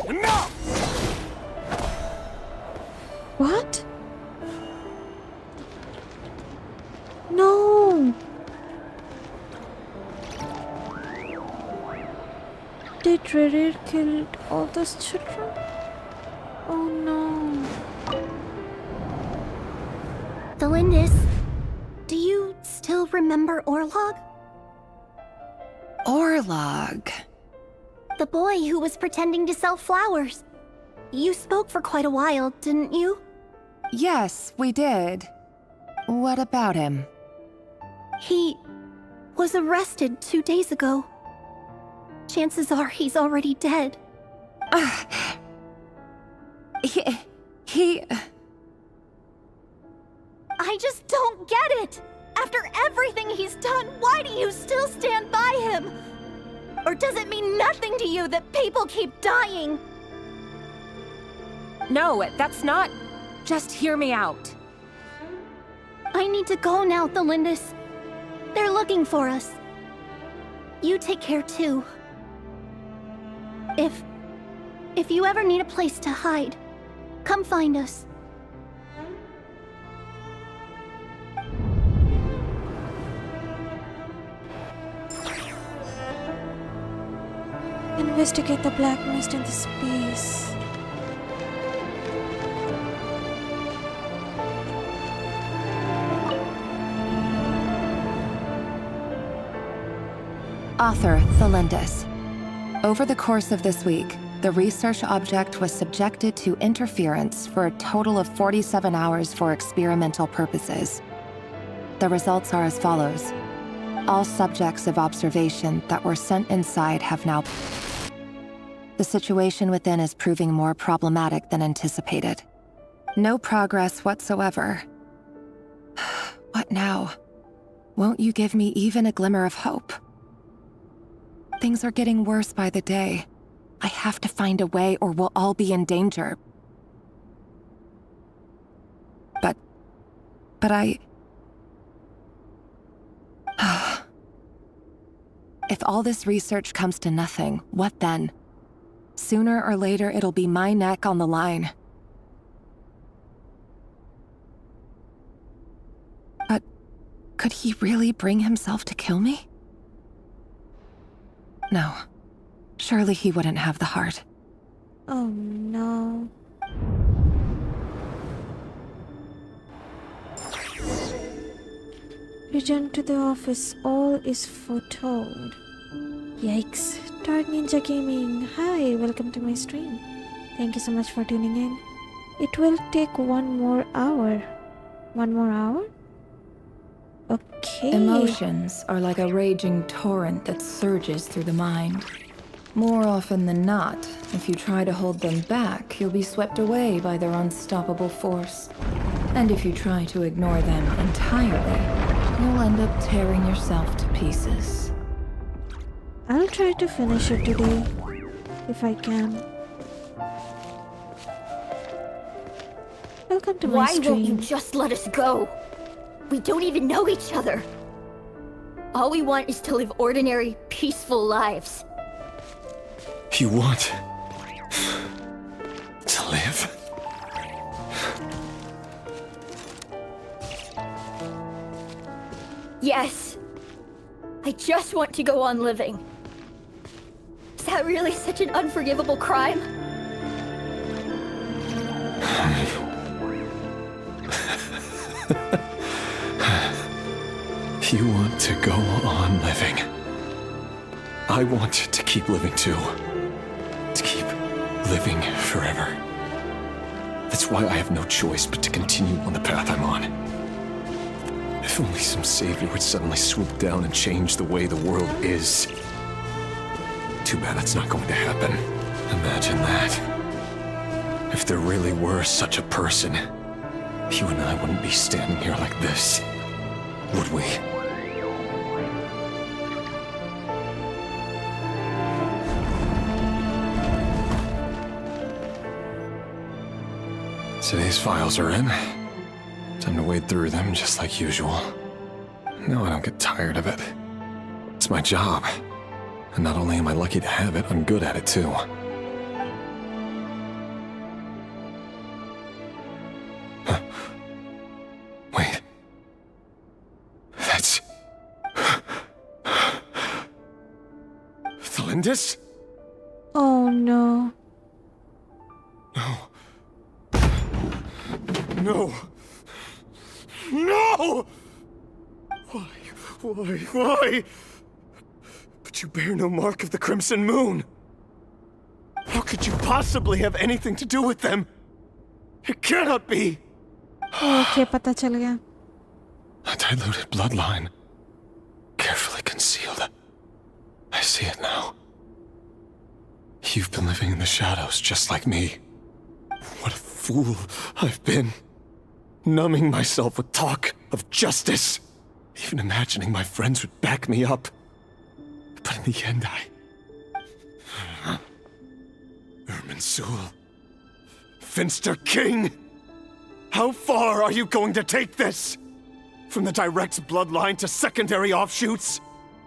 Enough! What? No! Did Redgear kill all those children? Oh no. Delindis, do you still remember Orlog? Orlog. The boy who was pretending to sell flowers. You spoke for quite a while, didn't you? Yes, we did. What about him? He was arrested 2 days ago. Chances are he's already dead. He... I just don't get it! After everything he's done, why do you still stand by him? Or does it mean nothing to you that people keep dying? No, that's not... Just hear me out. I need to go now, Delindis. They're looking for us. You take care too. If you ever need a place to hide, come find us. Investigate the black mist in the space. Author, Delindis. Over the course of this week, the research object was subjected to interference for a total of 47 hours for experimental purposes. The results are as follows. All subjects of observation that were sent inside have now... The situation within is proving more problematic than anticipated. No progress whatsoever. What now? Won't you give me even a glimmer of hope? Things are getting worse by the day. I have to find a way or we'll all be in danger. But I... If all this research comes to nothing, what then? Sooner or later, it'll be my neck on the line. But could he really bring himself to kill me? No. Surely he wouldn't have the heart. Oh no. Return to the office. All is foretold. Yikes. Dark Ninja Gaming. Hi, welcome to my stream. Thank you so much for tuning in. It will take 1 more hour. 1 more hour? Okay. Emotions are like a raging torrent that surges through the mind. More often than not, if you try to hold them back, you'll be swept away by their unstoppable force. And if you try to ignore them entirely, you'll end up tearing yourself to pieces. I'll try to finish it today, if I can. Welcome to my Why stream. won't you just let us go? We don't even know each other. All we want is to live ordinary, peaceful lives. You want to live? Yes. I just want to go on living. Is that really such an unforgivable crime? You want to go on living. I want to keep living too. To keep living forever. That's why I have no choice but to continue on the path I'm on. If only some savior would suddenly swoop down and change the way the world is. Too bad that's not going to happen. Imagine that. If there really were such a person, you and I wouldn't be standing here like this, would we? Today's files are in. Time to wade through them just like usual. No, I don't get tired of it. It's my job. And not only am I lucky to have it, I'm good at it too. Huh. Wait. That's... Thalindis? Oh no. No! No! Why? But you bear no mark of the Crimson Moon. How could you possibly have anything to do with them? It cannot be! Okay, pata chal gaya. A diluted bloodline. Carefully concealed. I see it now. You've been living in the shadows just like me. What a fool I've been. Numbing myself with talk of justice. Even imagining my friends would back me up. But in the end, Irminsul. Finster King! How far are you going to take this? From the direct bloodline to secondary offshoots?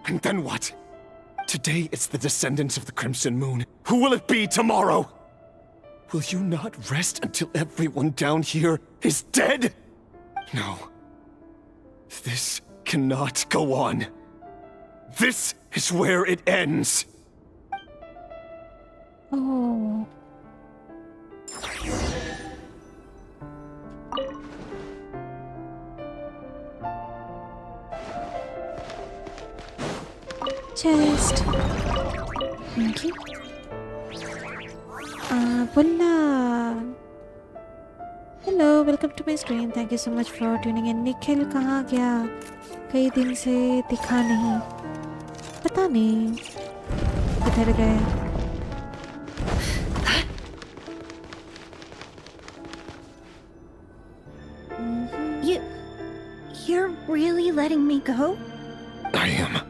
And then what? Today it's the descendants of the Crimson Moon. Who will it be tomorrow? Will you not rest until everyone down here is dead? No. This cannot go on. This is where it ends. Oh. Chest. Thank you. Bulla. Hello, welcome to my stream. Thank you so much for tuning in. Nikhil कहाँ गया? कई दिन से दिखा नहीं. पता नहीं किधर गए. You're really letting me go? I am.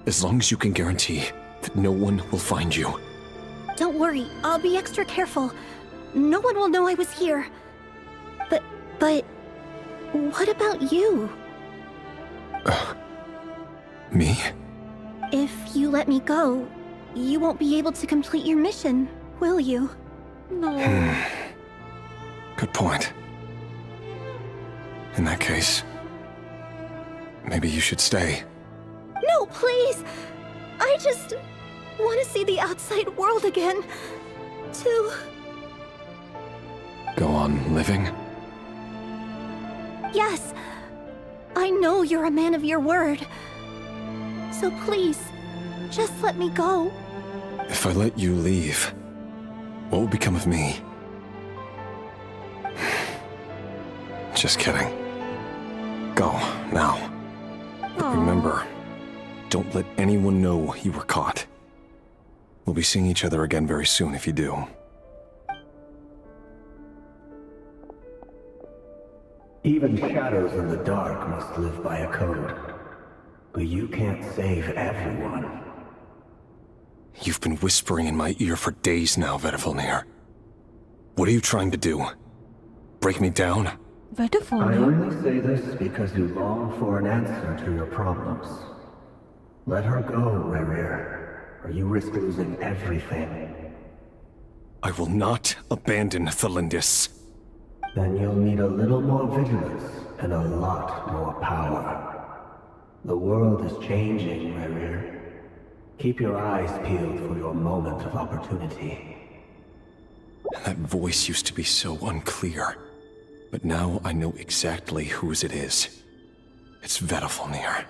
As long as you can guarantee that no one will find you. Don't worry, I'll be extra careful. No one will know I was here. But what about you? Me? If you let me go, you won't be able to complete your mission, will you? No. Good point. In that case, maybe you should stay. No, please! I just want to see the outside world again. To... Go on living? Yes. I know you're a man of your word. So please, just let me go. If I let you leave, what will become of me? Just kidding. Go, now. But remember, don't let anyone know you were caught. We'll be seeing each other again very soon if you do. Even shadows in the dark must live by a code. But you can't save everyone. You've been whispering in my ear for days now, Vedifalnir. What are you trying to do? Break me down? I Vedifalnir? only say this because you long for an answer to your problems. Let her go, Rerir, or you risk losing everything. I will not abandon Thelindis. Then you'll need a little more vigilance and a lot more power. The world is changing, Rerir. Keep your eyes peeled for your moment of opportunity. That voice used to be so unclear, but now I know exactly whose it is. It's Vedifalnir.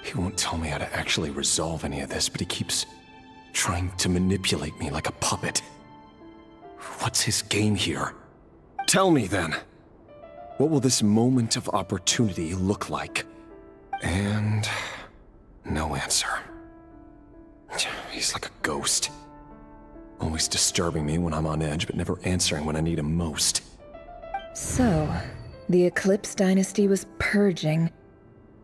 He won't tell me how to actually resolve any of this, but he keeps trying to manipulate me like a puppet. What's his game here? Tell me then. What will this moment of opportunity look like? And no answer. He's like a ghost. Always disturbing me when I'm on edge, but never answering when I need him most. So, the Eclipse Dynasty was purging,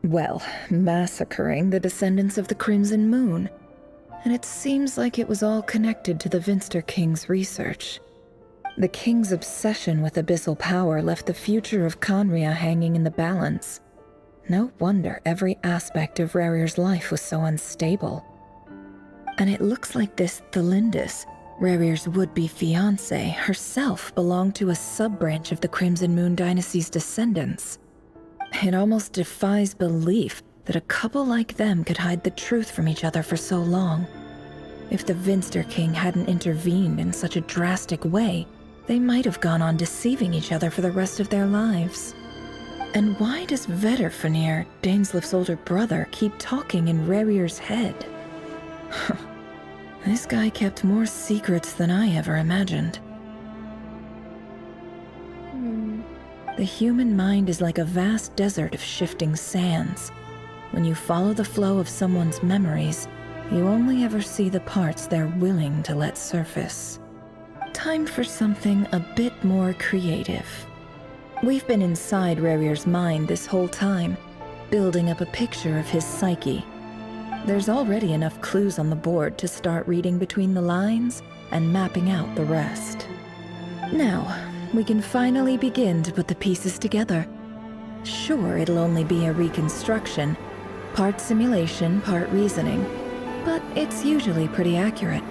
well, massacring the descendants of the Crimson Moon. And it seems like it was all connected to the Vinster King's research. The King's obsession with abyssal power left the future of Conria hanging in the balance. No wonder every aspect of Rerir's life was so unstable. And it looks like this Thelindis, Rerir's would-be fiancé, herself belonged to a sub-branch of the Crimson Moon Dynasty's descendants. It almost defies belief that a couple like them could hide the truth from each other for so long. If the Vinster King hadn't intervened in such a drastic way, they might have gone on deceiving each other for the rest of their lives. And why does Vedifalnir, Daneslif's older brother, keep talking in Rerir's head? This guy kept more secrets than I ever imagined. The human mind is like a vast desert of shifting sands. When you follow the flow of someone's memories, you only ever see the parts they're willing to let surface. Time for something a bit more creative. We've been inside Rerir's mind this whole time, building up a picture of his psyche. There's already enough clues on the board to start reading between the lines and mapping out the rest. Now, we can finally begin to put the pieces together. Sure, it'll only be a reconstruction, part simulation, part reasoning, but it's usually pretty accurate.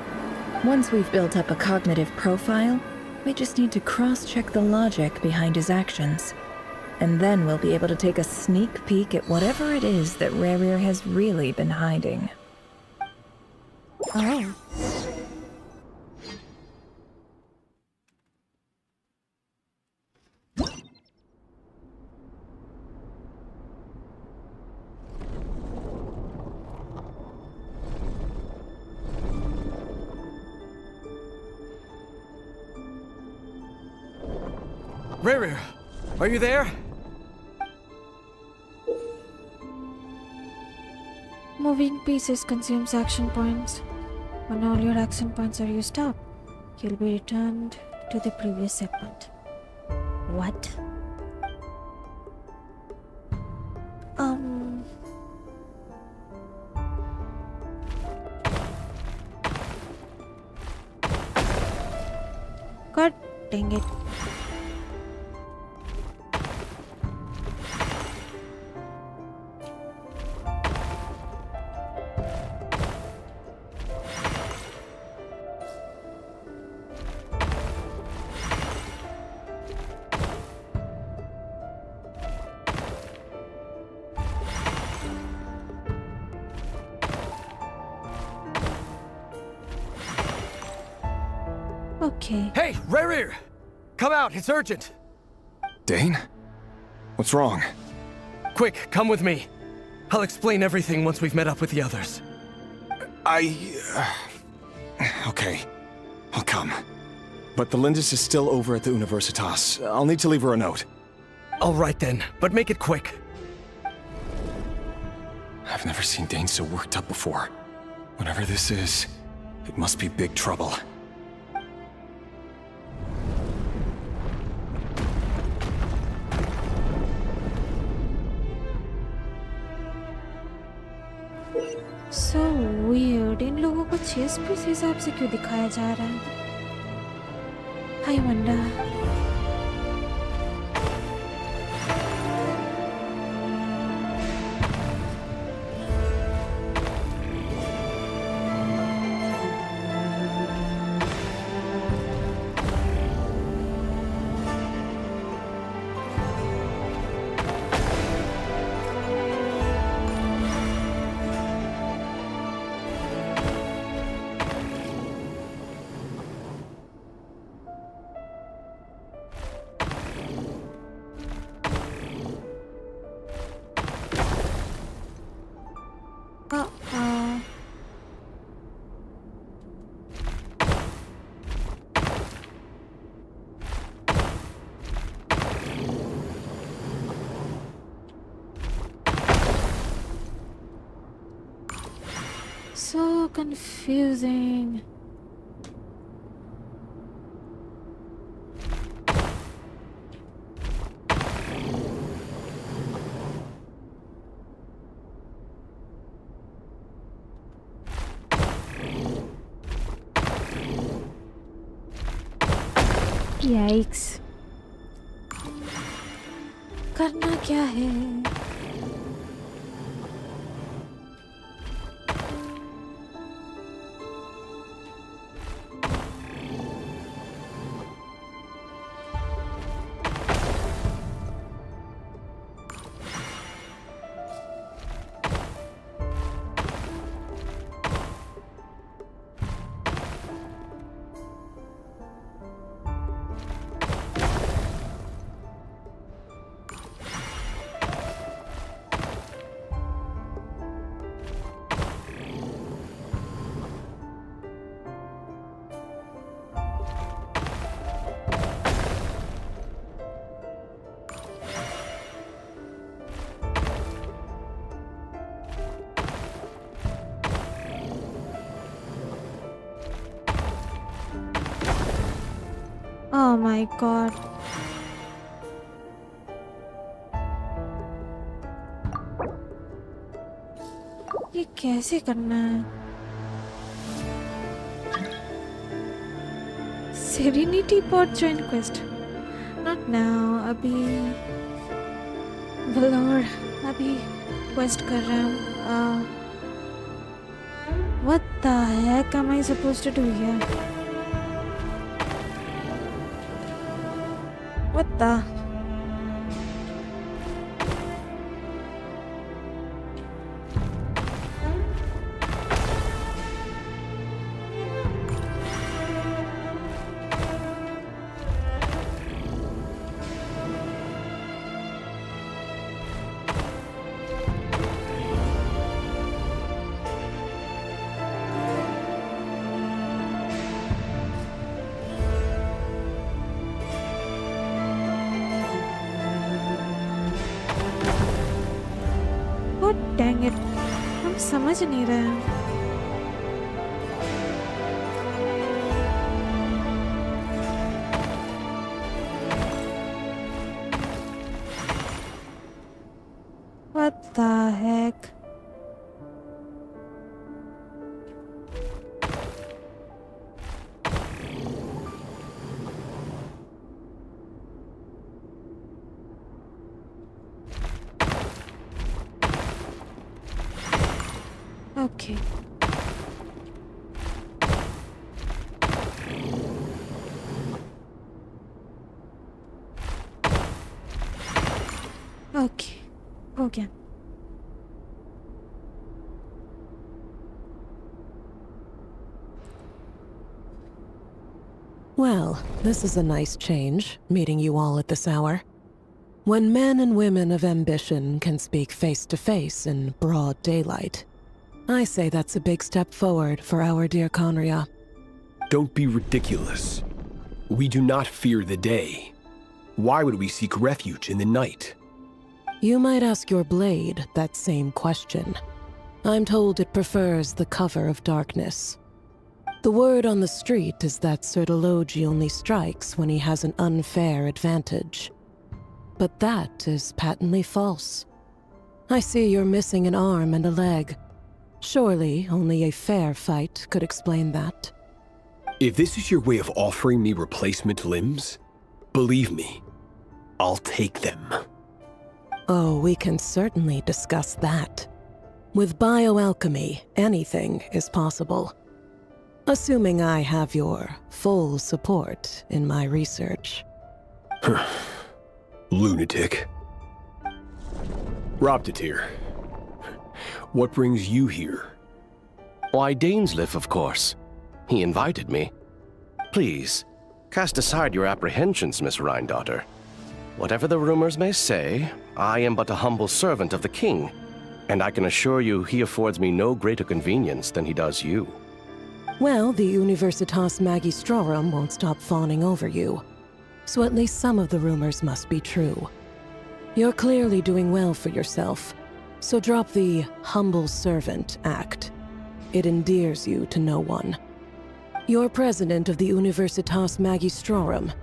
Once we've built up a cognitive profile, we just need to cross-check the logic behind his actions. And then we'll be able to take a sneak peek at whatever it is that Rerir has really been hiding. Oh. Rerir, are you there? Moving pieces consumes action points. When all your action points are used up, you'll be returned to the previous segment. What? God dang it. Okay. Hey, Rerir! Come out, it's urgent! Dane? What's wrong? Quick, come with me. I'll explain everything once we've met up with the others. Okay. I'll come. But the Lindis is still over at the Universitas. I'll need to leave her a note. All right then, but make it quick. I've never seen Dane so worked up before. Whatever this is, it must be big trouble. So weird. इन लोगों को chess piece हिसाब से क्यों दिखाया जा रहा है? I wonder. So confusing. Yikes. करना क्या है? Oh my god. ये कैसे करना है? Serenity Pod join quest. Not now. अभी Valor. अभी quest कर रहा हूँ. What the heck am I supposed to do here? What the? Dang it, हम समझ नहीं रहे हैं. What the heck? Okay. Okay. हो गया. Well, this is a nice change, meeting you all at this hour. When men and women of ambition can speak face to face in broad daylight, I say that's a big step forward for our dear Conria. Don't be ridiculous. We do not fear the day. Why would we seek refuge in the night? You might ask your blade that same question. I'm told it prefers the cover of darkness. The word on the street is that Sir Delogi only strikes when he has an unfair advantage. But that is patently false. I see you're missing an arm and a leg. Surely only a fair fight could explain that. If this is your way of offering me replacement limbs, believe me, I'll take them. Oh, we can certainly discuss that. With bioalchemy, anything is possible. Assuming I have your full support in my research. Lunatic. Robtatir, what brings you here? Why, Dainsleif, of course. He invited me. Please, cast aside your apprehensions, Miss Rhindaughter. Whatever the rumors may say, I am but a humble servant of the king, and I can assure you he affords me no greater convenience than he does you. Well, the Universitas Magistrorum won't stop fawning over you, so at least some of the rumors must be true. You're clearly doing well for yourself, so drop the humble servant act. It endears you to no one. You're president of the Universitas Magistrorum,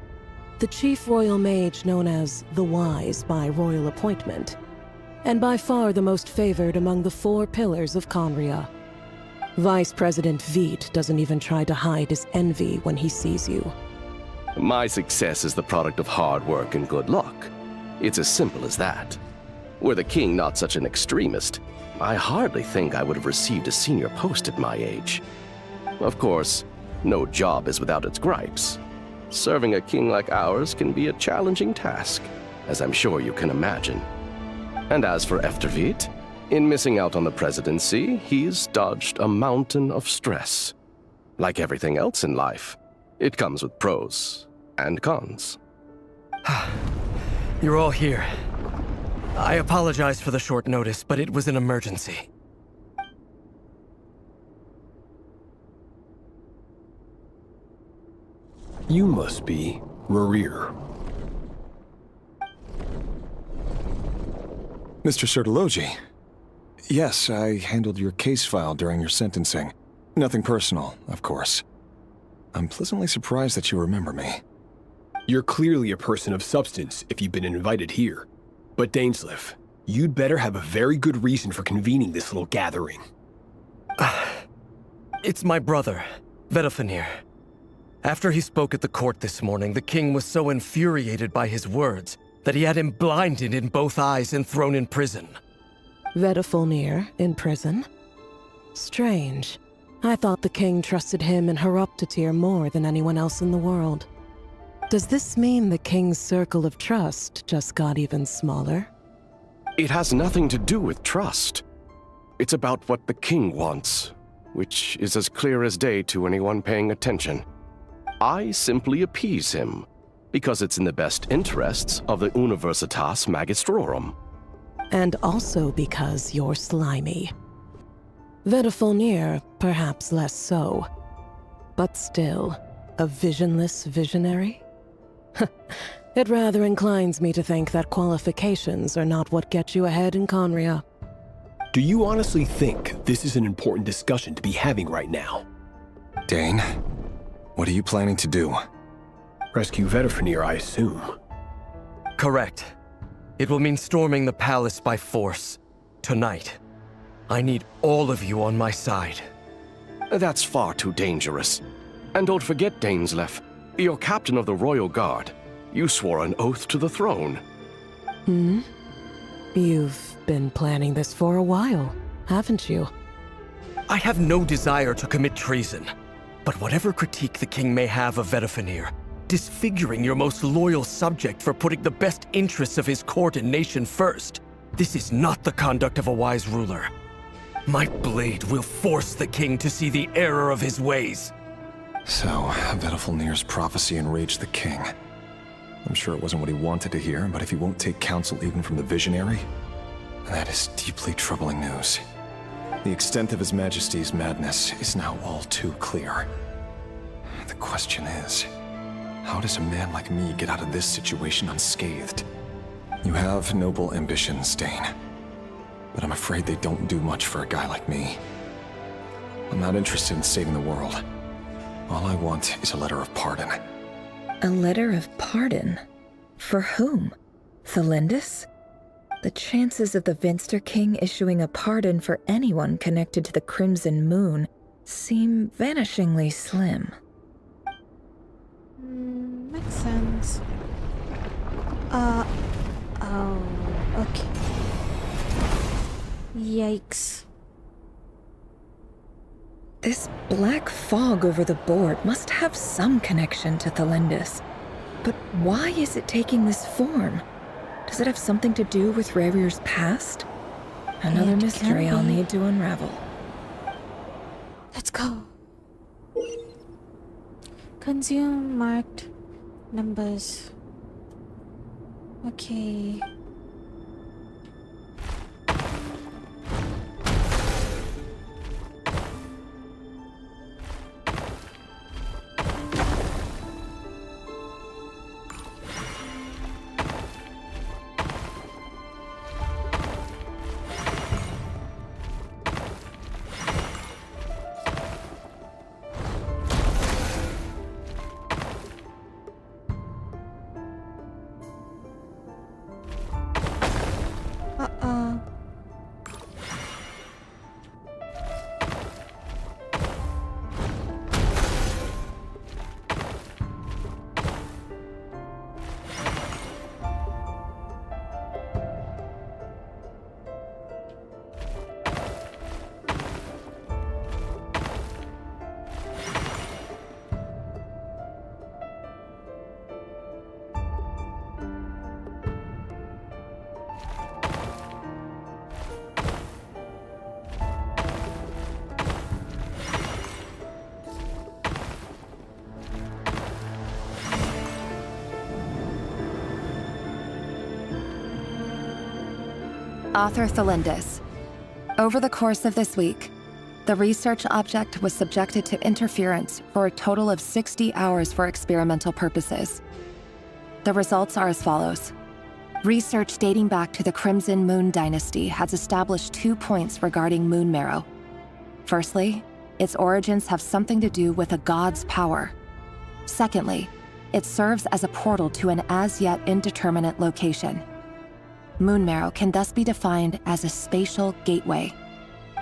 the chief royal mage known as the Wise by royal appointment, and by far the most favored among the 4 pillars of Conria. Vice President Veit doesn't even try to hide his envy when he sees you. My success is the product of hard work and good luck. It's as simple as that. Were the king not such an extremist, I hardly think I would have received a senior post at my age. Of course, no job is without its gripes. Serving a king like ours can be a challenging task, as I'm sure you can imagine. And as for Efterveit, in missing out on the presidency, he's dodged a mountain of stress. Like everything else in life, it comes with pros and cons. You're all here. I apologize for the short notice, but it was an emergency. You must be Redgear. Mr. Sertologi. Yes, I handled your case file during your sentencing. Nothing personal, of course. I'm pleasantly surprised that you remember me. You're clearly a person of substance if you've been invited here. But Dainsleif, you'd better have a very good reason for convening this little gathering. It's my brother, Vedafenir. After he spoke at the court this morning, the king was so infuriated by his words that he had him blinded in both eyes and thrown in prison. Vedafenir in prison? Strange. I thought the king trusted him and Horoptatir more than anyone else in the world. Does this mean the king's circle of trust just got even smaller? It has nothing to do with trust. It's about what the king wants, which is as clear as day to anyone paying attention. I simply appease him, because it's in the best interests of the Universitas Magistrorum. And also because you're slimy. Vedafenir, perhaps less so. But still, a visionless visionary? It rather inclines me to think that qualifications are not what get you ahead in Conria. Do you honestly think this is an important discussion to be having right now? Dane, what are you planning to do? Rescue Vedafenir, I assume. Correct. It will mean storming the palace by force. Tonight. I need all of you on my side. That's far too dangerous. And don't forget, Dainsleif, you're captain of the Royal Guard. You swore an oath to the throne. You've been planning this for a while, haven't you? I have no desire to commit treason. But whatever critique the king may have of Vedafenir, disfiguring your most loyal subject for putting the best interests of his court and nation first, this is not the conduct of a wise ruler. My blade will force the king to see the error of his ways. So, Vedafenir's prophecy enraged the king. I'm sure it wasn't what he wanted to hear, but if he won't take counsel even from the visionary, that is deeply troubling news. The extent of His Majesty's madness is now all too clear. The question is, how does a man like me get out of this situation unscathed? You have noble ambitions, Dane, but I'm afraid they don't do much for a guy like me. I'm not interested in saving the world. All I want is a letter of pardon. A letter of pardon? For whom? Thelindis? The chances of the Vinster King issuing a pardon for anyone connected to the Crimson Moon seem vanishingly slim. Makes sense. Oh, okay. Yikes. This black fog over the board must have some connection to Thelindis. But why is it taking this form? Does it have something to do with Redgear's past? Another mystery I'll need to unravel. Let's go. Consume marked numbers. Okay. Author Thelindis. Over the course of this week, the research object was subjected to interference for a total of 60 hours for experimental purposes. The results are as follows. Research dating back to the Crimson Moon dynasty has established 2 points regarding moon marrow. Firstly, its origins have something to do with a god's power. Secondly, it serves as a portal to an as-yet indeterminate location. Moon marrow can thus be defined as a spatial gateway.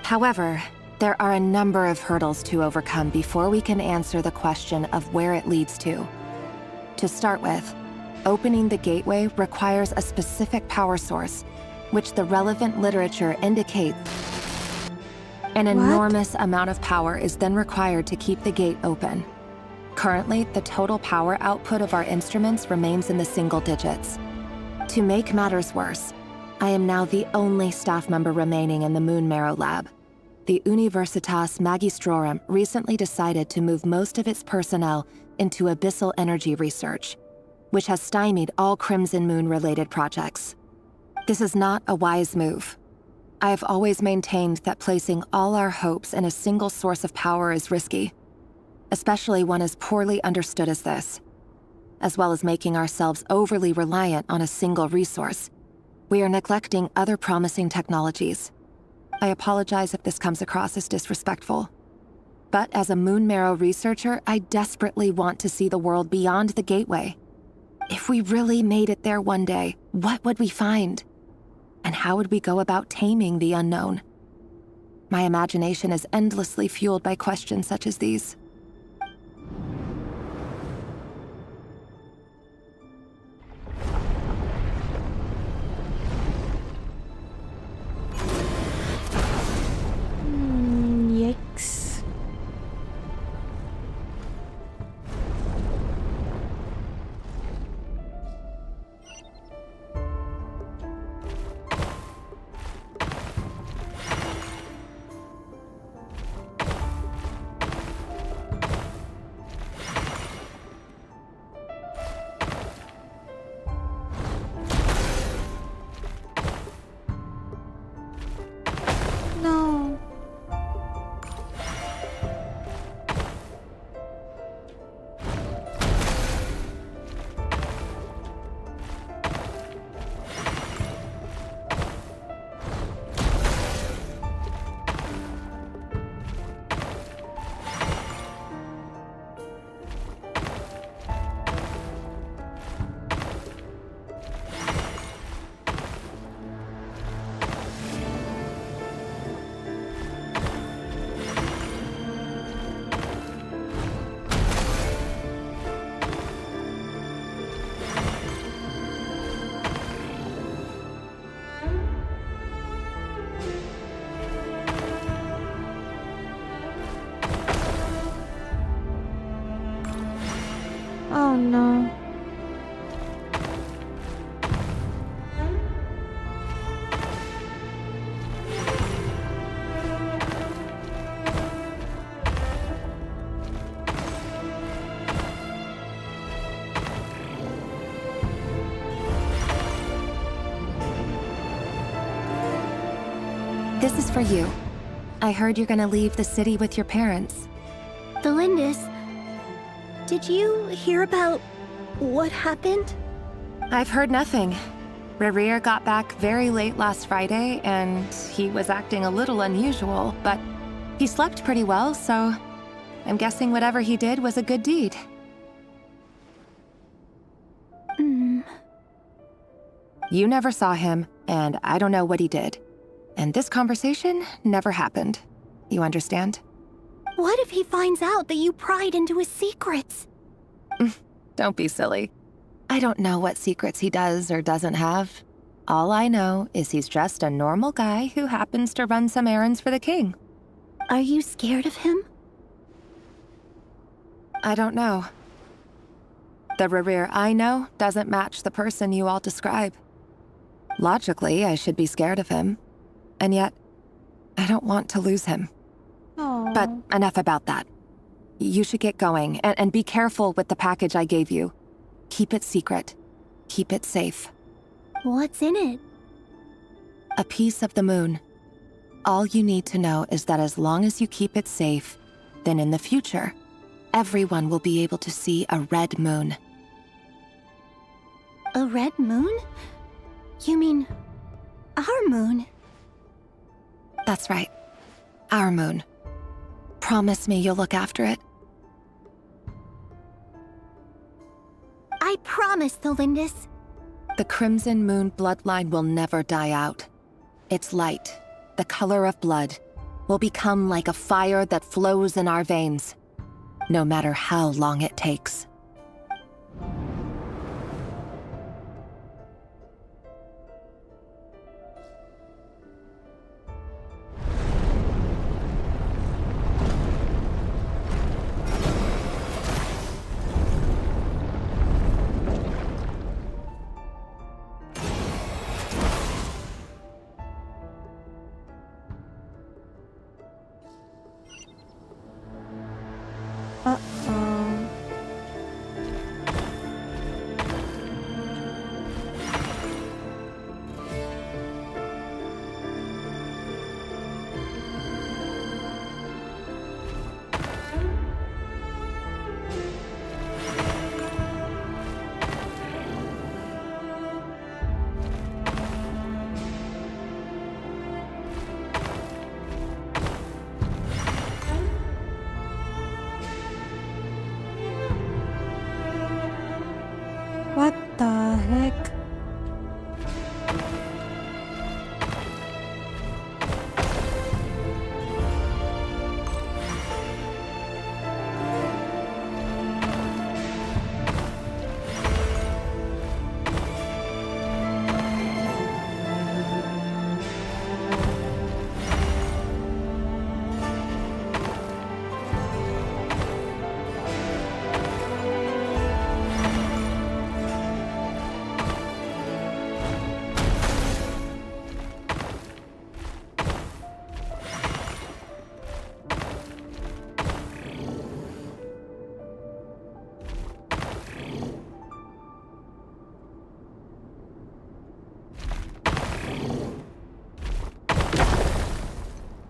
However, there are a number of hurdles to overcome before we can answer the question of where it leads to. To start with, opening the gateway requires a specific power source, which the relevant literature indicates. An enormous amount of power is then required to keep the gate open. Currently, the total power output of our instruments remains in the single digits. To make matters worse, I am now the only staff member remaining in the Moon Marrow lab. The Universitas Magistrorum recently decided to move most of its personnel into abyssal energy research, which has stymied all Crimson Moon-related projects. This is not a wise move. I have always maintained that placing all our hopes in a single source of power is risky, especially one as poorly understood as this. As well as making ourselves overly reliant on a single resource, we are neglecting other promising technologies. I apologize if this comes across as disrespectful. But as a Moon Marrow researcher, I desperately want to see the world beyond the gateway. If we really made it there one day, what would we find? And how would we go about taming the unknown? My imagination is endlessly fueled by questions such as these. Yikes. This is for you. I heard you're gonna leave the city with your parents. Thelindis, did you hear about what happened? I've heard nothing. Redgear got back very late last Friday, and he was acting a little unusual, but he slept pretty well, so I'm guessing whatever he did was a good deed. You never saw him, and I don't know what he did. And this conversation never happened. You understand? What if he finds out that you pried into his secrets? Don't be silly. I don't know what secrets he does or doesn't have. All I know is he's just a normal guy who happens to run some errands for the king. Are you scared of him? I don't know. The Redgear I know doesn't match the person you all describe. Logically, I should be scared of him. And yet, I don't want to lose him. Aww. But enough about that. You should get going, and be careful with the package I gave you. Keep it secret. Keep it safe. What's in it? A piece of the moon. All you need to know is that as long as you keep it safe, then in the future, everyone will be able to see a red moon. A red moon? You mean our moon? That's right. Our moon. Promise me you'll look after it. I promise, Thelindis. The Crimson Moon bloodline will never die out. Its light, the color of blood, will become like a fire that flows in our veins, no matter how long it takes. What the heck?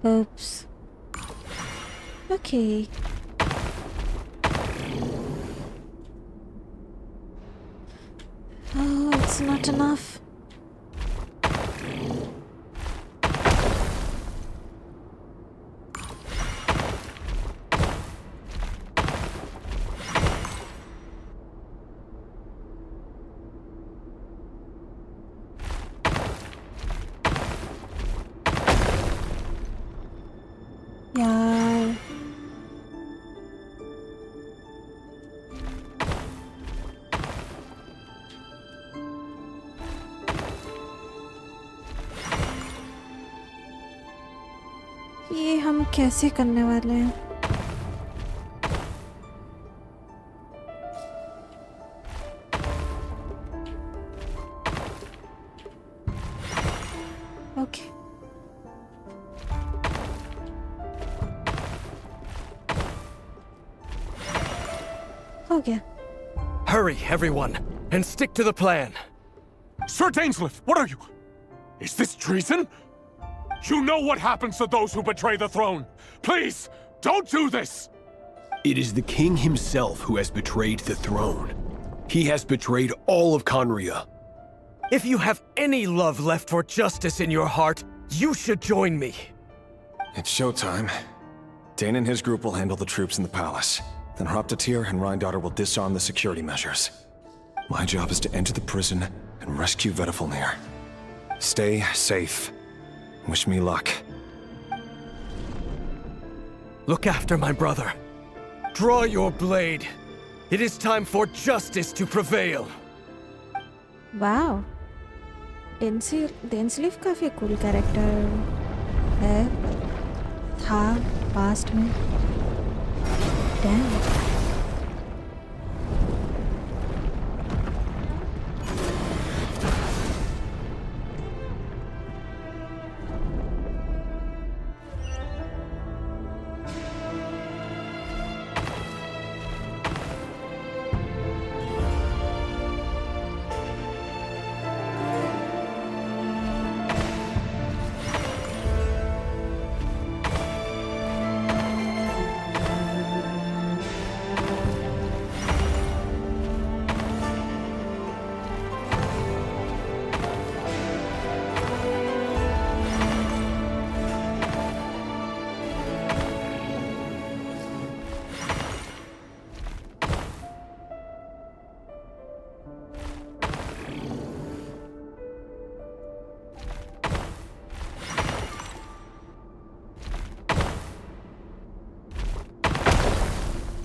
Oops. Okay. Oh, it's not enough. यार ये हम कैसे करने वाले हैं? Okay हो गया. Hurry, everyone, and stick to the plan. Sir Dainsleif, what are you? Is this treason? You know what happens to those who betray the throne! Please, don't do this! It is the king himself who has betrayed the throne. He has betrayed all of Conria. If you have any love left for justice in your heart, you should join me. It's showtime. Dane and his group will handle the troops in the palace. Then Hraptatir and Rhindaughter will disarm the security measures. My job is to enter the prison and rescue Vedifalnir. Stay safe. Wish me luck. Look after my brother. Draw your blade. It is time for justice to prevail. वाह डेंसलिफ काफ़ी cool character है था past में dam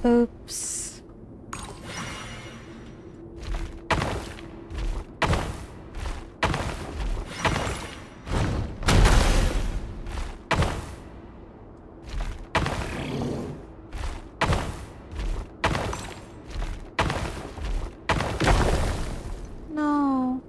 Oops. No.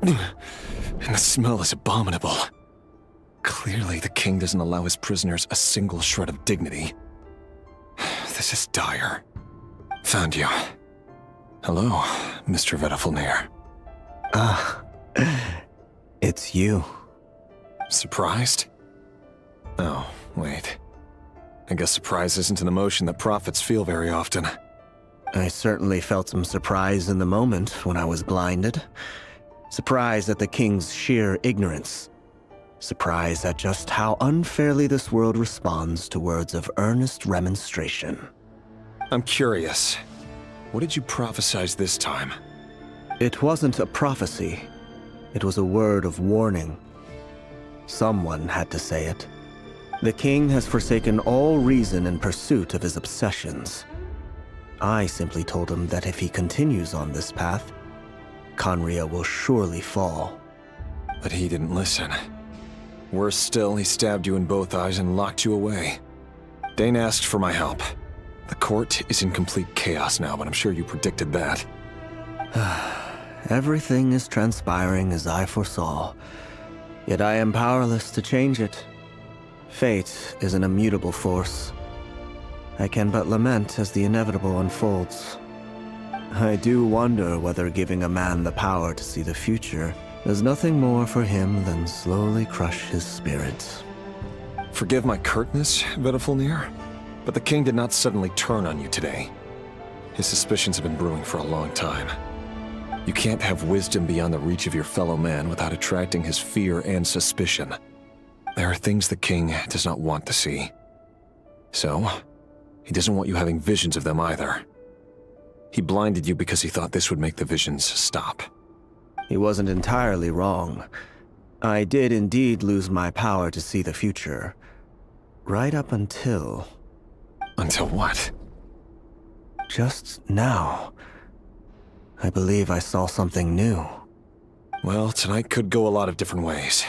And the smell is abominable. Clearly, the king doesn't allow his prisoners a single shred of dignity. This is dire. Found you. Hello, Mr. Vedifalnir. It's you. Surprised? Oh, wait. I guess surprise isn't an emotion that prophets feel very often. I certainly felt some surprise in the moment when I was blinded. Surprise at the king's sheer ignorance. Surprise at just how unfairly this world responds to words of earnest remonstration. I'm curious. What did you prophesize this time? It wasn't a prophecy. It was a word of warning. Someone had to say it. The king has forsaken all reason in pursuit of his obsessions. I simply told him that if he continues on this path, Conria will surely fall. But he didn't listen. Worse still, he stabbed you in both eyes and locked you away. Dane asked for my help. The court is in complete chaos now, but I'm sure you predicted that. Everything is transpiring as I foresaw, yet I am powerless to change it. Fate is an immutable force. I can but lament as the inevitable unfolds. I do wonder whether giving a man the power to see the future does nothing more for him than slowly crush his spirit. Forgive my curtness, Vedifalnir, but the king did not suddenly turn on you today. His suspicions have been brewing for a long time. You can't have wisdom beyond the reach of your fellow man without attracting his fear and suspicion. There are things the king does not want to see. So, he doesn't want you having visions of them either. He blinded you because he thought this would make the visions stop. He wasn't entirely wrong. I did indeed lose my power to see the future. Right up until... Until what? Just now, I believe I saw something new. Well, tonight could go a lot of different ways.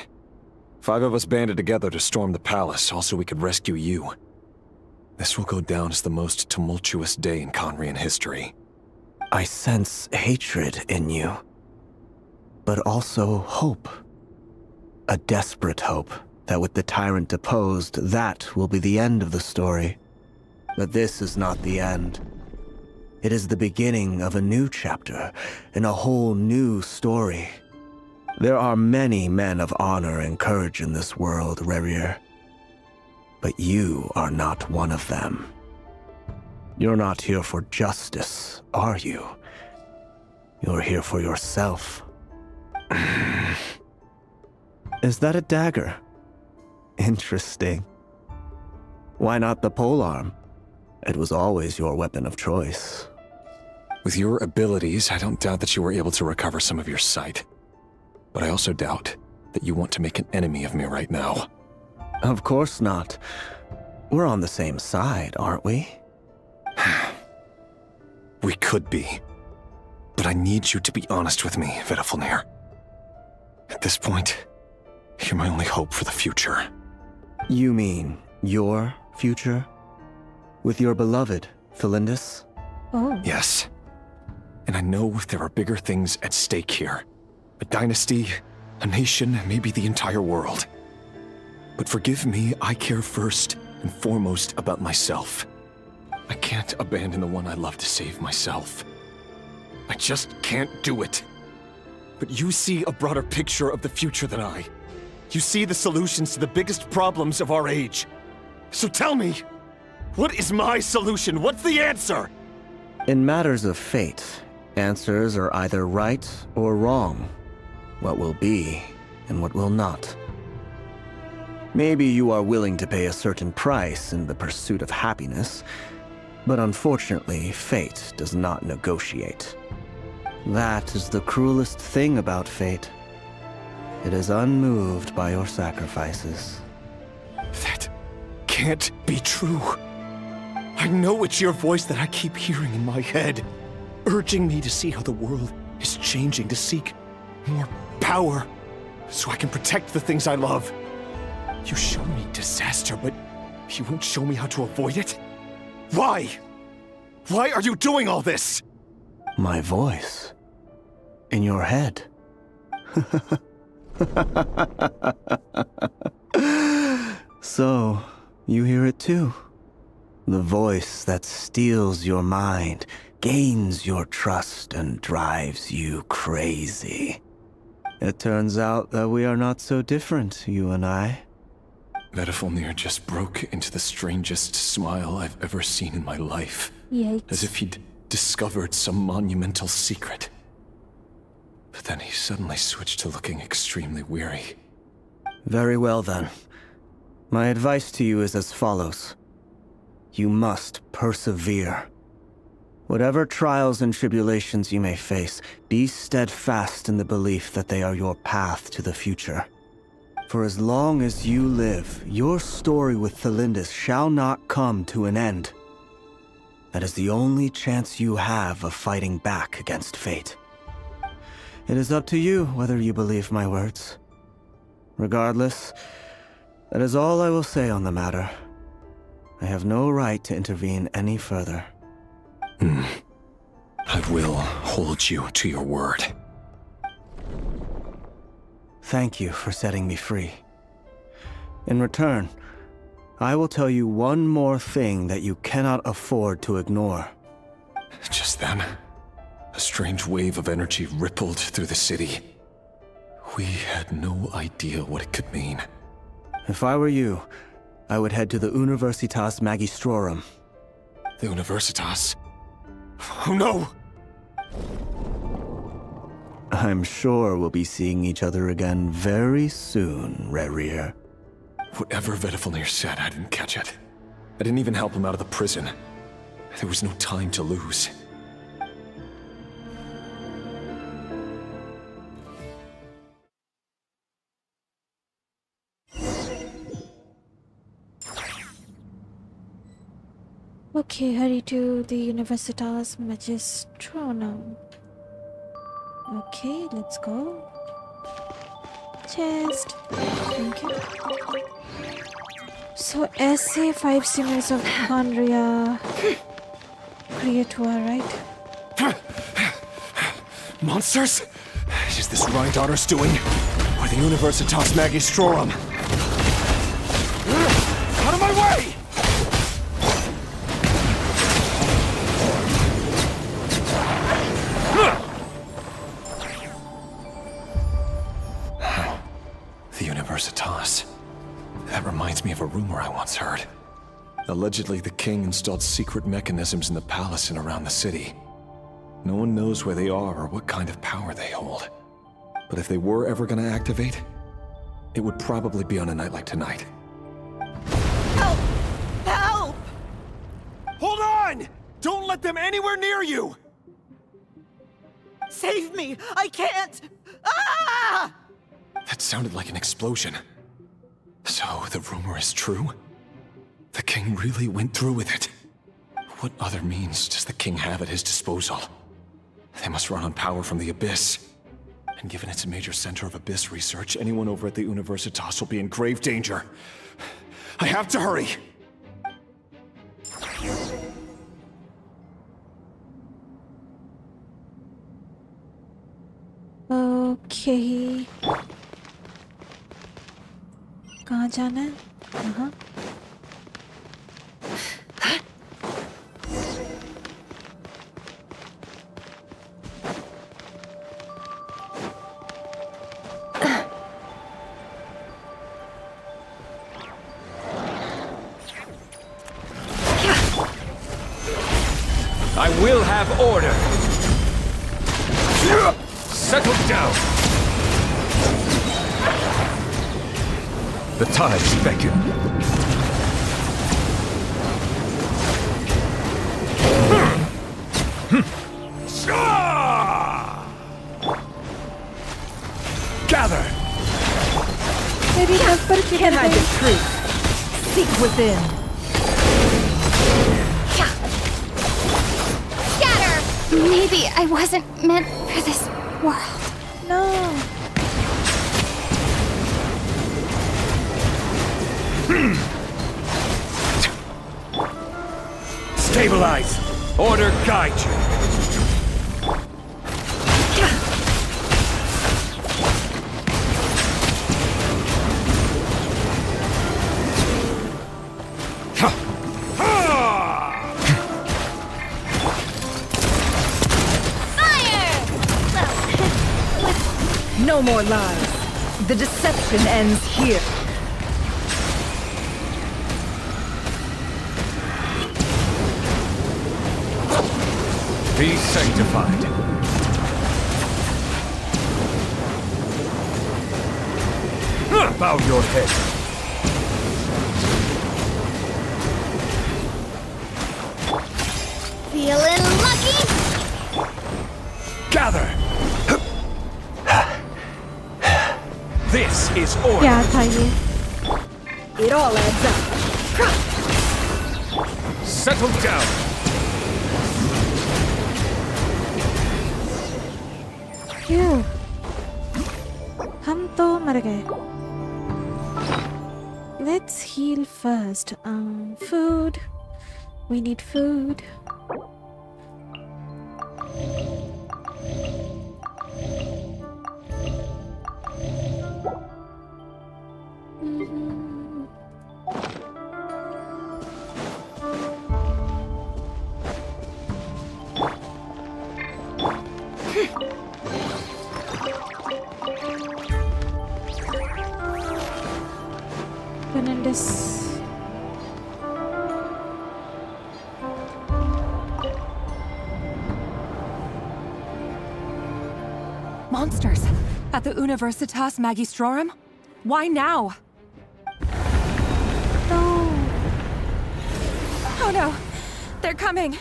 5 of us banded together to storm the palace, also we could rescue you. This will go down as the most tumultuous day in Conrian history. I sense hatred in you, but also hope. A desperate hope that with the tyrant deposed, that will be the end of the story. But this is not the end. It is the beginning of a new chapter, in a whole new story. There are many men of honor and courage in this world, Redgear. But you are not one of them. You're not here for justice, are you? You're here for yourself. Is that a dagger? Interesting. Why not the polearm? It was always your weapon of choice. With your abilities, I don't doubt that you were able to recover some of your sight. But I also doubt that you want to make an enemy of me right now. Of course not. We're on the same side, aren't we? We could be. But I need you to be honest with me, Vedafilnir. At this point, you're my only hope for the future. You mean your future? With your beloved, Thelindis? Oh. Yes. And I know there are bigger things at stake here. A dynasty, a nation, maybe the entire world. But forgive me, I care first and foremost about myself. I can't abandon the one I love to save myself. I just can't do it. But you see a broader picture of the future than I. You see the solutions to the biggest problems of our age. So tell me, what is my solution? What's the answer? In matters of fate, answers are either right or wrong. What will be and what will not. Maybe you are willing to pay a certain price in the pursuit of happiness, but unfortunately, fate does not negotiate. That is the cruelest thing about fate. It is unmoved by your sacrifices. That can't be true. I know it's your voice that I keep hearing in my head, urging me to see how the world is changing, to seek more power, so I can protect the things I love. You show me disaster, but you won't show me how to avoid it? Why? Why are you doing all this? My voice. In your head. So, you hear it too? The voice that steals your mind, gains your trust, and drives you crazy. It turns out that we are not so different, you and I. Vedafilnir just broke into the strangest smile I've ever seen in my life. Yikes. As if he'd discovered some monumental secret. But then he suddenly switched to looking extremely weary. Very well then. My advice to you is as follows. You must persevere. Whatever trials and tribulations you may face, be steadfast in the belief that they are your path to the future. For as long as you live, your story with Thelindis shall not come to an end. That is the only chance you have of fighting back against fate. It is up to you whether you believe my words. Regardless, that is all I will say on the matter. I have no right to intervene any further. I will hold you to your word. Thank you for setting me free. In return, I will tell you one more thing that you cannot afford to ignore. Just then, a strange wave of energy rippled through the city. We had no idea what it could mean. If I were you, I would head to the Universitas Magistrorum. The Universitas? Oh no! I'm sure we'll be seeing each other again very soon, Redgear. Whatever Vedafilnir said, I didn't catch it. I didn't even help him out of the prison. There was no time to lose. Okay, hurry to the Universitas Magistronum. Okay, let's go. Chest. Thank you. So, essay 5 sinners of Chondria Creatua, right? Monsters? Is this Rheindarter's doing? Or the Universitas Magistrorum? Out of my way! The Universitas. That reminds me of a rumor I once heard. Allegedly, the king installed secret mechanisms in the palace and around the city. No one knows where they are or what kind of power they hold. But if they were ever gonna activate, it would probably be on a night like tonight. Help! Help! Hold on! Don't let them anywhere near you! Save me! I can't! Ah! That sounded like an explosion. So, the rumor is true? The king really went through with it? What other means does the king have at his disposal? They must run on power from the Abyss. And given it's a major center of Abyss research, anyone over at the Universitas will be in grave danger. I have to hurry! Okay. कहाँ जाना है? कहाँ? I will have order. Settle down. The tides beckon. Gather. मेरी हाथ पर Can't hide the truth. Seek within. Scatter! Maybe I wasn't meant for this world. No. Stabilize. Order guide you. No more lies. The deception ends here. Be sanctified. Bow your head. Feeling lucky? Gather. This is order. क्या था ये? It all adds up. Settle down. क्यों? हम तो मर गए. Let's heal first. Food. We need food. Monsters! At the Universitas Magistrorum? Why now? No! Oh no! They're coming!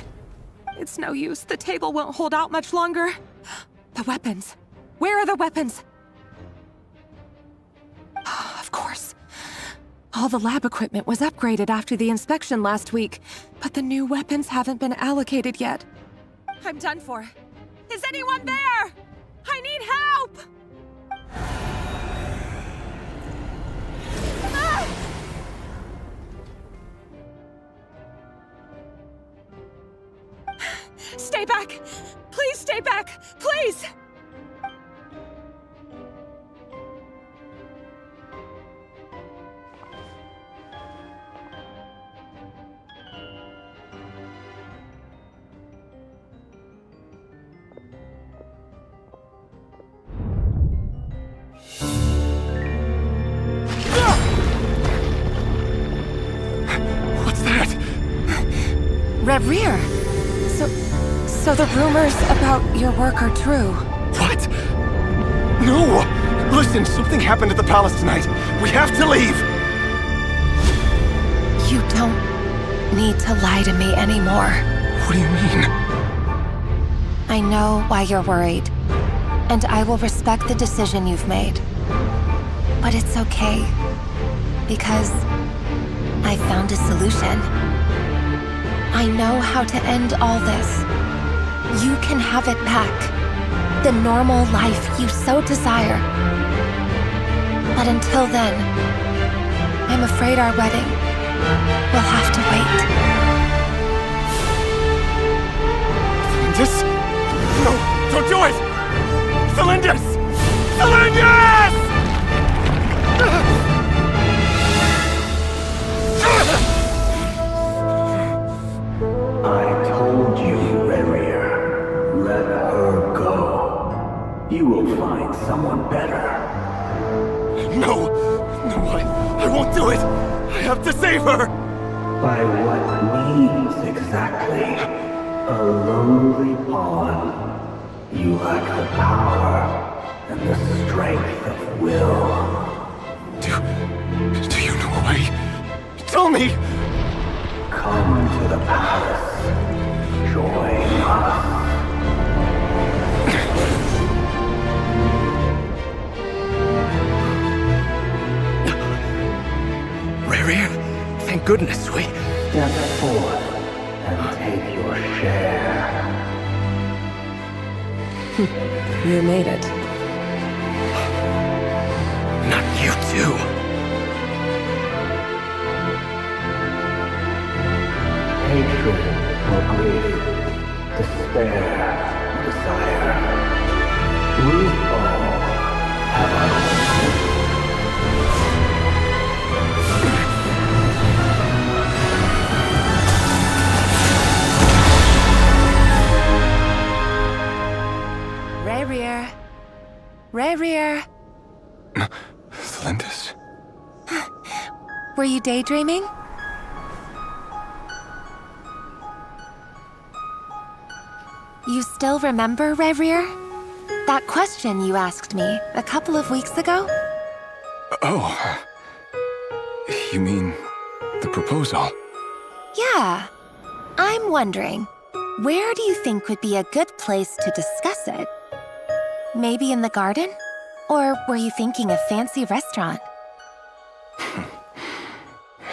It's no use. The table won't hold out much longer. The weapons. Where are the weapons? Of course. All the lab equipment was upgraded after the inspection last week, but the new weapons haven't been allocated yet. I'm done for. Is anyone there? I need help! Ah! Stay back! Please stay back! Please! What's that? Redgear! So the rumors about your work are true. What? No! Listen, something happened at the palace tonight. We have to leave! You don't need to lie to me anymore. What do you mean? I know why you're worried, and I will respect the decision you've made. But it's okay, because I found a solution. I know how to end all this. You can have it back. The normal life you so desire. But until then, I'm afraid our wedding will have to wait. This? No, don't do it! Cylinders! Cylinders! I told you, Redgear. Let her go. You will find someone better. No! No, I won't do it! I have to save her! By what means exactly? A lowly pawn. You lack the power and the strength of will. Do you know a way? Tell me! Come to the palace. Join us. Redgear, thank goodness we... Step forth and take your share. You made it. Not you too. Hatred or grief, despair or desire. We all have our own. Redgear. Cylinders? Were you daydreaming? You still remember, Redgear? That question you asked me a couple of weeks ago? Oh. You mean the proposal? Yeah. I'm wondering, where do you think would be a good place to discuss it? Maybe in the garden? Or were you thinking a fancy restaurant?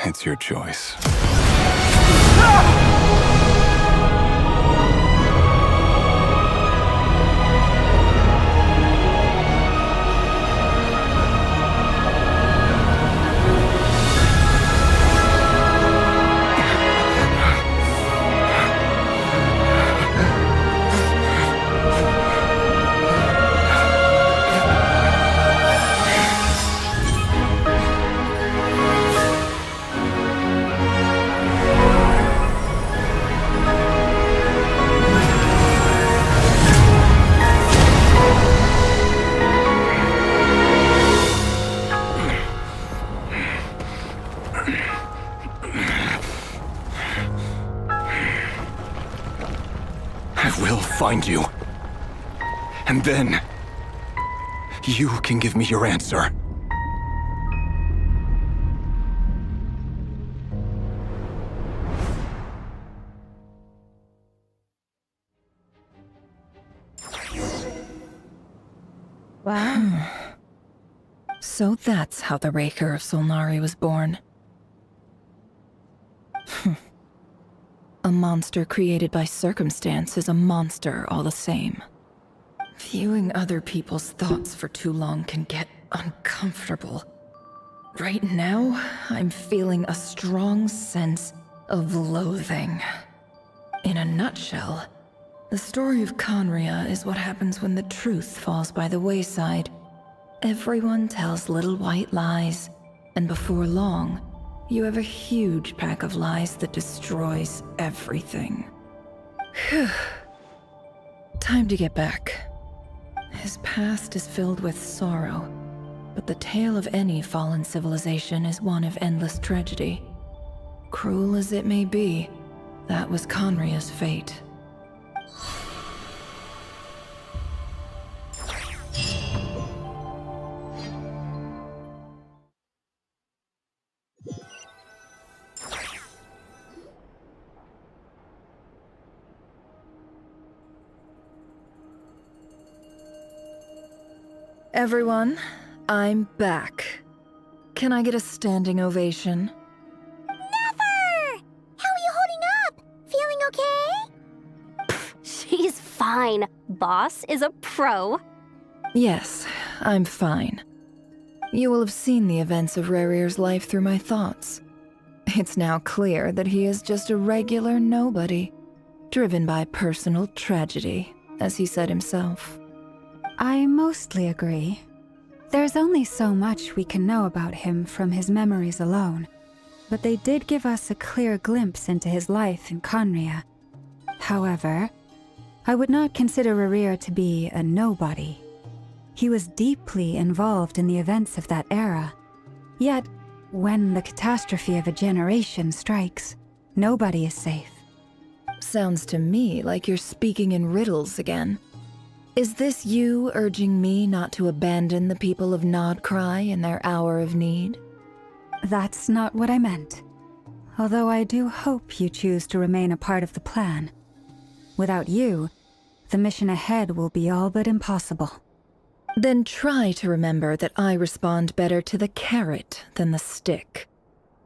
It's your choice. Find you. And then, you can give me your answer. Wow. So that's how the Raker of Solnari was born. monster created by circumstance is a monster all the same. Viewing other people's thoughts for too long can get uncomfortable. Right now, I'm feeling a strong sense of loathing. In a nutshell, the story of Conria is what happens when the truth falls by the wayside. Everyone tells little white lies, and before long, you have a huge pack of lies that destroys everything. Whew. Time to get back. His past is filled with sorrow, but the tale of any fallen civilization is one of endless tragedy. Cruel as it may be, that was Conria's fate. Everyone, I'm back. Can I get a standing ovation? Never! How are you holding up? Feeling okay? She's fine. Boss is a pro. Yes, I'm fine. You will have seen the events of Redgear's life through my thoughts. It's now clear that he is just a regular nobody, driven by personal tragedy, as he said himself. I mostly agree. There's only so much we can know about him from his memories alone, but they did give us a clear glimpse into his life in Conria. However, I would not consider Redgear to be a nobody. He was deeply involved in the events of that era. Yet, when the catastrophe of a generation strikes, nobody is safe. Sounds to me like you're speaking in riddles again. Is this you urging me not to abandon the people of Nodcry in their hour of need? That's not what I meant. Although I do hope you choose to remain a part of the plan. Without you, the mission ahead will be all but impossible. Then try to remember that I respond better to the carrot than the stick.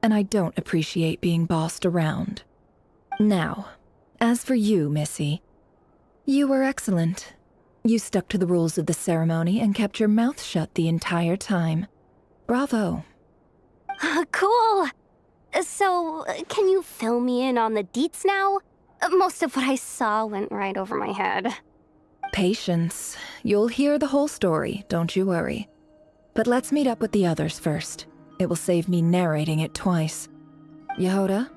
And I don't appreciate being bossed around. Now, as for you, Missy, you were excellent. You stuck to the rules of the ceremony and kept your mouth shut the entire time. Bravo. Cool. So, can you fill me in on the deets now? Most of what I saw went right over my head. Patience. You'll hear the whole story, don't you worry. But let's meet up with the others first. It will save me narrating it twice. Yehoda?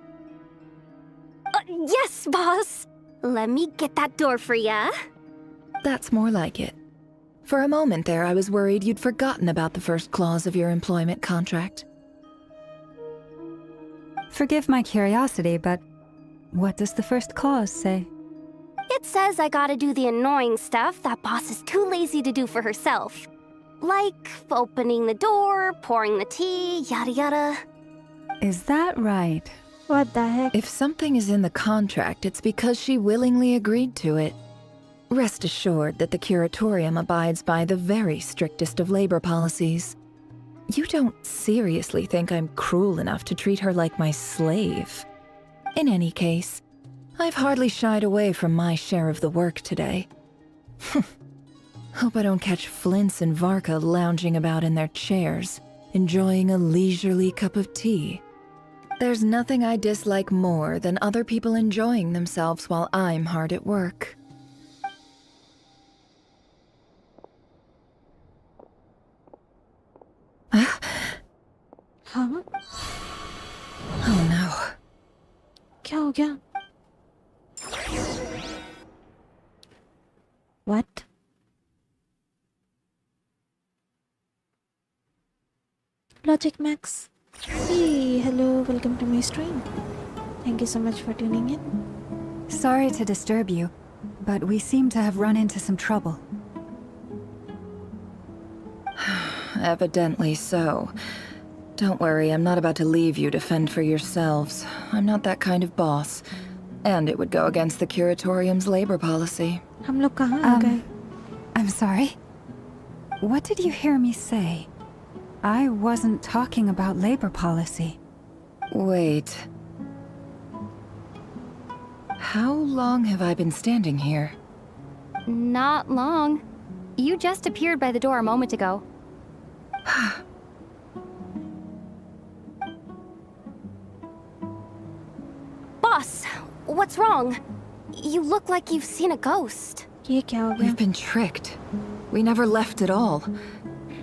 Yes, boss. Let me get that door for ya. That's more like it. For a moment there, I was worried you'd forgotten about the first clause of your employment contract. Forgive my curiosity, but what does the first clause say? It says I gotta do the annoying stuff that boss is too lazy to do for herself. Like opening the door, pouring the tea, yada yada. Is that right? What the heck? If something is in the contract, it's because she willingly agreed to it. Rest assured that the Curatorium abides by the very strictest of labor policies. You don't seriously think I'm cruel enough to treat her like my slave? In any case, I've hardly shied away from my share of the work today. Hope I don't catch Flintz and Varka lounging about in their chairs, enjoying a leisurely cup of tea. There's nothing I dislike more than other people enjoying themselves while I'm hard at work. हाँ? Oh no. क्या हो गया? What? Logic Max. Hey, hello, welcome to my stream. Thank you so much for tuning in. Sorry to disturb you, but we seem to have run into some trouble. Evidently so. Don't worry, I'm not about to leave you to fend for yourselves. I'm not that kind of boss. And it would go against the Curatorium's labor policy. हम लोग कहाँ आ गए? I'm sorry? What did you hear me say? I wasn't talking about labor policy. Wait. How long have I been standing here? Not long. You just appeared by the door a moment ago. Boss, what's wrong? You look like you've seen a ghost. ये क्या हो गया? We've been tricked. We never left at all.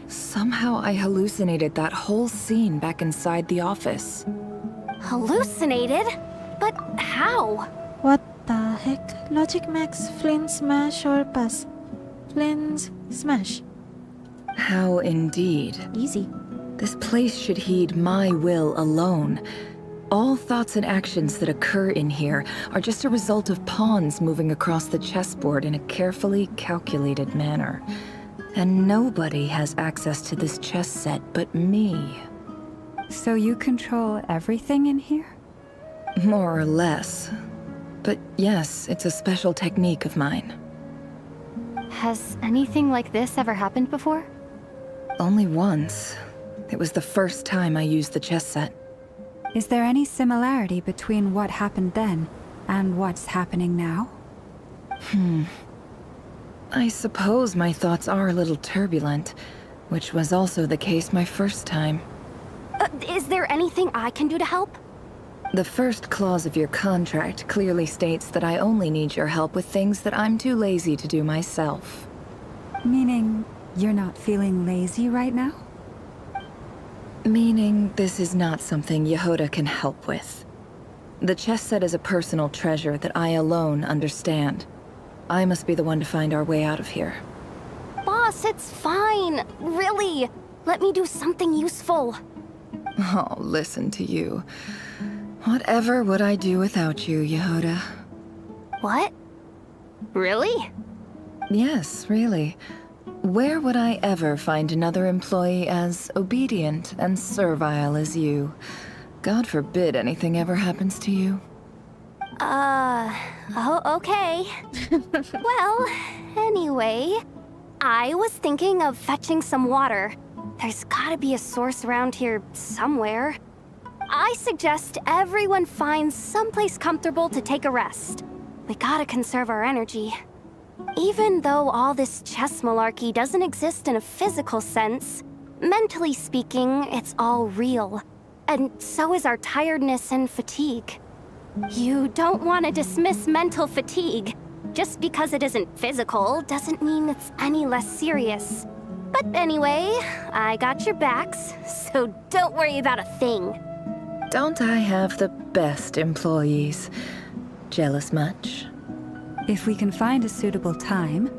Somehow I hallucinated that whole scene back inside the office. Hallucinated? But how? What the heck? Logic Max, Flynn smash or pass? Flynn's smash. How indeed. Easy. This place should heed my will alone. All thoughts and actions that occur in here are just a result of pawns moving across the chessboard in a carefully calculated manner. And nobody has access to this chess set but me. So you control everything in here? More or less. But yes, it's a special technique of mine. Has anything like this ever happened before? Only once. It was the first time I used the chess set. Is there any similarity between what happened then and what's happening now? I suppose my thoughts are a little turbulent, which was also the case my first time. Is there anything I can do to help? The first clause of your contract clearly states that I only need your help with things that I'm too lazy to do myself. Meaning, you're not feeling lazy right now? Meaning, this is not something Yehoda can help with. The chess set is a personal treasure that I alone understand. I must be the one to find our way out of here. Boss, it's fine. Really. Let me do something useful. Oh, listen to you. Whatever would I do without you, Yehoda? What? Really? Yes, really. Where would I ever find another employee as obedient and servile as you? God forbid anything ever happens to you. Oh, okay. Well, anyway, I was thinking of fetching some water. There's gotta be a source around here somewhere. I suggest everyone finds someplace comfortable to take a rest. We gotta conserve our energy. Even though all this chess malarkey doesn't exist in a physical sense, mentally speaking, it's all real. And so is our tiredness and fatigue. You don't want to dismiss mental fatigue. Just because it isn't physical doesn't mean it's any less serious. But anyway, I got your backs, so don't worry about a thing. Don't I have the best employees? Jealous much? If we can find a suitable time,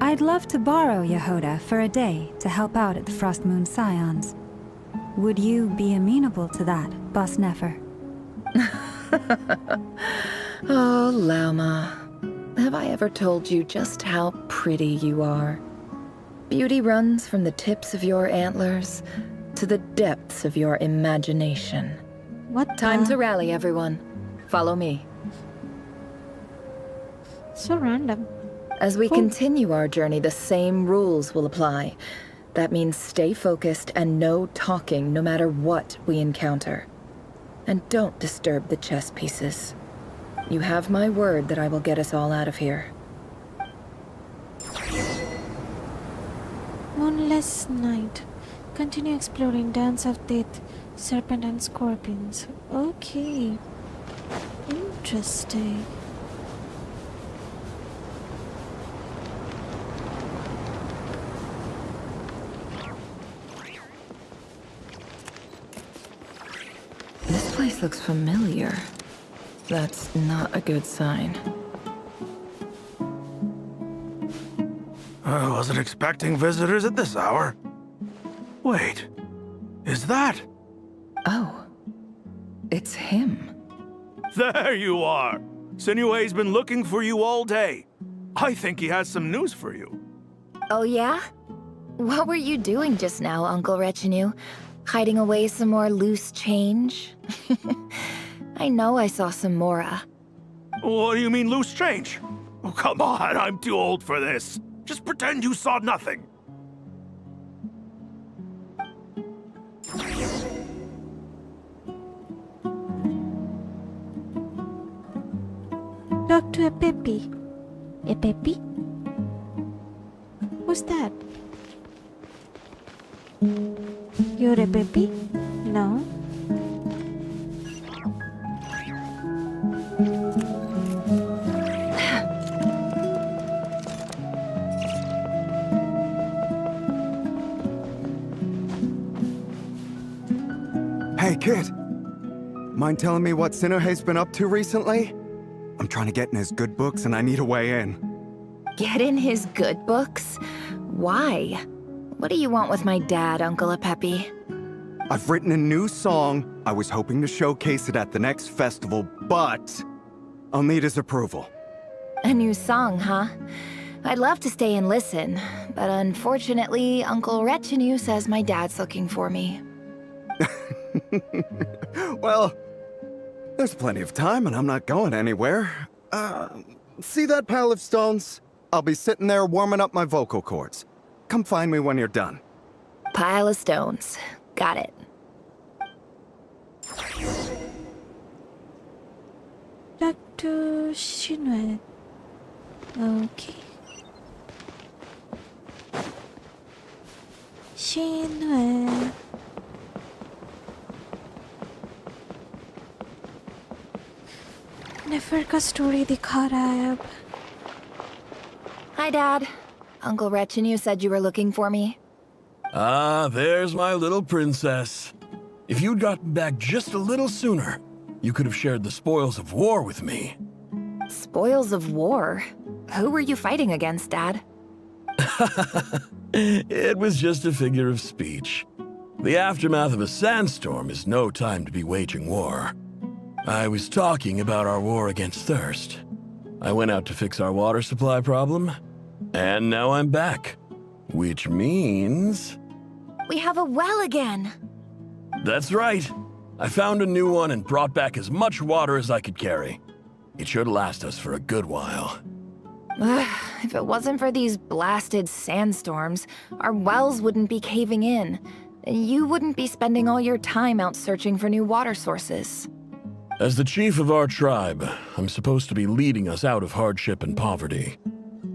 I'd love to borrow Yehoda for a day to help out at the Frost Moon Scions. Would you be amenable to that, Boss Nefer? Oh, Lauma. Have I ever told you just how pretty you are? Beauty runs from the tips of your antlers to the depths of your imagination. What Time to rally, everyone. Follow me. So random. As we continue our journey, the same rules will apply. That means stay focused and no talking no matter what we encounter. And don't disturb the chess pieces. You have my word that I will get us all out of here. Moonless night. Continue exploring Dance of Death, Serpent and Scorpions. Okay. Interesting. This place looks familiar. That's not a good sign. I wasn't expecting visitors at this hour. Wait, is that? Oh, it's him. There you are! Sinue's been looking for you all day. I think he has some news for you. Oh yeah? What were you doing just now, Uncle Retinue? Hiding away some more loose change? I know I saw some Mora. What do you mean, loose change? Oh, come on, I'm too old for this. Just pretend you saw nothing. Talk to a Peppy. A Peppy? Who's that? You're a Peppy? No. Hey, kid. Mind telling me what Sinnohe's been up to recently? I'm trying to get in his good books and I need a way in. Get in his good books? Why? What do you want with my dad, Uncle Apepi? I've written a new song. I was hoping to showcase it at the next festival, but I'll need his approval. A new song, huh? I'd love to stay and listen, but unfortunately, Uncle Retinue says my dad's looking for me. Well, there's plenty of time and I'm not going anywhere. See that pile of stones? I'll be sitting there warming up my vocal cords. Come find me when you're done. Pile of stones. Got it. Dr. Shinue. Okay. Shinue. नेफर का story दिखा रहा है अब. Hi, Dad. Uncle Retinue said you were looking for me. Ah, there's my little princess. If you'd gotten back just a little sooner, you could have shared the spoils of war with me. Spoils of war? Who were you fighting against, Dad? It was just a figure of speech. The aftermath of a sandstorm is no time to be waging war. I was talking about our war against thirst. I went out to fix our water supply problem, and now I'm back. Which means... We have a well again! That's right. I found a new one and brought back as much water as I could carry. It should last us for a good while. If it wasn't for these blasted sandstorms, our wells wouldn't be caving in. You wouldn't be spending all your time out searching for new water sources. As the chief of our tribe, I'm supposed to be leading us out of hardship and poverty,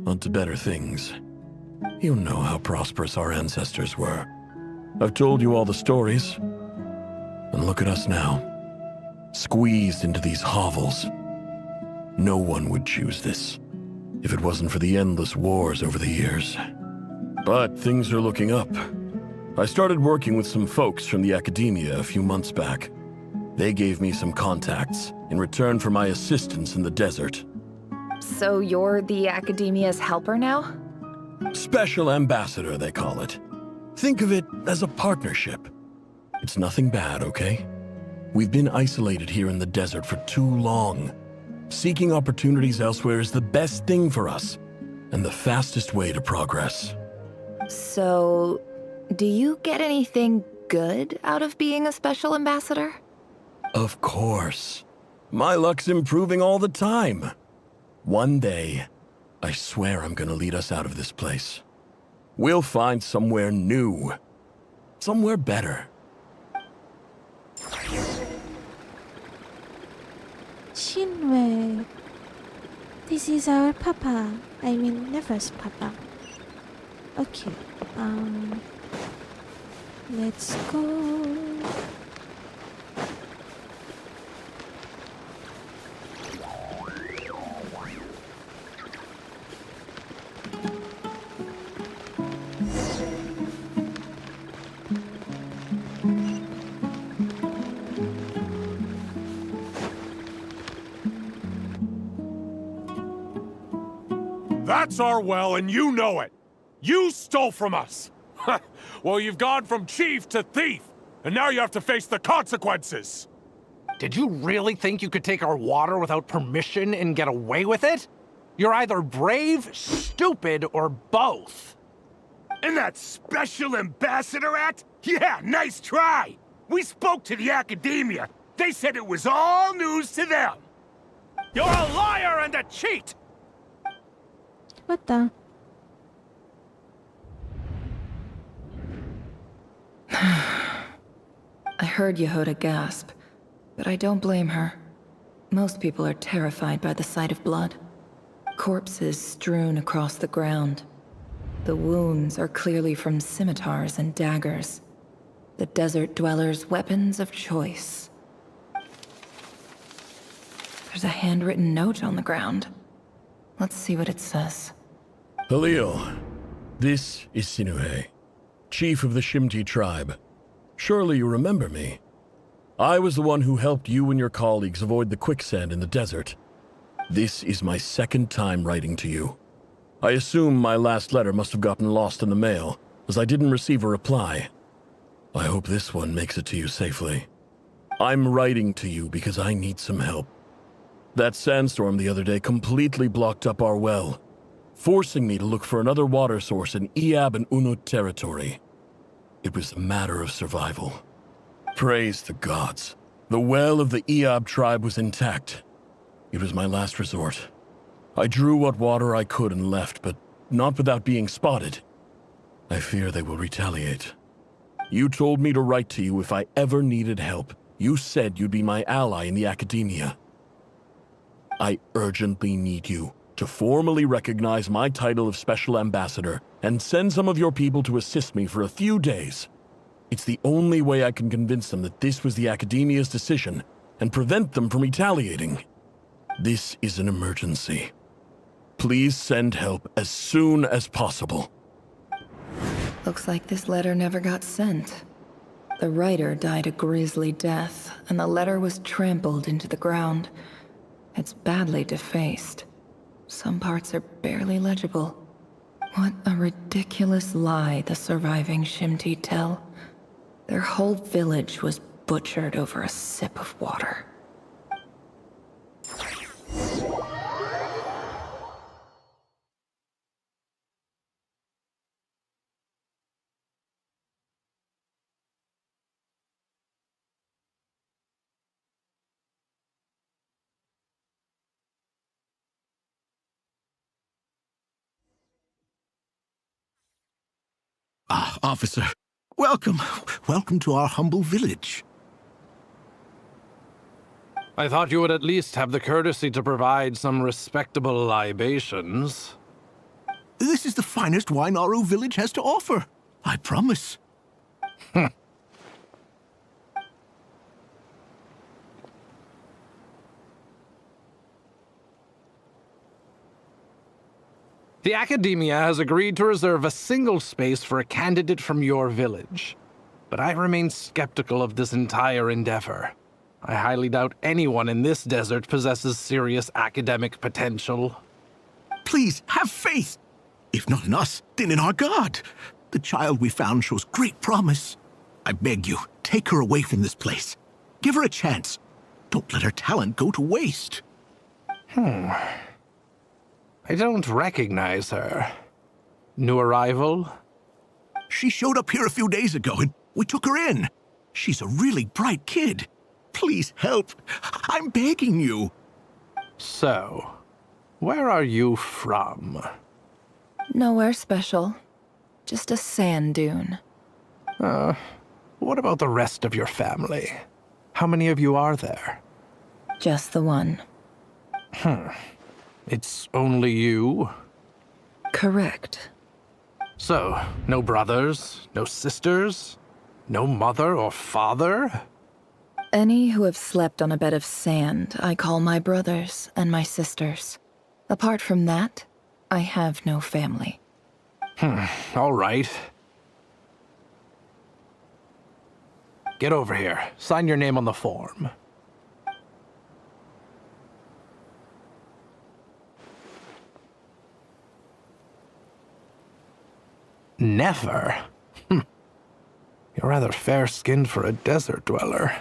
onto better things. You know how prosperous our ancestors were. I've told you all the stories. And look at us now, squeezed into these hovels. No one would choose this, if it wasn't for the endless wars over the years. But things are looking up. I started working with some folks from the academia a few months back. They gave me some contacts in return for my assistance in the desert. So you're the academia's helper now? Special ambassador, they call it. Think of it as a partnership. It's nothing bad, okay? We've been isolated here in the desert for too long. Seeking opportunities elsewhere is the best thing for us, and the fastest way to progress. So, do you get anything good out of being a special ambassador? Of course. My luck's improving all the time. One day, I swear I'm gonna lead us out of this place. We'll find somewhere new. Somewhere better. Shinue. This is our papa. I mean, Nefer's papa. Okay. Let's go. That's our well, and you know it. You stole from us. Well, you've gone from chief to thief, and now you have to face the consequences. Did you really think you could take our water without permission and get away with it? You're either brave, stupid, or both. And that special ambassador act? Yeah, nice try. We spoke to the academia. They said it was all news to them. You're a liar and a cheat! What the? I heard Yehoda gasp, but I don't blame her. Most people are terrified by the sight of blood. Corpses strewn across the ground. The wounds are clearly from scimitars and daggers. The desert dwellers' weapons of choice. There's a handwritten note on the ground. Let's see what it says. Halil, this is Sinuhe, chief of the Shimti tribe. Surely you remember me. I was the one who helped you and your colleagues avoid the quicksand in the desert. This is my second time writing to you. I assume my last letter must have gotten lost in the mail, as I didn't receive a reply. I hope this one makes it to you safely. I'm writing to you because I need some help. That sandstorm the other day completely blocked up our well, forcing me to look for another water source in Iab and Unut territory. It was a matter of survival. Praise the gods. The well of the Iab tribe was intact. It was my last resort. I drew what water I could and left, but not without being spotted. I fear they will retaliate. You told me to write to you if I ever needed help. You said you'd be my ally in the academia. I urgently need you to formally recognize my title of Special Ambassador and send some of your people to assist me for a few days. It's the only way I can convince them that this was the academia's decision and prevent them from retaliating. This is an emergency. Please send help as soon as possible. Looks like this letter never got sent. The writer died a grisly death, and the letter was trampled into the ground. It's badly defaced. Some parts are barely legible. What a ridiculous lie the surviving Shimti tell. Their whole village was butchered over a sip of water. Ah, officer. Welcome. Welcome to our humble village. I thought you would at least have the courtesy to provide some respectable libations. This is the finest wine Aru village has to offer. I promise. The Academia has agreed to reserve a single space for a candidate from your village. But I remain skeptical of this entire endeavor. I highly doubt anyone in this desert possesses serious academic potential. Please, have faith. If not in us, then in our god. The child we found shows great promise. I beg you, take her away from this place. Give her a chance. Don't let her talent go to waste. I don't recognize her. New arrival? She showed up here a few days ago and we took her in. She's a really bright kid. Please help. I'm begging you. So, where are you from? Nowhere special. Just a sand dune. What about the rest of your family? How many of you are there? Just the one. It's only you? Correct. So, no brothers, no sisters, no mother or father? Any who have slept on a bed of sand, I call my brothers and my sisters. Apart from that, I have no family. All right. Get over here. Sign your name on the form. Never? You're rather fair-skinned for a desert dweller.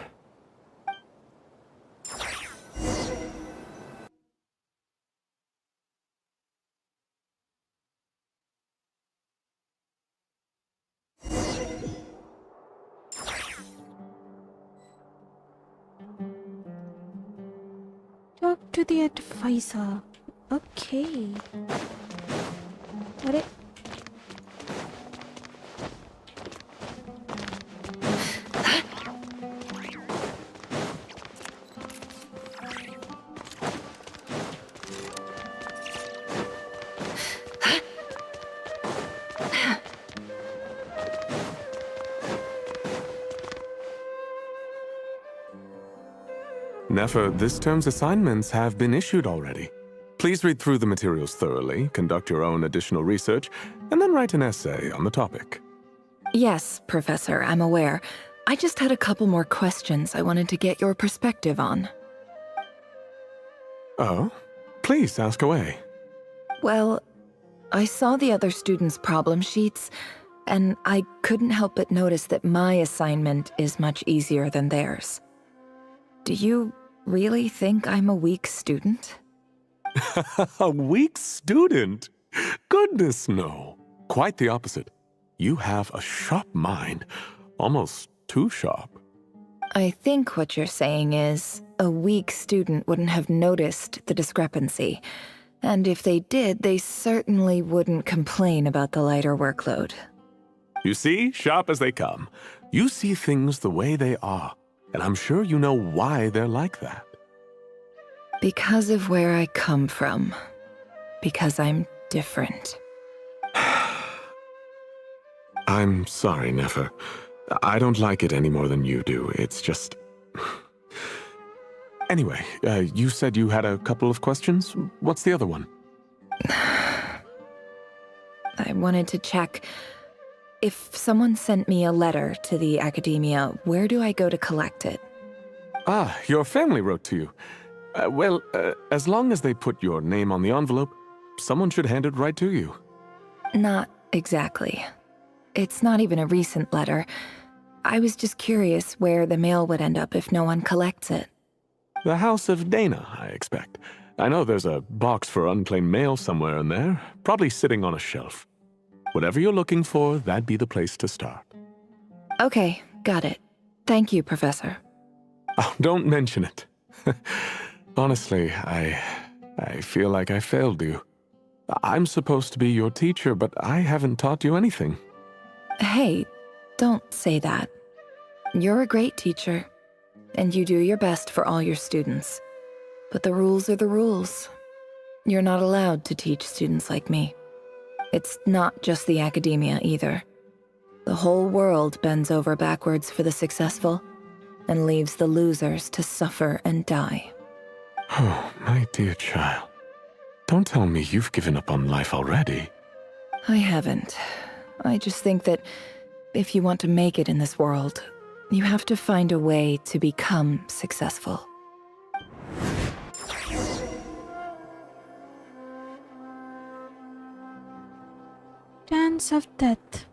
Talk to the advisor. Okay. अरे Nefer, this term's assignments have been issued already. Please read through the materials thoroughly, conduct your own additional research, and then write an essay on the topic. Yes, Professor, I'm aware. I just had a couple more questions I wanted to get your perspective on. Oh? Please, ask away. Well, I saw the other students' problem sheets, and I couldn't help but notice that my assignment is much easier than theirs. Do you really think I'm a weak student? A weak student? Goodness, no. Quite the opposite. You have a sharp mind, almost too sharp. I think what you're saying is, a weak student wouldn't have noticed the discrepancy, and if they did, they certainly wouldn't complain about the lighter workload. You see, sharp as they come. You see things the way they are, and I'm sure you know why they're like that. Because of where I come from. Because I'm different. I'm sorry, Nefer. I don't like it any more than you do. It's just... Anyway, you said you had a couple of questions. What's the other one? I wanted to check. If someone sent me a letter to the academia, where do I go to collect it? Ah, your family wrote to you. Well, as long as they put your name on the envelope, someone should hand it right to you. Not exactly. It's not even a recent letter. I was just curious where the mail would end up if no one collects it. The House of Dana, I expect. I know there's a box for unclaimed mail somewhere in there, probably sitting on a shelf. Whatever you're looking for, that'd be the place to start. Okay, got it. Thank you, Professor. Oh, don't mention it. Honestly, I feel like I failed you. I'm supposed to be your teacher, but I haven't taught you anything. Hey, don't say that. You're a great teacher, and you do your best for all your students. But the rules are the rules. You're not allowed to teach students like me. It's not just the academia either. The whole world bends over backwards for the successful, and leaves the losers to suffer and die. Oh, my dear child. Don't tell me you've given up on life already. I haven't. I just think that if you want to make it in this world, you have to find a way to become successful. Dance of Death.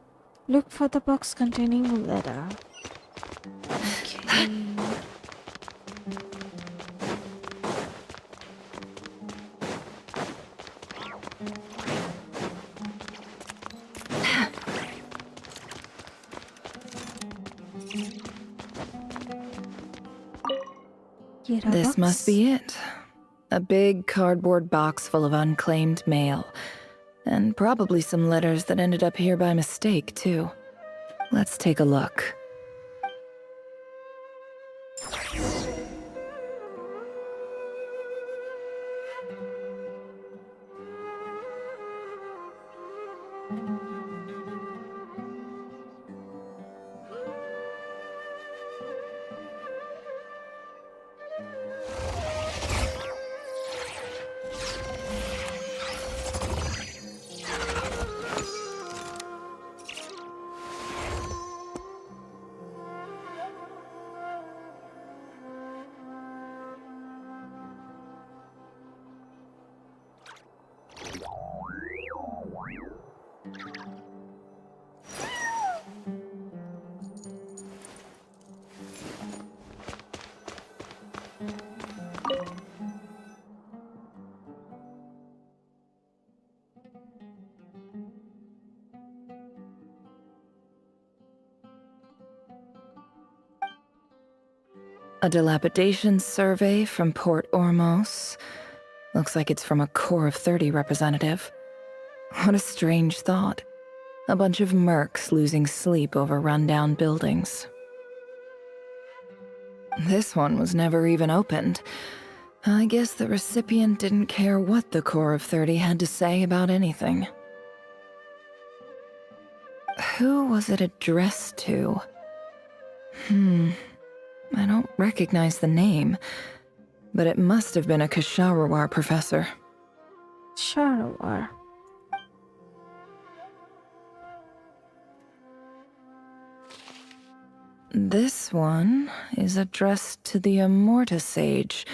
Look for the box containing a letter. Okay. This must be it. A big cardboard box full of unclaimed mail. And probably some letters that ended up here by mistake, too. Let's take a look. A dilapidation survey from Port Ormos. Looks like it's from a Core of 30 representative. What a strange thought. A bunch of mercs losing sleep over rundown buildings. This one was never even opened. I guess the recipient didn't care what the Core of 30 had to say about anything. Who was it addressed to? I don't recognize the name. but it must have been a Ksharawar professor. Sharawar. This one is addressed to the Immorta Sage.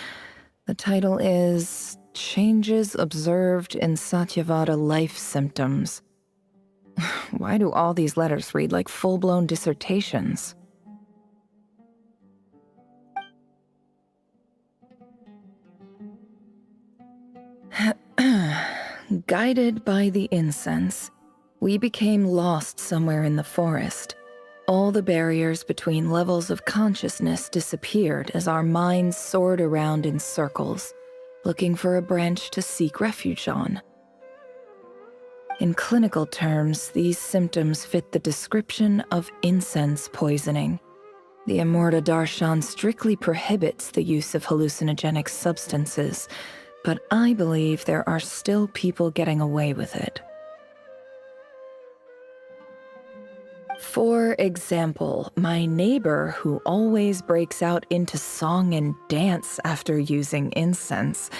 The title is Changes Observed in Satyavada Life Symptoms. Why do all these letters read like full-blown dissertations? Guided by the incense, we became lost somewhere in the forest. All the barriers between levels of consciousness disappeared as our minds soared around in circles, looking for a branch to seek refuge on. In clinical terms, these symptoms fit the description of incense poisoning. The Immorta Darshan strictly prohibits the use of hallucinogenic substances, but I believe there are still people getting away with it. For example, my neighbor who always breaks out into song and dance after using incense.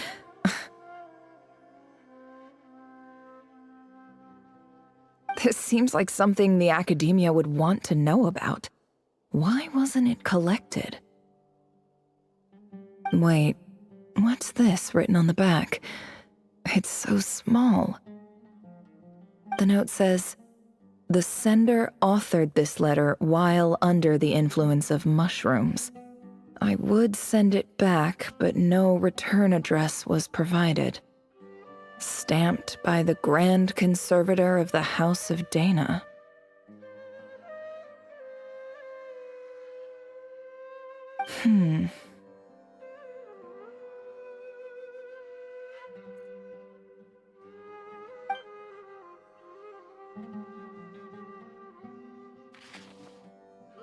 This seems like something the academia would want to know about. Why wasn't it collected? Wait, what's this written on the back? It's so small. The note says, "The sender authored this letter while under the influence of mushrooms. I would send it back, but no return address was provided. Stamped by the Grand Conservator of the House of Dana."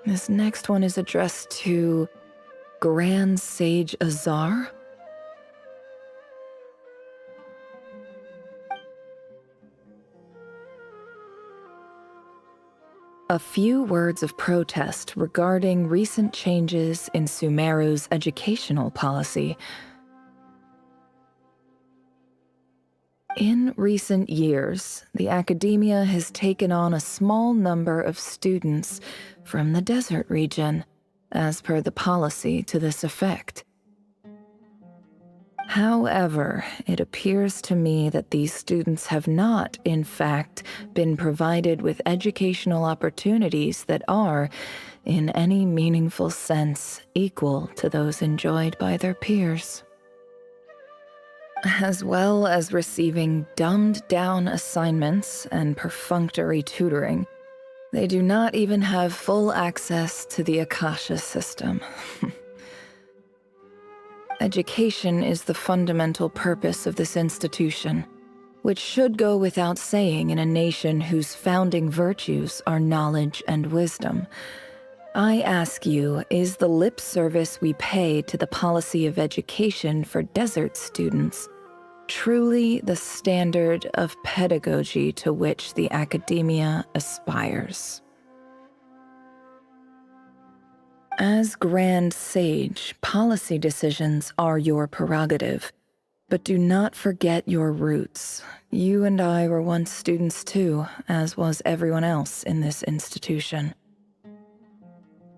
This next one is addressed to Grand Sage Azar. A few words of protest regarding recent changes in Sumeru's educational policy. In recent years, the academia has taken on a small number of students from the desert region, as per the policy to this effect. However, it appears to me that these students have not, in fact, been provided with educational opportunities that are, in any meaningful sense, equal to those enjoyed by their peers. As well as receiving dumbed-down assignments and perfunctory tutoring, they do not even have full access to the Akasha system. Education is the fundamental purpose of this institution, which should go without saying in a nation whose founding virtues are knowledge and wisdom. I ask you, is the lip service we pay to the policy of education for desert students truly the standard of pedagogy to which the academia aspires? As Grand Sage, policy decisions are your prerogative, but do not forget your roots. You and I were once students too, as was everyone else in this institution.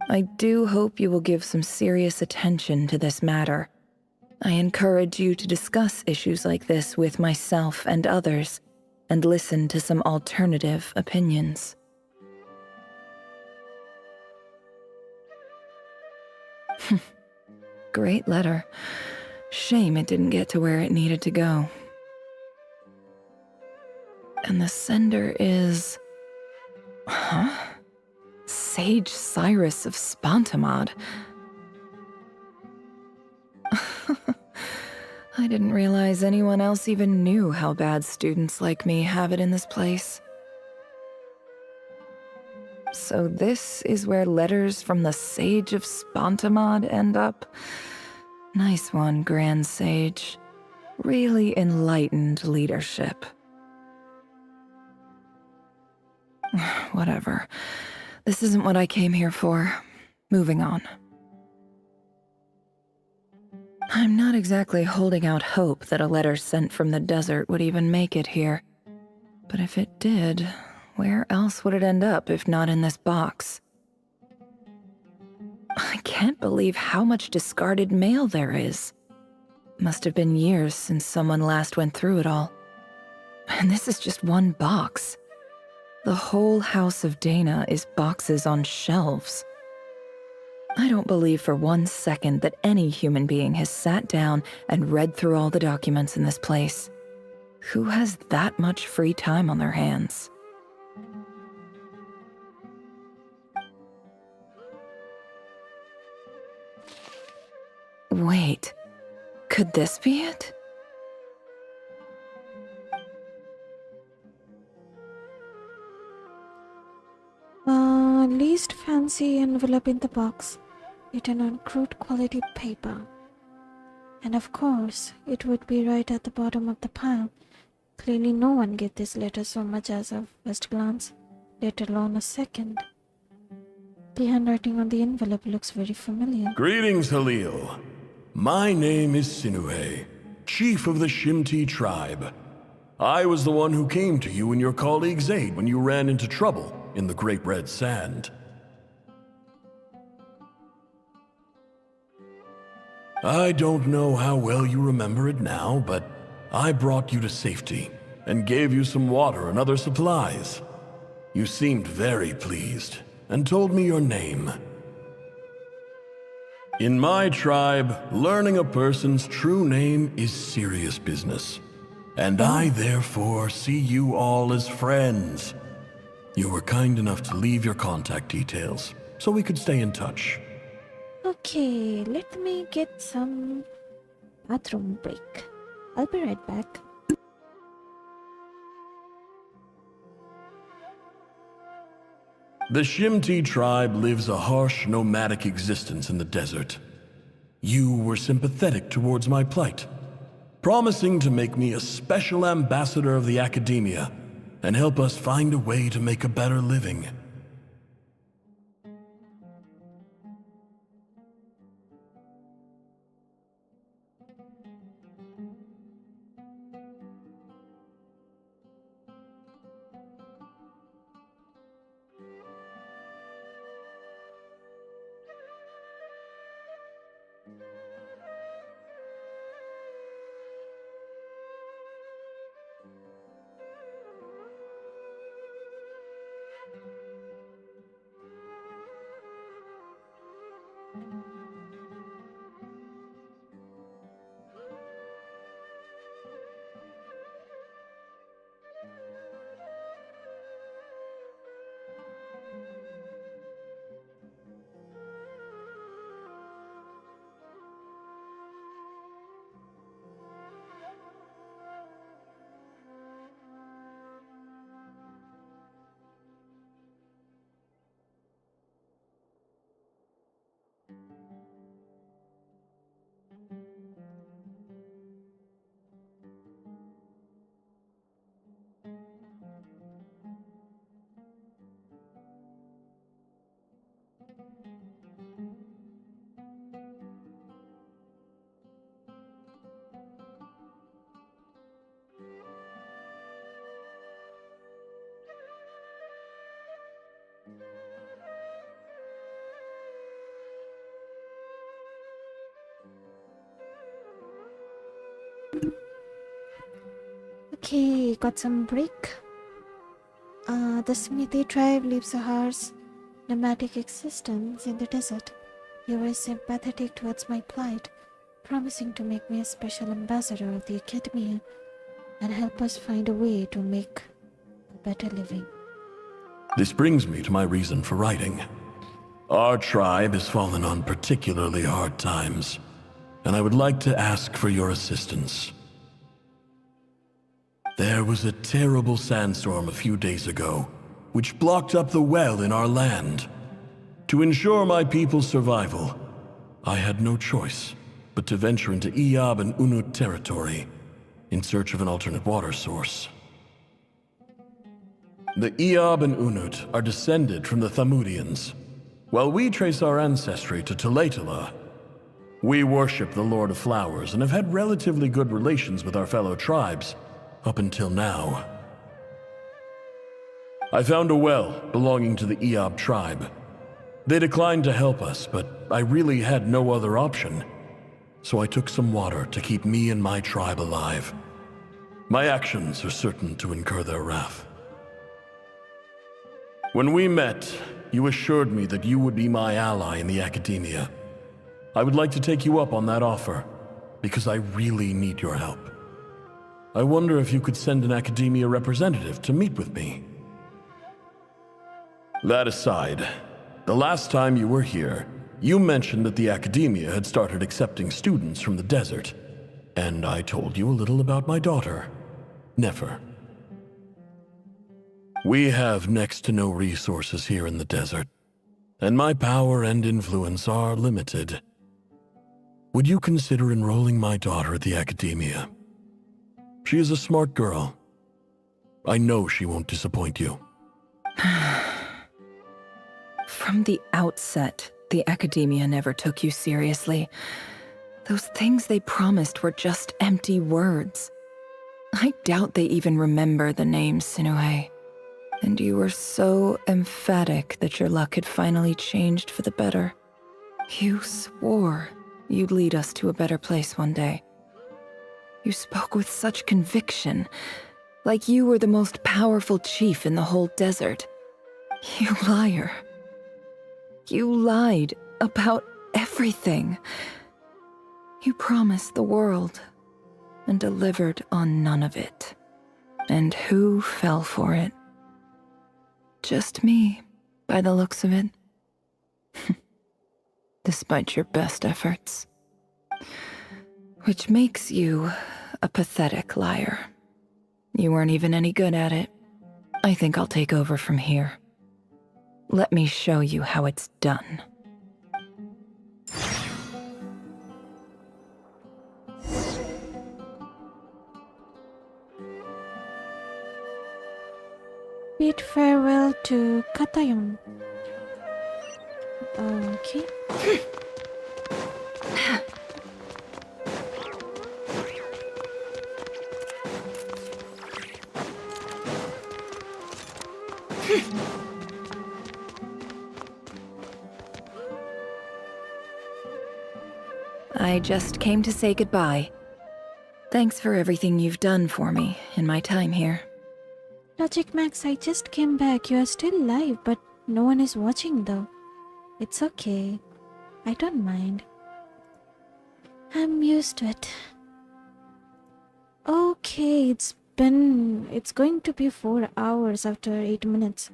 I do hope you will give some serious attention to this matter. I encourage you to discuss issues like this with myself and others, and listen to some alternative opinions. Great letter. Shame it didn't get to where it needed to go. And the sender is... Sage Cyrus of Spontamod. I didn't realize anyone else even knew how bad students like me have it in this place. So this is where letters from the Sage of Spontamod end up? Nice one, Grand Sage. Really enlightened leadership. Whatever. This isn't what I came here for. Moving on. I'm not exactly holding out hope that a letter sent from the desert would even make it here. But if it did, where else would it end up if not in this box? I can't believe how much discarded mail there is. Must have been years since someone last went through it all. And this is just one box. The whole house of Dana is boxes on shelves. I don't believe for 1 second that any human being has sat down and read through all the documents in this place. Who has that much free time on their hands? Wait, could this be it? Least fancy envelope in the box, written on crude quality paper. And of course, it would be right at the bottom of the pile. Clearly no one gave this letter so much as a first glance, let alone a second. The handwriting on the envelope looks very familiar. Greetings, Halil. My name is Sinuhe, chief of the Shimti tribe. I was the one who came to you and your colleague Zaid when you ran into trouble in the Great Red Sand. I don't know how well you remember it now, but I brought you to safety and gave you some water and other supplies. You seemed very pleased and told me your name. In my tribe, learning a person's true name is serious business, and I therefore see you all as friends. You were kind enough to leave your contact details so we could stay in touch. Okay, let me get some bathroom break. I'll be right back. The Shimti tribe lives a harsh, nomadic existence in the desert. You were sympathetic towards my plight, promising to make me a special ambassador of the academia and help us find a way to make a better living. Okay, got some break. The Smithy tribe lives a harsh, nomadic existence in the desert. You were sympathetic towards my plight, promising to make me a special ambassador of the academia and help us find a way to make a better living. This brings me to my reason for writing. Our tribe has fallen on particularly hard times, and I would like to ask for your assistance. There was a terrible sandstorm a few days ago, which blocked up the well in our land. To ensure my people's survival, I had no choice but to venture into Iyab and Unut territory in search of an alternate water source. The Iyab and Unut are descended from the Thamudians, while we trace our ancestry to Tulatala. We worship the Lord of Flowers and have had relatively good relations with our fellow tribes up until now. I found a well belonging to the Eob tribe. They declined to help us, but I really had no other option. So I took some water to keep me and my tribe alive. My actions are certain to incur their wrath. When we met, you assured me that you would be my ally in the academia. I would like to take you up on that offer, because I really need your help. I wonder if you could send an academia representative to meet with me. That aside, the last time you were here, you mentioned that the academia had started accepting students from the desert, and I told you a little about my daughter, Nefer. We have next to no resources here in the desert, and my power and influence are limited. Would you consider enrolling my daughter at the academia? She is a smart girl. I know she won't disappoint you. From the outset, the academia never took you seriously. Those things they promised were just empty words. I doubt they even remember the name Sinuhe. And you were so emphatic that your luck had finally changed for the better. You swore you'd lead us to a better place one day. You spoke with such conviction, like you were the most powerful chief in the whole desert. You liar. You lied about everything. You promised the world and delivered on none of it. And who fell for it? Just me, by the looks of it. Despite your best efforts. Which makes you a pathetic liar. You weren't even any good at it. I think I'll take over from here. Let me show you how it's done. Bid farewell to Katayon. Okay. I just came to say goodbye. Thanks for everything you've done for me in my time here. Logic Max, I just came back. You are still live, but no one is watching though. It's okay. I don't mind. I'm used to it. Okay, it's going to be 4 hours after 8 minutes.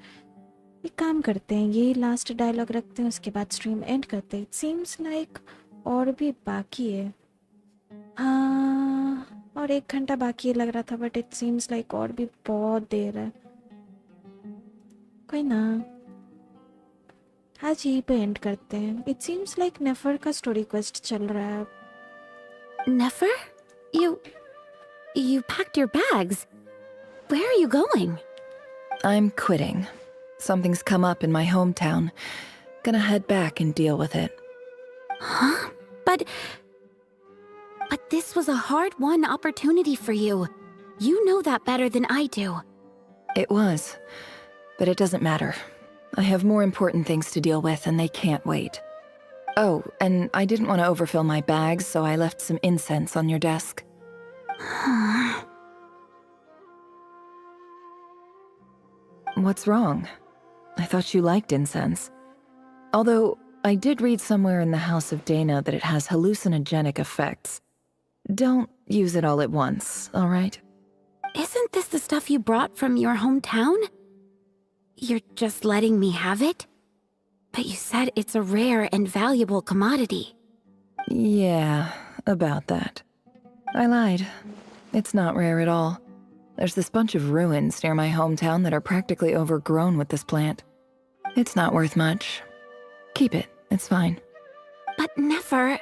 एक काम करते हैं, ये last dialogue रखते हैं, उसके बाद stream and करते हैं. It seems like और भी बाकी है. हाँ, और 1 घंटा बाकी लग रहा था, बट इट सीम्स लाइक और भी बहुत देर है. कोई ना, आज यहीं पे एंड करते हैं. इट सीम्स लाइक नेफर का स्टोरी क्वेस्ट चल रहा है. Nefer? You packed your bags. Where are you going? I'm quitting. Something's come up in my hometown. Gonna head back and deal with it. Huh? But this was a hard-won opportunity for you. You know that better than I do. It was, but it doesn't matter. I have more important things to deal with, and they can't wait. Oh, and I didn't want to overfill my bags, so I left some incense on your desk. What's wrong? I thought you liked incense. Although, I did read somewhere in the House of Dana that it has hallucinogenic effects. Don't use it all at once, all right? Isn't this the stuff you brought from your hometown? You're just letting me have it? But you said it's a rare and valuable commodity. Yeah, about that. I lied. It's not rare at all. There's this bunch of ruins near my hometown that are practically overgrown with this plant. It's not worth much. Keep it, it's fine. But Nefer...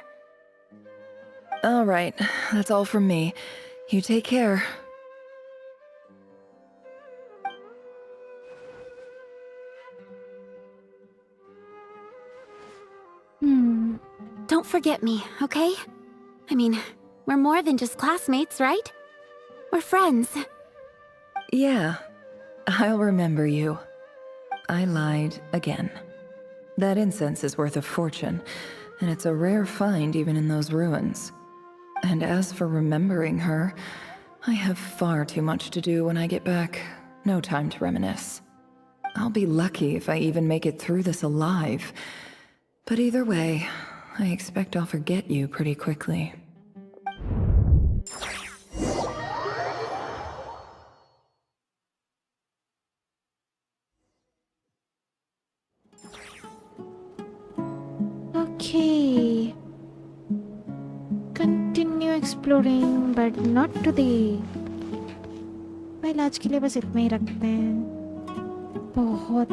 All right, that's all from me. You take care. Don't forget me, okay? I mean, we're more than just classmates, right? We're friends. Yeah, I'll remember you. I lied again. That incense is worth a fortune, and it's a rare find even in those ruins. And as for remembering her, I have far too much to do when I get back. No time to reminisce. I'll be lucky if I even make it through this alive. But either way, I expect I'll forget you pretty quickly. Okay. Continue exploring, but not today. भाई आज के लिए बस इतना ही रखते हैं. बहुत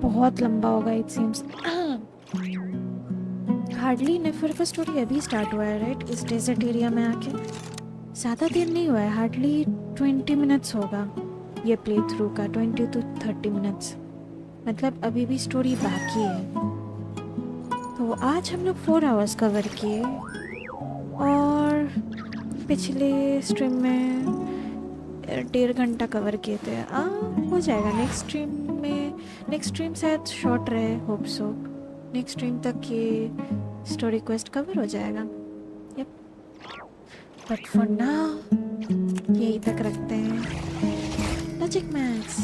बहुत लंबा होगा it seems. हार्डली नेफर का स्टोरी अभी स्टार्ट हुआ है राइट इस डेजर्ट एरिया में आके. ज़्यादा देर नहीं हुआ है, हार्डली 20 मिनट्स होगा ये प्ले थ्रू का. 20 to 30 मिनट्स, मतलब अभी भी स्टोरी बाकी है. तो आज हम लोग 4 आवर्स कवर किए और पिछले स्ट्रीम में 1.5 घंटा कवर किए थे. हो जाएगा नेक्स्ट स्ट्रीम शायद शॉर्ट रहे, होप सो. नेक्स्ट स्ट्रीम तक ये स्टोरी क्वेस्ट कवर हो जाएगा. यप, बट फॉर नाउ यही तक रखते हैं. लॉजिक मैक्स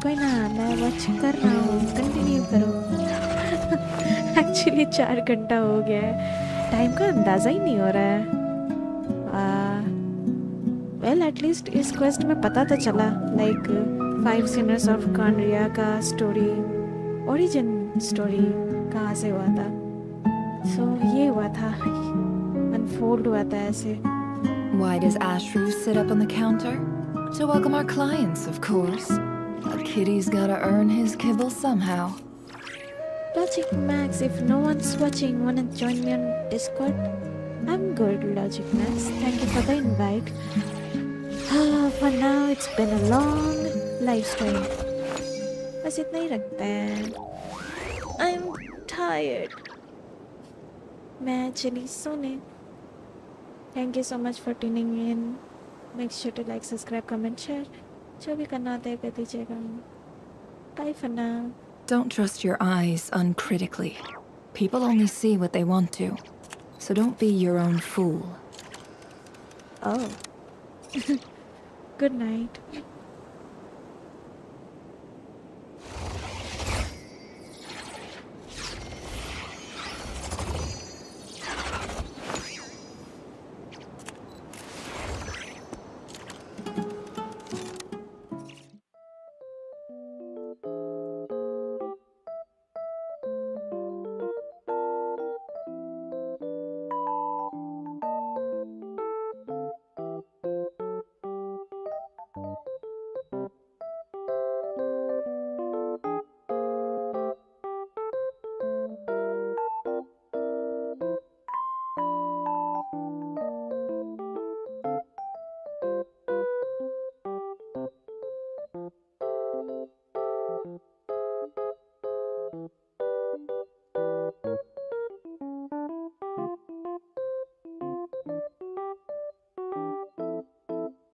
कोई ना, मैं वॉच कर रहा हूँ, कंटिन्यू करो. एक्चुअली 4 घंटा हो गया है, टाइम का अंदाज़ा ही नहीं हो रहा है. वेल एटलीस्ट इस क्वेस्ट में पता तो चला, लाइक 5 सिनर्स ऑफ कांड्रिया का स्टोरी, ओरिजिन स्टोरी कहाँ से हुआ था. सो ये हुआ था, अनफोल्ड हुआ था ऐसे. Why does Ashru sit up on the counter? To welcome our clients, of course. A kitty's gotta earn his kibble somehow. Logic Max, if no one's watching, wanna join me on Discord? I'm good, Logic Max. Thank you for the invite. For now, it's been a long live stream. बस इतना ही रखते हैं. I'm tired. मैं चली सोने. Thank you so much for tuning in. Make sure to like, subscribe, comment, share. जो भी करना होता है कर दीजिएगा. Bye for now. Don't trust your eyes uncritically. People only see what they want to. So don't be your own fool. Oh. Good night.